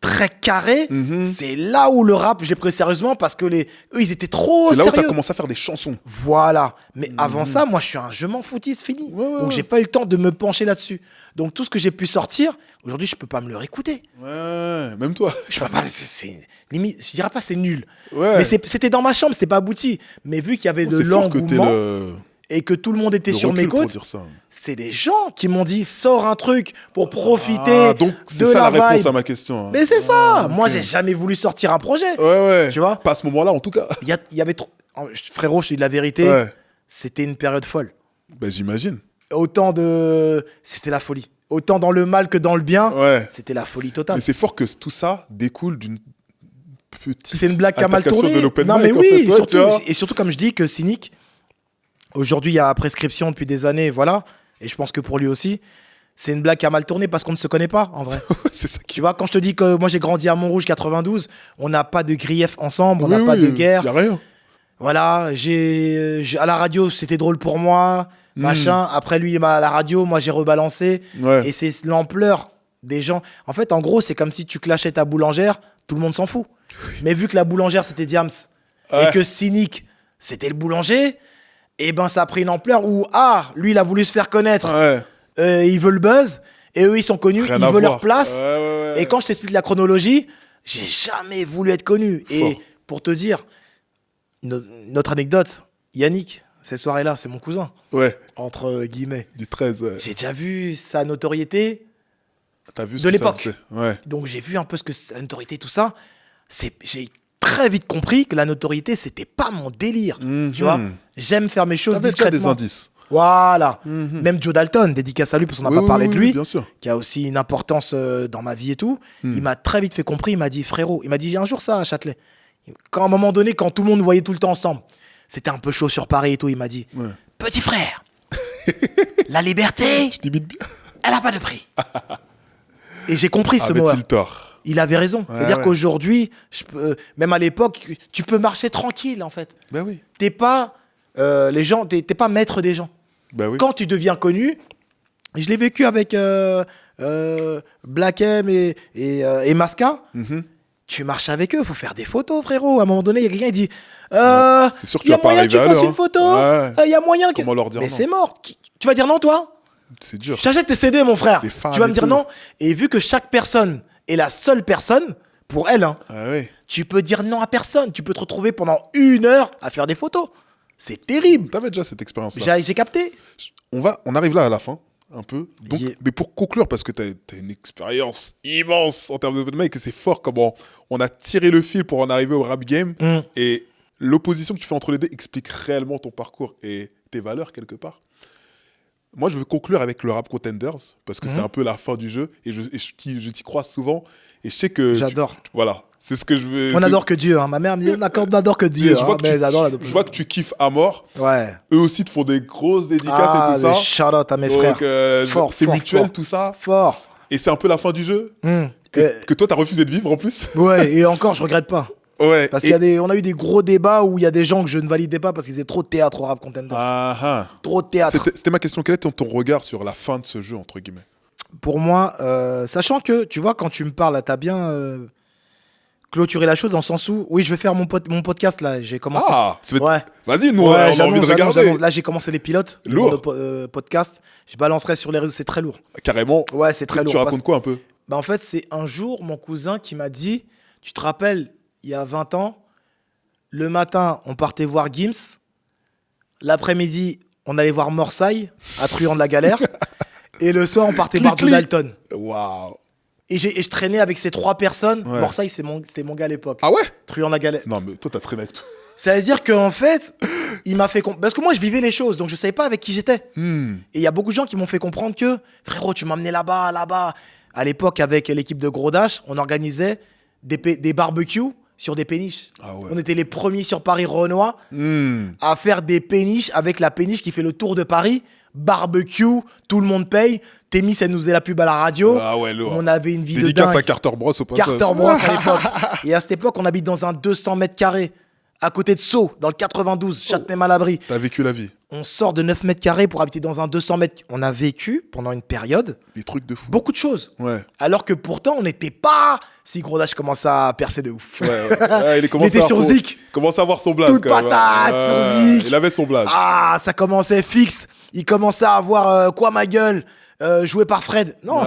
très carré, Mhm. c'est là où le rap, je l'ai pris sérieusement parce que eux, ils étaient trop C'est là où sérieux. t'as commencé à faire des chansons. Voilà. Mais avant ça, moi, je m'en foutis, c'est fini. Ouais, ouais, Donc, ouais. j'ai pas eu le temps de me pencher là-dessus. Donc, tout ce que j'ai pu sortir, aujourd'hui, je peux pas me le réécouter. Ouais, même toi. Je peux pas, limite, je dirais pas c'est nul. Ouais. Mais c'était dans ma chambre, c'était pas abouti. Mais vu qu'il y avait de C'est fort que t'aies l'engouement le et que tout le monde était sur mes recul pour côtes, dire ça. c'est des gens qui m'ont dit sors un truc pour profiter Ah, donc c'est de ça la réponse vibe. à ma question. hein. Mais c'est ça. Ah, Moi, ok. j'ai jamais voulu sortir un projet. Ouais, ouais. Tu vois Pas à ce moment-là, en tout cas. Il y avait trop. Frérot, je te dis la vérité, Ouais. c'était une période folle. Ben, j'imagine. C'était la folie. Autant dans le mal que dans le bien, Ouais. c'était la folie totale. Mais c'est fort que tout ça découle d'une petite. C'est une blague qui a mal altercation tourné. de l'open Non, mic, mais en oui, fait. Ouais, surtout, tu vois. et surtout, comme je dis, que Cynic, aujourd'hui, il y a prescription depuis des années, voilà. Et je pense que pour lui aussi, c'est une blague qui a mal tourné parce qu'on ne se connaît pas, en vrai. C'est ça qui. Tu vois, quand je te dis que moi, j'ai grandi à Montrouge 92, on n'a pas de grief ensemble, on n'a Oui, pas oui, de guerre. Y a rien. Voilà, à la radio, c'était drôle pour moi, machin. Après, lui, il m'a à la radio, moi, j'ai rebalancé. Ouais. Et c'est l'ampleur des gens. En fait, en gros, c'est comme si tu clashais ta boulangère, tout le monde s'en fout. Mais vu que la boulangère, c'était Diams, Ouais. et que Cynic, c'était le boulanger, et ben ça a pris une ampleur où, lui, il a voulu se faire connaître, Ouais. il veut le buzz, et eux, ils sont connus, Rien ils à veulent leur voir. place. Ouais, ouais, ouais. Et quand je t'explique la chronologie, j'ai jamais voulu être connu. Fort. Et pour te dire, notre anecdote, Yannick, cette soirée-là, c'est mon cousin, Ouais. entre guillemets. Du 13. Ouais. J'ai déjà vu sa notoriété, T'as vu ce de que ça l'époque. faisait. Ouais. donc j'ai vu un peu ce que c'est la notoriété, tout ça. J'ai très vite compris que la notoriété, c'était pas mon délire. Mhm. Tu vois, j'aime faire mes choses T'avais déjà des discrètement. indices. Voilà. Mhm. Même Joe Dalton, dédicace à lui parce qu'on n'a Oui, pas oui, parlé oui, de lui, bien sûr. qui a aussi une importance dans ma vie et tout. Mhm. Il m'a très vite fait comprendre. Il m'a dit, frérot, il m'a dit, j'ai un jour ça à Châtelet. Quand à un moment donné, quand tout le monde nous voyait tout le temps ensemble, c'était un peu chaud sur Paris et tout. Il m'a dit, Ouais. petit frère, la liberté, Tu t'imites bien. elle n'a pas de prix. Et j'ai compris ce mot. Avait-il tort? Il avait raison. C'est-à-dire ouais. qu'aujourd'hui, même à l'époque, tu peux marcher tranquille, en fait. Ben oui. T'es pas, t'es pas maître des gens. Ben oui. Quand tu deviens connu, je l'ai vécu avec Black M et Masca, Mhm. tu marches avec eux, il faut faire des photos, frérot. À un moment donné, il y a quelqu'un qui dit C'est sûr que il y tu a vas pas moyen que tu arriver à fasses l'heure, une photo, hein. Ouais. il y a moyen que. Comment leur dire Mais non? c'est mort. Tu vas dire non, toi? C'est dur. Je t'achète tes CD, mon frère. Les fans Tu vas me et dire tout. non. Et vu que chaque personne est la seule personne, pour elle, hein, Ah ouais. tu peux dire non à personne. Tu peux te retrouver pendant 1 heure à faire des photos. C'est terrible. T'avais déjà cette expérience-là. J'ai capté. On arrive là à la fin, un peu. Donc, Yeah. mais pour conclure, parce que t'as une expérience immense en termes de mec, et c'est fort comment on a tiré le fil pour en arriver au rap game. Mm. Et l'opposition que tu fais entre les deux explique réellement ton parcours et tes valeurs quelque part. Moi, je veux conclure avec le Rap Contenders, parce que c'est un peu la fin du jeu, et je t'y crois souvent, et je sais que... J'adore. Voilà, c'est ce que je veux... On c'est- adore que Dieu. Hein. Ma mère me dit on n'adore que mais Dieu. je vois hein, que mais tu- j'adore je vois que tu kiffes à mort. Ouais. Eux aussi te font des grosses dédicaces et tout ça. Shout-out à mes Donc, frères. c'est Fort, mutuel, fort. tout ça. Fort. Et c'est un peu la fin du jeu Mm. que toi, t'as refusé de vivre en plus. Ouais, et encore, je regrette pas. Ouais. Parce et- qu'on a eu des gros débats où il y a des gens que je ne validais pas parce qu'ils faisaient trop de théâtre au Rap Contenders. Ah, ah. Trop de théâtre. C'était ma question. Quel est ton regard sur la fin de ce jeu, entre guillemets? Pour moi, sachant que, tu vois, quand tu me parles, t'as bien clôturé la chose dans le sens où, oui, je vais faire mon podcast là. J'ai commencé. Ah, Ouais. vas-y, nous, Ouais, on a envie j'annonce, de regarder. j'annonce. Là, j'ai commencé les pilotes. de Lourd. mon podcast. Je balancerai sur les réseaux. C'est très lourd. Carrément. Ouais, c'est très lourd. Tu parce- racontes quoi un peu? Bah, en fait, c'est un jour, mon cousin qui m'a dit, tu te rappelles, il y a 20 ans, le matin, on partait voir Gims. L'après-midi, on allait voir Morsaille, à Truand de la Galère. Et le soir, on partait voir Joe Cli-cli. Dalton. Waouh. Et je traînais avec ces 3 personnes. Ouais. Morsaille, c'était mon gars à l'époque. Ah ouais? Truand de la Galère. Non, mais toi, t'as traîné avec tout. Ça veut dire qu'en fait, il m'a fait parce que moi, je vivais les choses, donc je savais pas avec qui j'étais. Hmm. Et il y a beaucoup de gens qui m'ont fait comprendre que, frérot, tu m'as emmené là-bas, là-bas. À l'époque, avec l'équipe de Gros Dash, on organisait des barbecues sur des péniches. Ah ouais. On était les premiers sur Paris-Renoir Hmm. à faire des péniches avec la péniche qui fait le tour de Paris. Barbecue, tout le monde paye. Témis, elle nous faisait la pub à la radio. Ah ouais, lourd. On avait une vie de Dédicace dingue. à Carter Bros au passage. Carter Bros à l'époque. Et à cette époque, on habite dans un 200 mètres carrés, à côté de Sceaux, dans le 92, Châtenay-Malabry. T'as vécu la vie. On sort de 9 mètres carrés pour habiter dans un 200 mètres. On a vécu, pendant une période, Des trucs de fou. beaucoup de choses. Ouais. Alors que pourtant, on n'était pas Si Gros Dash commence à percer de ouf. Ouais, il était sur Zik. Commence à avoir son blaze. Toute quand même. patate sur Zik. Il avait son blaze. Ah, ça commençait fixe. Il commençait à avoir quoi ma gueule joué par Fred. Non,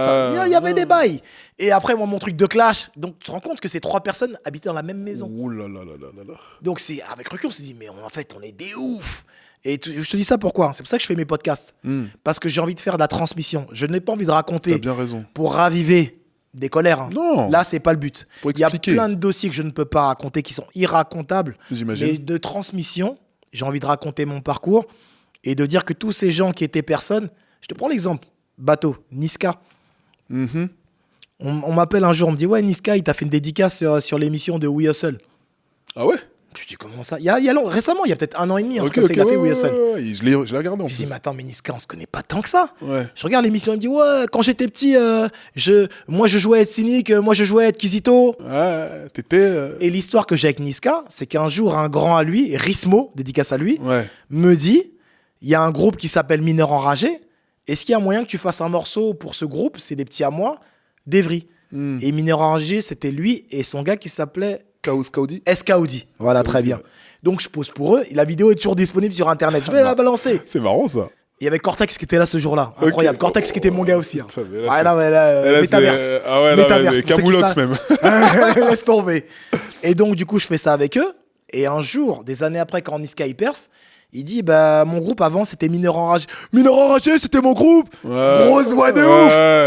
il y avait des bails. Et après, moi, mon truc de clash. Donc, tu te rends compte que ces 3 personnes habitaient dans la même maison. Ouh là là là là là. Donc, c'est avec recul, on s'est dit, mais en fait, on est des ouf. Et je te dis ça pourquoi? C'est pour ça que je fais mes podcasts. Parce que j'ai envie de faire de la transmission. Je n'ai pas envie de raconter T'as bien raison. pour raviver des colères. Hein. Non. Là, c'est pas le but. Pour Il y a expliquer. plein de dossiers que je ne peux pas raconter qui sont irracontables. J'imagine. Mais de transmission, j'ai envie de raconter mon parcours et de dire que tous ces gens qui étaient personnes, je te prends l'exemple, Bateau, Niska. Mhm. On m'appelle un jour, on me dit ouais, Niska, il t'a fait une dédicace sur l'émission de We Hustle. Ah ouais? Je dis comment ça? Récemment, il y a peut-être 1 an et demi, Ok, comme ça, il a fait We ouais, Hustle. ouais. Je l'ai regardé en Je plus. dis mais attends, mais Niska, on se connaît pas tant que ça. Ouais. Je regarde l'émission, il me dit ouais, quand j'étais petit, moi je jouais à être cynique, moi je jouais à être Kizito. Ouais, t'étais. Et l'histoire que j'ai avec Niska, c'est qu'un jour, un grand à lui, Rismo, dédicace à lui, Ouais. me dit, il y a un groupe qui s'appelle Mineur Enragé. Est-ce qu'il y a moyen que tu fasses un morceau pour ce groupe? C'est des petits à moi, d'Evry. Et Mineur Enragé, c'était lui et son gars qui s'appelait Chaos Kaudi. Escaudi. Voilà, très bien. Donc je pose pour eux. Et la vidéo est toujours disponible sur Internet. Je vais la balancer. C'est marrant ça. Il y avait Cortex qui était là ce jour-là. Incroyable. Ok. Cortex qui était mon gars aussi. Hein. Putain, mais là, Ah, c'est- là, ouais, là, Et là, Métaverse. c'est- Ah ouais, là, Métaverse, mais pour ceux qui Camoulox savent. même. Laisse tomber. Et donc, du coup, je fais ça avec eux. Et un jour, des années après, quand Niska y perce, il dit bah, mon groupe avant, c'était Mineur Enragé. Mineur Enragé, c'était mon groupe. Ouais. Grosse voix de Ouais.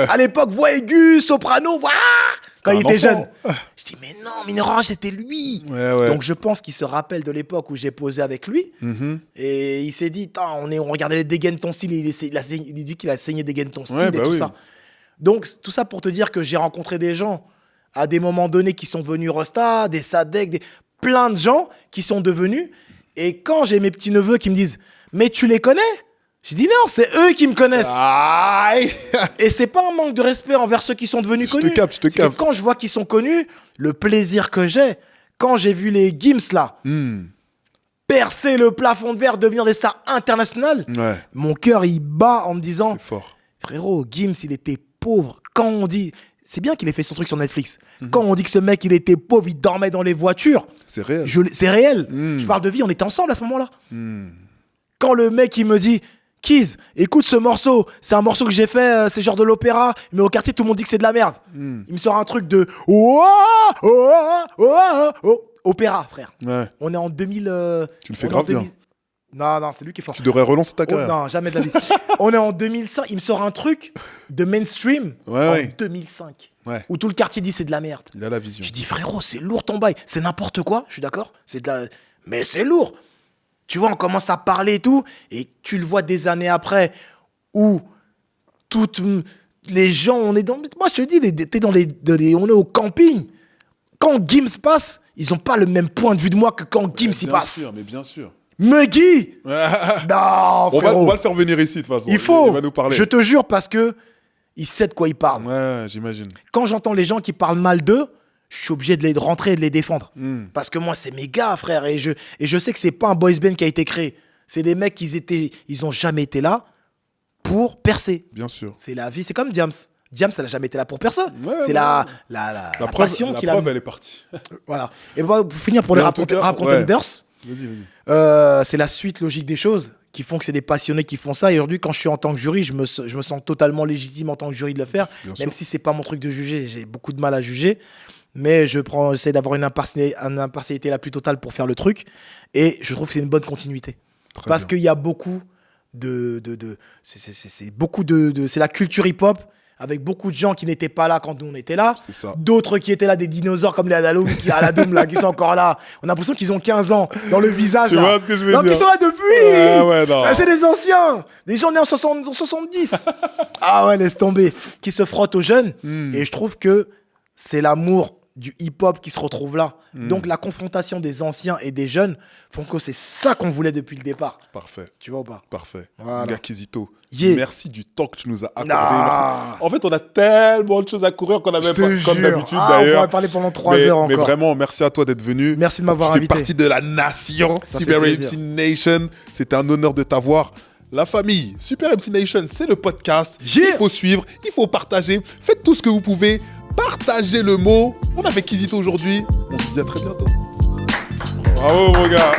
ouf. À l'époque, voix aiguë, soprano, voix. Quand un il était enfant. jeune. Je dis mais non, Mineur Enragé, c'était lui. Ouais. Donc, je pense qu'il se rappelle de l'époque où j'ai posé avec lui. Mhm. Et il s'est dit, on regardait les dégaines ton style. Il dit qu'il a saigné dégaine ton style Ouais, et bah tout oui. ça. Donc, tout ça pour te dire que j'ai rencontré des gens à des moments donnés qui sont venus Rosta, des Sadek, plein de gens qui sont devenus. Et quand j'ai mes petits-neveux qui me disent, mais tu les connais? Je dis non, c'est eux qui me connaissent. Aïe. Et c'est pas un manque de respect envers ceux qui sont devenus Je te connus. capte, je te C'est que capte. quand je vois qu'ils sont connus, le plaisir que j'ai, quand j'ai vu les Gims là, percer le plafond de verre, devenir des stars internationales, Ouais, mon cœur il bat en me disant, c'est fort. frérot, Gims il était pauvre. Quand on dit, c'est bien qu'il ait fait son truc sur Netflix. Quand on dit que ce mec il était pauvre, il dormait dans les voitures, C'est réel. c'est réel. Mm. Je parle de vie, on était ensemble à ce moment-là. Quand le mec il me dit, Kiz, écoute ce morceau, c'est un morceau que j'ai fait, c'est genre de l'opéra, mais au quartier tout le monde dit que c'est de la merde. Il me sort un truc de opéra, frère. Ouais. On est en 2000. Tu le fais on est en grave bien. Non, c'est lui qui est fort. Tu devrais relancer ta Oh, carrière. non, jamais de la vie. On est en 2005. Il me sort un truc de mainstream en Ouais. 2005. Ouais. Où tout le quartier dit c'est de la merde. Il a la vision. Je dis frérot, c'est lourd ton bail. C'est n'importe quoi, je suis d'accord. C'est de la... Mais c'est lourd. Tu vois, on commence à parler et tout. Et tu le vois des années après où toutes les gens, on est dans... Moi, je te dis, on est au camping. Quand Gims passe, ils n'ont pas le même point de vue de moi que quand Gims y Bien passe. sûr, mais bien sûr. Meggy Non, On frérot. va le faire venir ici de toute façon. Il faut. Il va nous parler. Je te jure parce que il sait de quoi il parle. Ouais, j'imagine. Quand j'entends les gens qui parlent mal d'eux, je suis obligé de les rentrer et de les défendre. Mm. Parce que moi, c'est mes gars, frère. Et je sais que c'est pas un boys band qui a été créé. C'est des mecs ils ont jamais été là pour percer. Bien sûr. C'est la vie. C'est comme Diams. Diams, elle a jamais été là pour personne. Ouais, c'est ouais. la La passion preuve, qu'il la a. preuve, elle est partie. Voilà. Et pour finir pour les Mais en rap tout cas, rap ouais. contenders, Vas-y. c'est la suite logique des choses qui font que c'est des passionnés qui font ça. Et aujourd'hui, quand je suis en tant que jury, je me sens totalement légitime en tant que jury de le faire. Bien Même sûr. si c'est pas mon truc de juger, j'ai beaucoup de mal à juger. Mais j'essaie d'avoir une impartialité la plus totale pour faire le truc. Et je trouve que c'est une bonne continuité. Très Parce bien. qu'il y a beaucoup c'est la culture hip-hop avec beaucoup de gens qui n'étaient pas là quand nous on était là. C'est ça. D'autres qui étaient là, des dinosaures comme les Adaloum, qui sont encore là. On a l'impression qu'ils ont 15 ans dans le visage. Tu là. vois ce que je veux Donc dire? ils sont là depuis. Ouais, non. Ah, c'est des anciens. Des gens nés en 70. Ah ouais, laisse tomber. Qui se frottent aux jeunes. Et je trouve que c'est l'amour du hip-hop qui se retrouve là. Donc la confrontation des anciens et des jeunes font que c'est ça qu'on voulait depuis le départ. Parfait. Tu vois ou pas? Parfait. Voilà. Gakizito, Yeah. merci du temps que tu nous as accordé. Ah. Merci. En fait, on a tellement de choses à courir qu'on a Je même te pas, comme jure. d'habitude On d'ailleurs. pourrait parler pendant 3 mais, heures encore. Mais vraiment, merci à toi d'être venu. Merci de m'avoir Tu fais invité. partie de la nation Ça Super fait MC plaisir. Nation. C'était un honneur de t'avoir. La famille Super MC Nation, c'est le podcast. Yeah. Il faut suivre, il faut partager. Faites tout ce que vous pouvez. partagez le mot. On a fait Kizito aujourd'hui. On se dit à très bientôt. Bravo, mon gars.